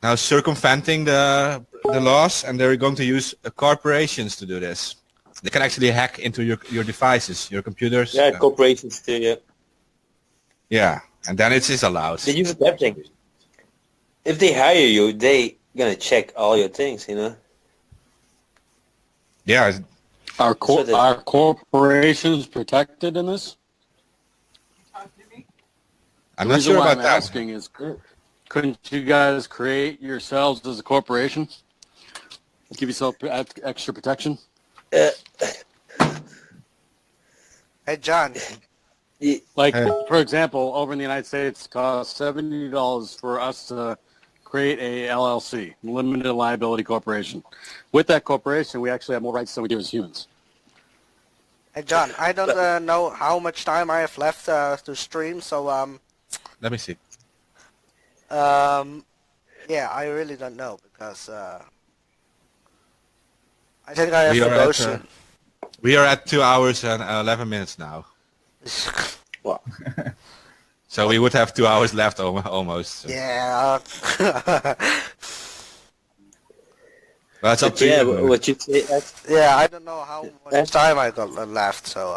E: now circumventing the laws, and they're going to use corporations to do this. They can actually hack into your devices, your computers.
D: Yeah, corporations too. Yeah.
E: Yeah, and then it is allowed.
D: They use everything. If they hire you, they gonna check all your things, you know.
E: Yeah,
I: Are
D: So that-
I: are corporations protected in this?
E: I'm
I: The
E: not
I: reason
E: sure
I: why
E: about
I: I'm
E: that.
I: asking is, couldn't you guys create yourselves as a corporation? Give yourself extra protection?
A: Hey, John.
I: Like,
E: Hey.
I: for example, over in the United States, it costs $70 for us to create a LLC, limited liability corporation. With that corporation, we actually have more rights than we do as humans.
A: Hey, John. I don't know how much time I have left to stream, so
E: Let me see.
A: yeah, I really don't know because I think I have
E: We
A: to
E: are
A: go
E: at,
A: soon.
E: We are at 2 hours and 11 minutes now. So we would have 2 hours left almost. So.
A: Yeah.
E: Well, it's up
D: But
E: to
D: yeah,
E: you.
D: what you say?
A: Yeah, I don't know how much time I got left, so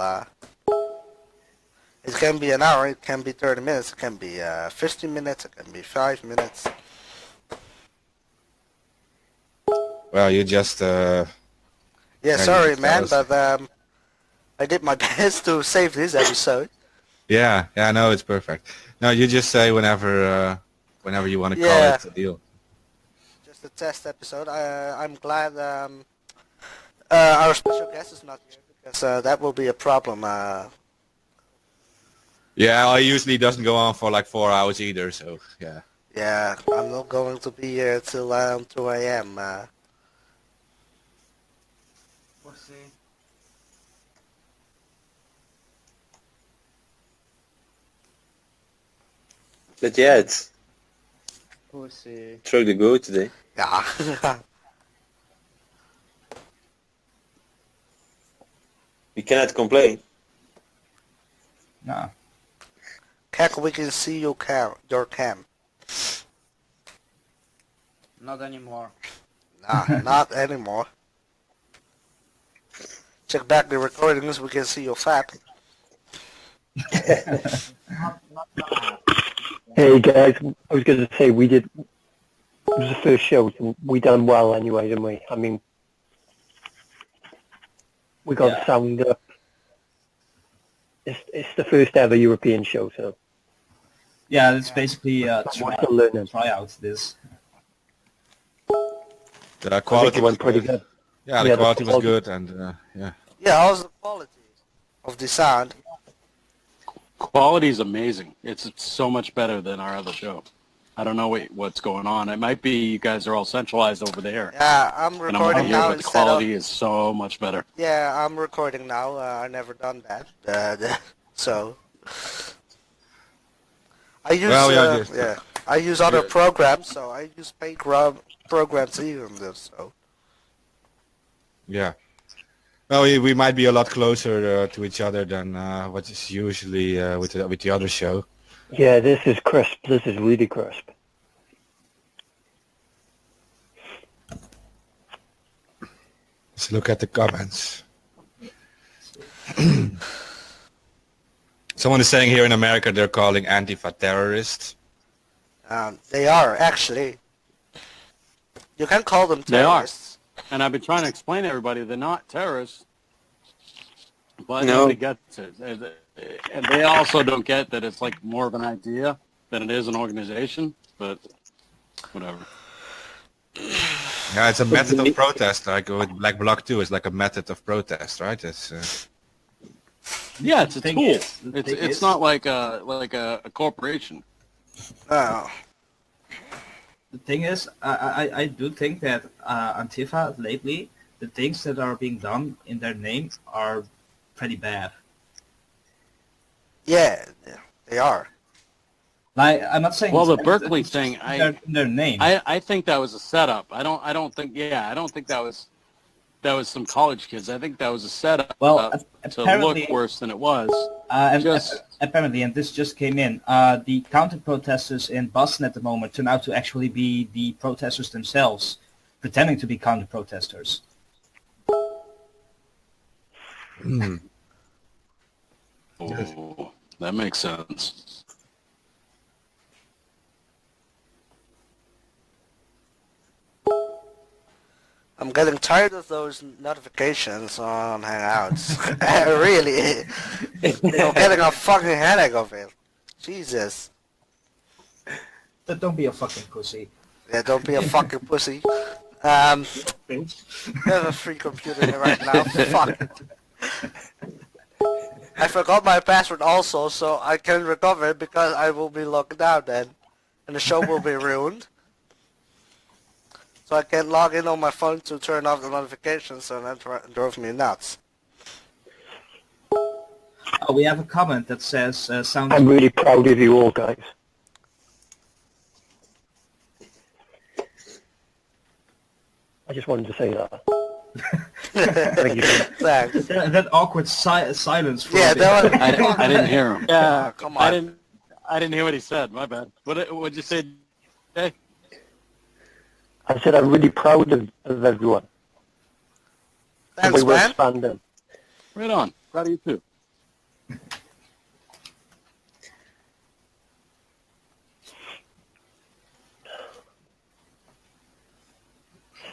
A: it can be an hour, it can be 30 minutes, it can be 50 minutes, it can be 5 minutes.
E: Well, you just...
A: Yeah,
E: Yeah,
A: sorry,
E: you
A: man,
E: tell us.
A: but I did my best to save this episode.
E: Yeah, no, it's perfect. No, you just say whenever you want to call
A: Yeah.
E: it a deal.
A: Just a test episode. I'm glad our special guest is not here because that will be a problem.
E: Yeah, I usually doesn't go on for like 4 hours either, so yeah.
A: Yeah, I'm not going to be here till 2 a.m.
D: But yeah, it's through the go today.
A: Yeah.
D: We cannot complain.
F: no.
A: Kek, we can see your cam.
C: Not anymore.
A: Nah, not anymore. Check back the recordings, we can see your fat.
H: Hey guys, I was going to say it was the first show, so we done well anyway, didn't we? I mean, we got the sound up. It's the first ever European show, so
F: Yeah, it's basically
H: we're still learning.
F: try out this.
E: The
H: I think
E: quality
H: it
E: was
H: went pretty
E: good.
H: good.
E: Yeah, the
H: Yeah, the
E: quality was
H: quality-
E: good, and yeah.
A: Yeah, how's the quality of the sound?
I: Quality is amazing. It's so much better than our other show. I don't know what's going on. It might be you guys are all centralized over there.
A: Yeah, I'm
I: And I'm over
A: recording
I: here,
A: now
I: but the
A: instead of...
I: quality is so much better.
A: Yeah, I'm recording now. I never done that. So I use
E: Well, yeah, just-
A: yeah, I use other programs. So I use paid programs even this. So
E: Yeah. Well, we might be a lot closer to each other than what is usually with the other show.
H: Yeah, this is crisp. This is really crisp.
E: Let's look at the comments. Someone is saying here in America they're calling Antifa terrorists.
A: they are actually. You can call them
I: They are.
A: terrorists.
I: And I've been trying to explain to everybody they're not terrorists, but
D: No.
I: nobody gets it. And they also don't get that it's like more of an idea than it is an organization, but whatever.
E: Yeah, it's a method of protest, like with Black Bloc 2. It's like a method of protest, right? It's
I: Yeah, it's a
F: thing
I: tool.
F: is- the thing
I: It's
F: is-
I: not like a corporation.
A: Oh.
F: The thing is, I do think that Antifa lately, the things that are being done in their name are pretty bad.
A: Yeah, they are.
F: Like, I'm not saying.
I: Well, the
F: it's-
I: Berkeley
F: it's
I: thing,
F: just in their name.
I: I think that was a setup. I don't think that was some college kids. I think that was a setup
F: Well,
I: to look
F: apparently-
I: worse than it was.
F: And
I: just-
F: apparently, and this just came in, the counter-protesters in Boston at the moment turn out to actually be the protesters themselves, pretending to be counter-protesters.
I: Oh, that makes sense.
A: I'm getting tired of those notifications on Hangouts. Really. I'm getting a fucking headache of it. Jesus.
F: But don't be a fucking pussy.
A: Yeah, don't be a fucking pussy. I have a free computer here right now. Fuck it. I forgot my password also, so I can recover it because I will be locked out then. And the show will be ruined. So I can't log in on my phone to turn off the notifications, and that drove me nuts.
F: Oh, we have a comment that says, sounds...
H: I'm really proud of you all, guys. I just wanted to say that. Thank you.
A: Thanks.
F: that awkward silence. For
A: Yeah,
F: a bit.
A: that was...
I: I didn't hear him.
A: Yeah, come on.
I: I didn't hear what he said. My bad. What'd you say? Hey.
H: I said I'm really proud of everyone.
A: Thanks,
H: the way we're
A: man.
H: expanding.
I: Right on. Proud of you too.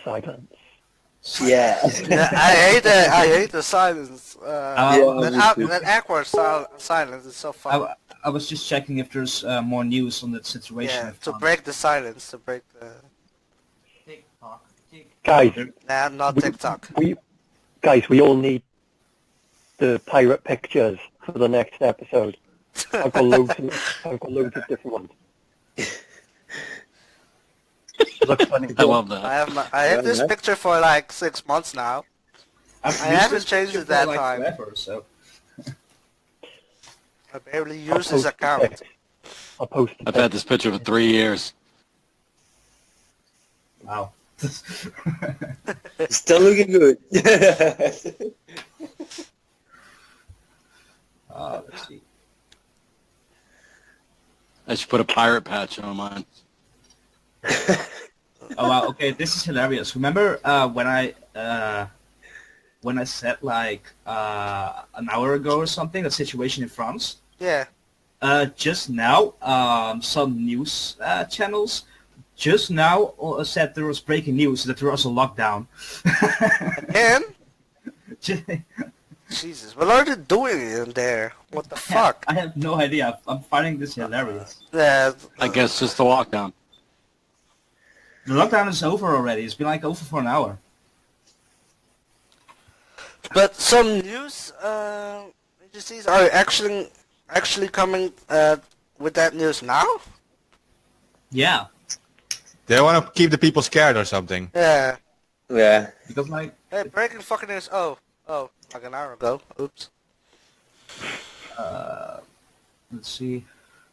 H: Silence.
D: Yeah.
A: I hate the silence. That awkward silence is so funny.
F: I was just checking if there's more news on that situation.
A: Yeah,
F: of
A: to
F: Trump.
A: break the silence, to break the...
H: Guys,
A: Nah, not TikTok.
H: we all need the pirate pictures for the next episode. I've got loads of different ones. Looks funny.
I: I love that.
A: I have this picture for like 6 months now.
F: I've
A: I
F: used
A: haven't
F: this
A: changed
F: picture
A: it that
F: for, like,
A: time.
F: Forever, so.
A: I barely
H: I'll
A: use this
H: post the
A: account.
H: pics. I'll post the
I: I've had this picture for 3 years.
F: Wow.
D: Still looking good.
F: Let's see.
I: I should put a pirate patch on mine.
F: Oh wow, okay, this is hilarious. Remember when I said like an hour ago or something, the situation in France?
A: Yeah.
F: Just now, some news channels just now said there was breaking news that there was a lockdown.
A: Again? Jesus, what are they doing in there? What the fuck?
F: I have no idea. I'm finding this hilarious.
A: Yeah,
I: I guess just the lockdown.
F: The lockdown is over already. It's been like over for an hour.
A: but some news agencies are actually coming with that news now?
F: Yeah,
E: They want to keep the people scared or something.
A: Yeah.
D: Yeah.
F: because like
A: Hey, breaking fucking news. Oh, like an hour ago. Oops.
F: let's see.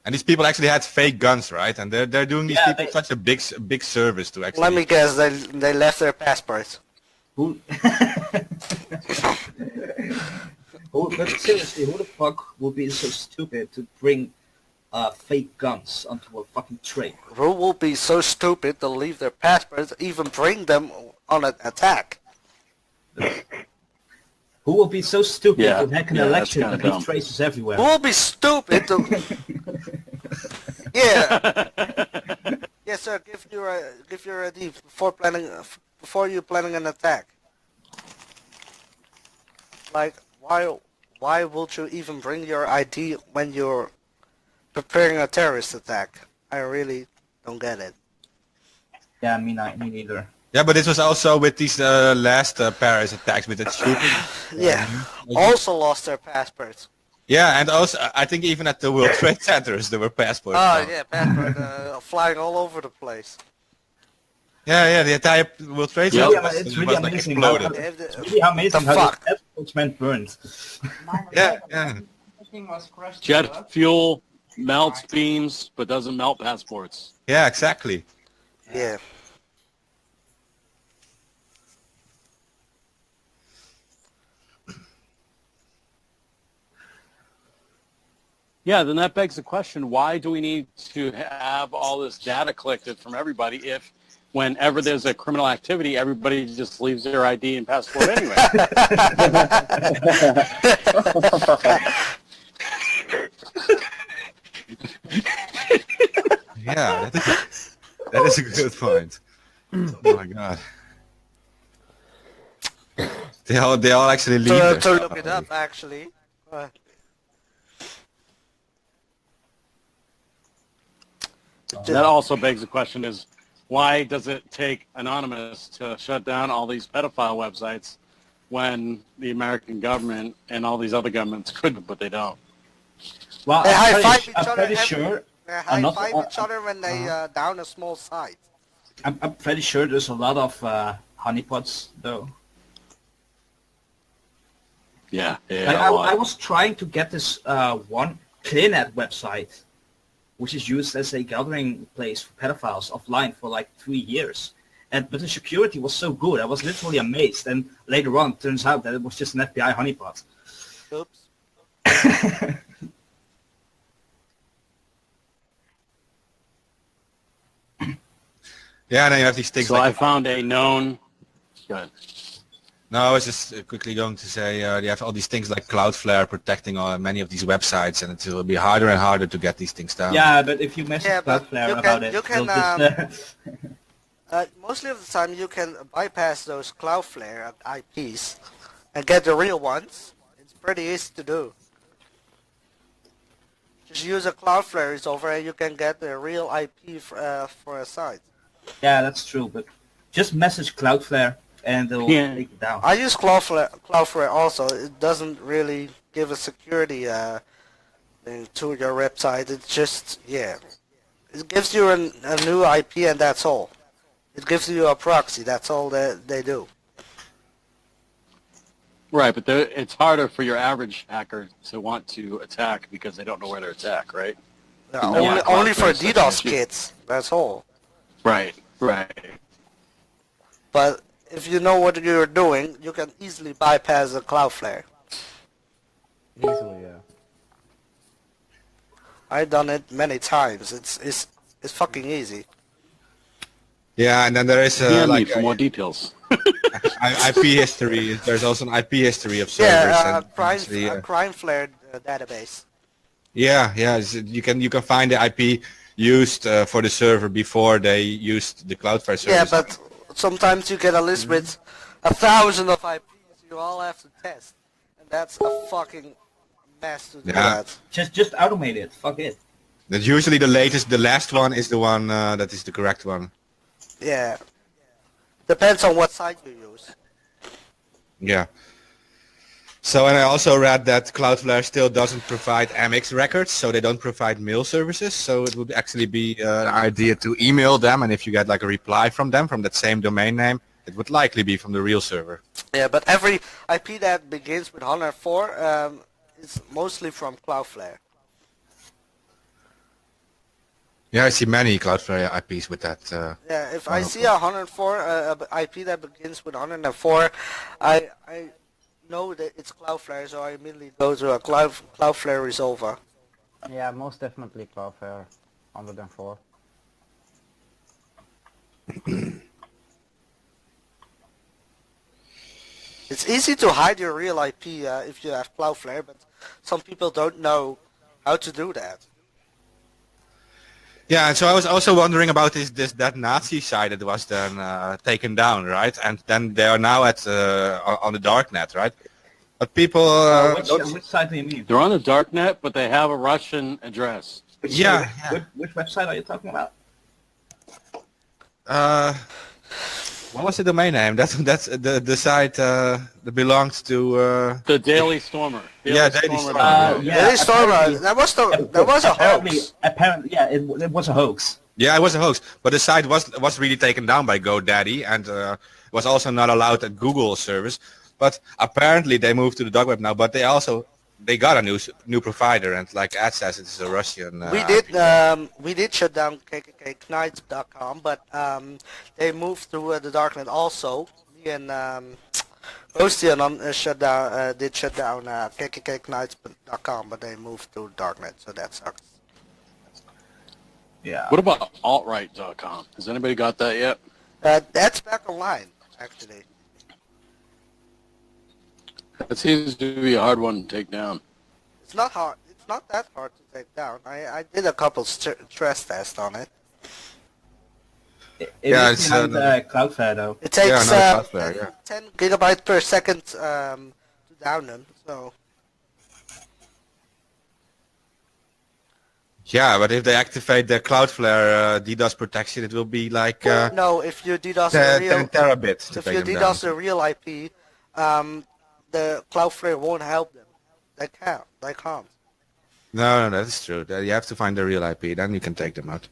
E: And these people actually had fake guns, right? And they're doing these
F: Yeah,
E: people such a big service to actually.
A: Let me guess, they left their passports.
F: Who? But seriously, who the fuck would be so stupid to bring fake guns onto a fucking train?
A: Who will be so stupid to leave their passports, even bring them on an attack?
F: Who will be so stupid
I: Yeah,
F: to hack an
I: yeah, that's
F: election
I: kinda
F: and leave
I: dumb.
F: traces everywhere?
A: Who will be stupid to... Yeah. Yes, sir. Give your ID before you planning an attack. Like, why would you even bring your ID when you're preparing a terrorist attack? I really don't get it.
F: Yeah, me neither.
E: Yeah, but this was also with these last Paris attacks with the shooting.
A: Yeah. Also lost their passports.
E: Yeah, and also I think even at the World Trade Centers there were passports.
A: Oh
E: found.
A: yeah, passport flying all over the place.
E: Yeah, the entire World Trade
I: Yeah,
E: Center
F: it's
E: was
F: really
E: like
F: amazing.
E: exploded.
F: It's really amazing
A: The
F: how
A: fuck?
F: the passports went burned.
E: Yeah.
C: Everything was crushed.
I: Jet fuel melts beams, but doesn't melt passports.
E: Yeah, exactly.
A: Yeah.
I: Yeah, then that begs the question, why do we need to have all this data collected from everybody if whenever there's a criminal activity, everybody just leaves their ID and passport anyway?
E: Yeah, that is a good point. Oh my god. They all actually leave their
A: To
E: stuff
A: look it
E: already.
A: up, actually.
I: That also begs the question is, why does it take Anonymous to shut down all these pedophile websites when the American government and all these other governments couldn't, but they don't?
F: Well,
A: They
F: I'm
A: high-five
F: pretty,
A: each
F: I'm
A: other
F: pretty
A: every-
F: sure.
A: They
F: I'm not-
A: high-five each other when they down a small site.
F: I'm pretty sure there's a lot of honeypots though.
I: Yeah,
F: Like, I was trying to get this one ClearNet website, which is used as a gathering place for pedophiles offline for like 3 years. But the security was so good, I was literally amazed. And later on, it turns out that it was just an FBI honeypot.
A: Oops.
E: Yeah, and then you have these things
I: So I
E: like...
I: found a known... Good.
E: No, I was just quickly going to say you have all these things like Cloudflare protecting many of these websites, and it will be harder and harder to get these things down.
F: Yeah, but if you message
A: Yeah, but
F: Cloudflare
A: you
F: about
A: can-
F: it,
A: you can,
F: they'll just,
A: Mostly of the time you can bypass those Cloudflare IPs and get the real ones. It's pretty easy to do. Just use a Cloudflare resolver and you can get the real IP for a site.
F: yeah, that's true. But just message Cloudflare and they'll
I: Yeah.
F: take it down.
A: I use Cloudflare also. It doesn't really give a security thing to your website. It's just, yeah. It gives you a new IP and that's all. It gives you a proxy. That's all that they do.
I: Right, but it's harder for your average hacker to want to attack because they don't know where to attack, right?
A: Only for
I: Cloudflare is such an
A: DDoS
I: issue.
A: kits. That's all.
I: Right.
A: But if you know what you're doing, you can easily bypass the Cloudflare.
C: Easily, yeah.
A: I've done it many times. It's fucking easy.
E: Yeah, and then there is
I: DM me
E: like
I: for more details.
E: IP history. There's also an IP history of servers.
A: Yeah,
E: and
A: crime
E: actually,
A: Flare database.
E: yeah. You can find the IP used for the server before they used the Cloudflare service.
A: Yeah, but sometimes you get a list with 1,000 of IPs you all have to test, and that's a fucking mess to do
E: Yeah.
A: that.
F: Just automate it. Fuck it.
E: That usually the last one is the one that is the correct one.
A: Yeah. Depends on what site you use.
E: Yeah. So, and I also read that Cloudflare still doesn't provide MX records, so they don't provide mail services. So it would actually be an idea to email them, and if you get like a reply from them from that same domain name, it would likely be from the real server.
A: Yeah, but every IP that begins with 104 is mostly from Cloudflare.
E: Yeah, I see many Cloudflare IPs with that.
A: Yeah, if I see a 104 IP that begins with 104, I know that it's Cloudflare, so I immediately go to a Cloudflare resolver.
C: Yeah, most definitely Cloudflare 104.
A: It's easy to hide your real IP if you have Cloudflare, but some people don't know how to do that.
E: Yeah, and so I was also wondering about that Nazi site that was then taken down, right? And then they are now at on the darknet, right? But people,
F: Which site do you mean?
I: They're on the darknet, but they have a Russian address.
F: Which website are you talking about?
E: What was the domain name? That's the site that belongs to.
I: The Daily Stormer.
E: Yeah, Daily Stormer.
A: Daily Stormer.
F: apparently-
A: That was a
F: apparently,
A: hoax.
F: Apparently, yeah, it was a hoax.
E: Yeah, it was a hoax, but the site was really taken down by GoDaddy and was also not allowed at Google service. But apparently they moved to the dark web now. But they got a new provider, and like Ed says, it's a Russian.
A: We did shut down kkknights.com, but they moved to the darknet also. Me and Ostian did shut down kkknights.com, but they moved to darknet, so that sucks.
F: Yeah.
I: What about altright.com? Has anybody got that yet?
A: That's back online, actually.
I: That seems to be a hard one to take down.
A: It's not hard. It's not that hard to take down. I did a couple stress tests on it.
F: It
E: Yeah,
F: is
E: it's,
F: behind Cloudflare though.
A: It takes
E: no, it's Cloudflare, yeah.
A: 10 gigabytes per second to down them. So
E: Yeah, but if they activate the Cloudflare DDoS protection, it will be like
A: no, if you DDoS
E: 10
A: the real,
E: terabits to
A: if
E: take
A: you
E: them
A: DDoS
E: down.
A: the real IP, the Cloudflare won't help them. They can't. They can't.
E: No, that is true. You have to find the real IP, then you can take them out.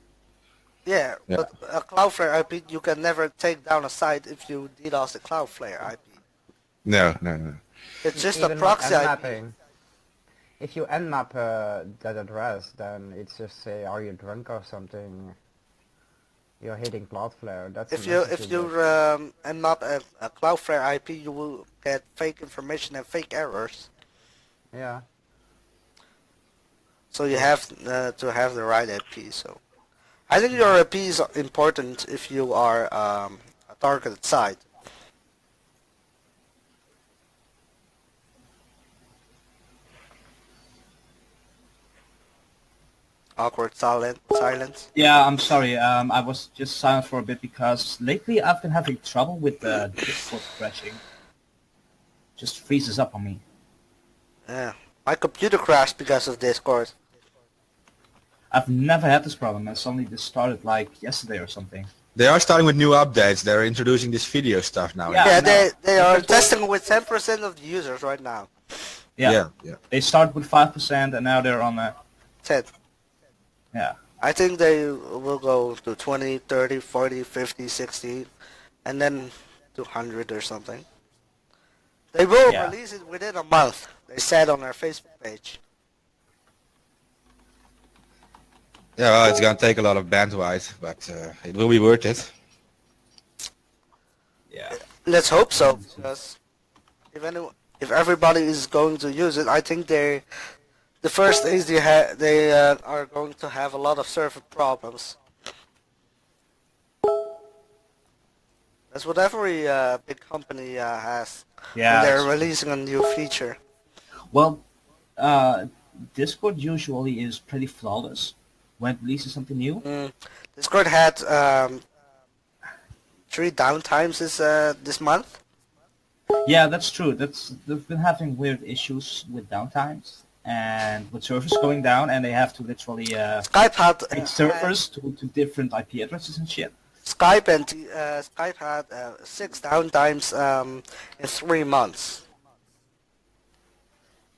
A: Yeah,
E: Yeah.
A: but a Cloudflare IP, you can never take down a site if you DDoS the Cloudflare IP.
E: No.
A: It's just a
C: Even with
A: proxy IP.
C: nmapping. If you nmap that address, then it's just say, "Are you drunk or something?" You're hitting Cloudflare. That's
A: If
C: a
A: you
C: message
A: nmap a Cloudflare IP, you will get fake information and fake errors.
C: yeah.
A: So you have to have the right IP. So I think your IP is important if you are a targeted site. Awkward silence.
F: Yeah, I'm sorry. I was just silent for a bit because lately I've been having trouble with the Discord crashing. Just freezes up on me.
A: Yeah, my computer crashed because of Discord.
F: I've never had this problem, and suddenly this started like yesterday or something.
E: They are starting with new updates. They're introducing this video stuff now.
F: Yeah.
A: Yeah,
F: no.
A: they are testing with 10% of the users right now.
F: Yeah.
E: Yeah.
F: They start with 5%, and now they're on
A: 10.
F: yeah.
A: I think they will go to 20, 30, 40, 50, 60, and then to 100 or something. They will
F: Yeah.
A: release it within a month, they said on their Facebook page.
E: Yeah, well, it's gonna take a lot of bandwidth, but it will be worth it.
F: Yeah.
A: Let's hope so, because if everybody is going to use it, I think the first days they are going to have a lot of server problems. That's what every big company has
F: Yeah.
A: when they're releasing a new feature.
F: Well, Discord usually is pretty flawless when it releases something new.
A: Discord had 3 downtimes this month.
F: Yeah, that's true. They've been having weird issues with downtimes and with servers going down, and they have to literally
A: Skype had
F: take servers to different IP addresses and shit.
A: Skype had 6 downtimes in 3 months.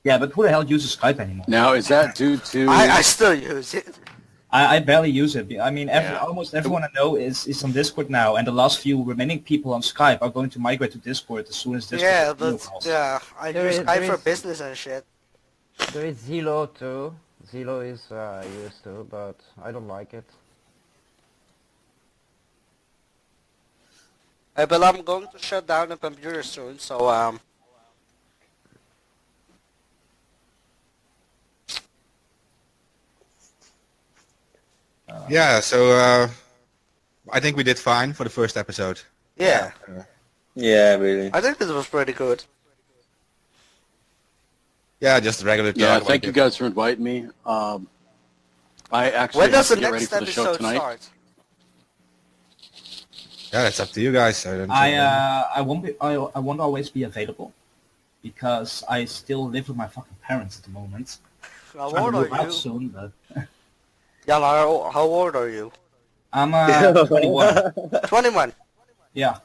F: Yeah, but who the hell uses Skype anymore?
I: Now, is that due to...
A: I still use it.
F: I barely use it. I mean,
I: Yeah.
F: almost everyone I know is on Discord now, and the last few remaining people on Skype are going to migrate to Discord as soon as Discord.
A: Yeah,
F: video
A: but
F: calls.
A: yeah, I
C: There
A: use
C: is-
A: Skype
C: there
A: for
C: is-
A: business and shit.
C: There is Zelo too. Zelo is used to, but I don't like it.
A: But I'm going to shut down the computer soon, so
E: Yeah, so I think we did fine for the first episode.
A: yeah,
D: Yeah, really.
A: I think this was pretty good.
E: Yeah, just regular talk.
I: Yeah,
E: like
I: thank you
E: this.
I: guys for inviting me. I actually
A: When does the
I: have to get ready
A: next
I: for the show
A: episode
I: tonight.
A: start?
E: Yeah, that's up to you guys. I don't
F: I won't always be available because I still live with my fucking parents at the moment.
A: How
F: Trying
A: old
F: to
A: are
F: move out
A: you?
F: soon, but
A: Jan, how old are you?
F: I'm 21.
A: 21.
F: Yeah.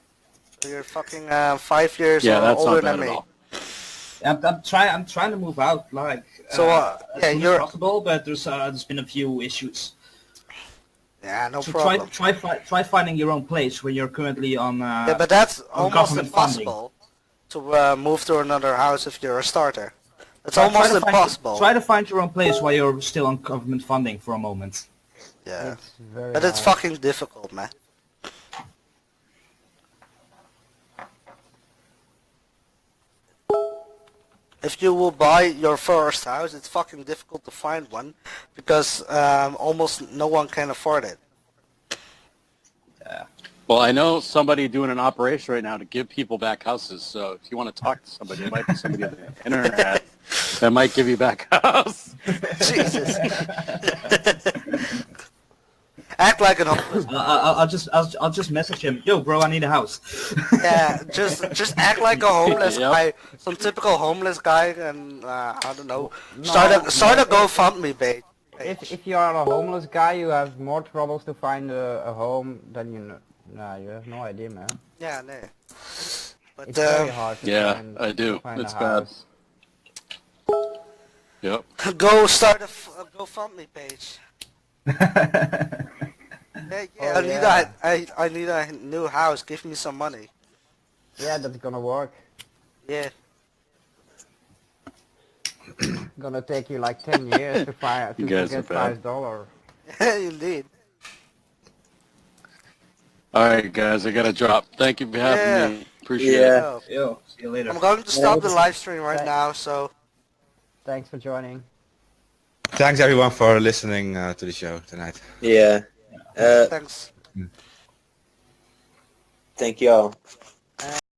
A: You're fucking 5 years
I: Yeah, that's
A: older
I: not bad
A: than
I: at
A: me.
I: all.
F: I'm trying to move out like
A: So,
F: as
A: yeah,
F: soon as
A: you're-
F: possible, but there's been a few issues.
A: Yeah, no
F: So
A: problem.
F: try finding your own place when you're currently on.
A: Yeah, but that's almost
F: government funding.
A: impossible to move to another house if you're a starter. It's
F: try
A: almost
F: to find-
A: impossible.
F: Try to find your own place while you're still on government funding for a moment.
A: Yeah,
C: It's very
A: but it's
C: hard.
A: fucking difficult, man. If you will buy your first house, it's fucking difficult to find one because almost no one can afford it.
I: Well, I know somebody doing an operation right now to give people back houses. So if you want to talk to somebody, there might be somebody on the internet that might give you back a house.
A: Jesus. Act like an homeless.
F: I'll just message him. Yo, bro, I need a house.
A: Yeah, just act like a homeless
I: Yep.
A: guy, some typical homeless guy, and I don't know, start a GoFundMe page.
C: If you are a homeless guy, you have more troubles to find a home than you know. Nah, you have no idea, man.
A: Yeah, no. But
C: It's very hard to
I: Yeah,
C: find,
I: I do.
C: find
I: It's
C: a
I: bad.
C: house.
I: Yep.
A: go start a GoFundMe page. Yeah,
C: Oh,
A: I need a new house. Give me some money.
C: Yeah, that's gonna work.
A: Yeah.
C: Gonna take you like 10 years to find
I: You
C: to
I: guys
C: get
I: are bad.
C: $5.
A: Indeed.
I: All right, guys, I got to drop. Thank you for having
A: Yeah.
I: me. Appreciate
D: Yeah.
I: it.
F: Yo, see you later.
A: I'm going to stop the live stream right
C: Thanks.
A: now. So
C: Thanks for joining.
E: Thanks everyone for listening to the show tonight.
D: Yeah.
A: thanks.
D: Thank you all.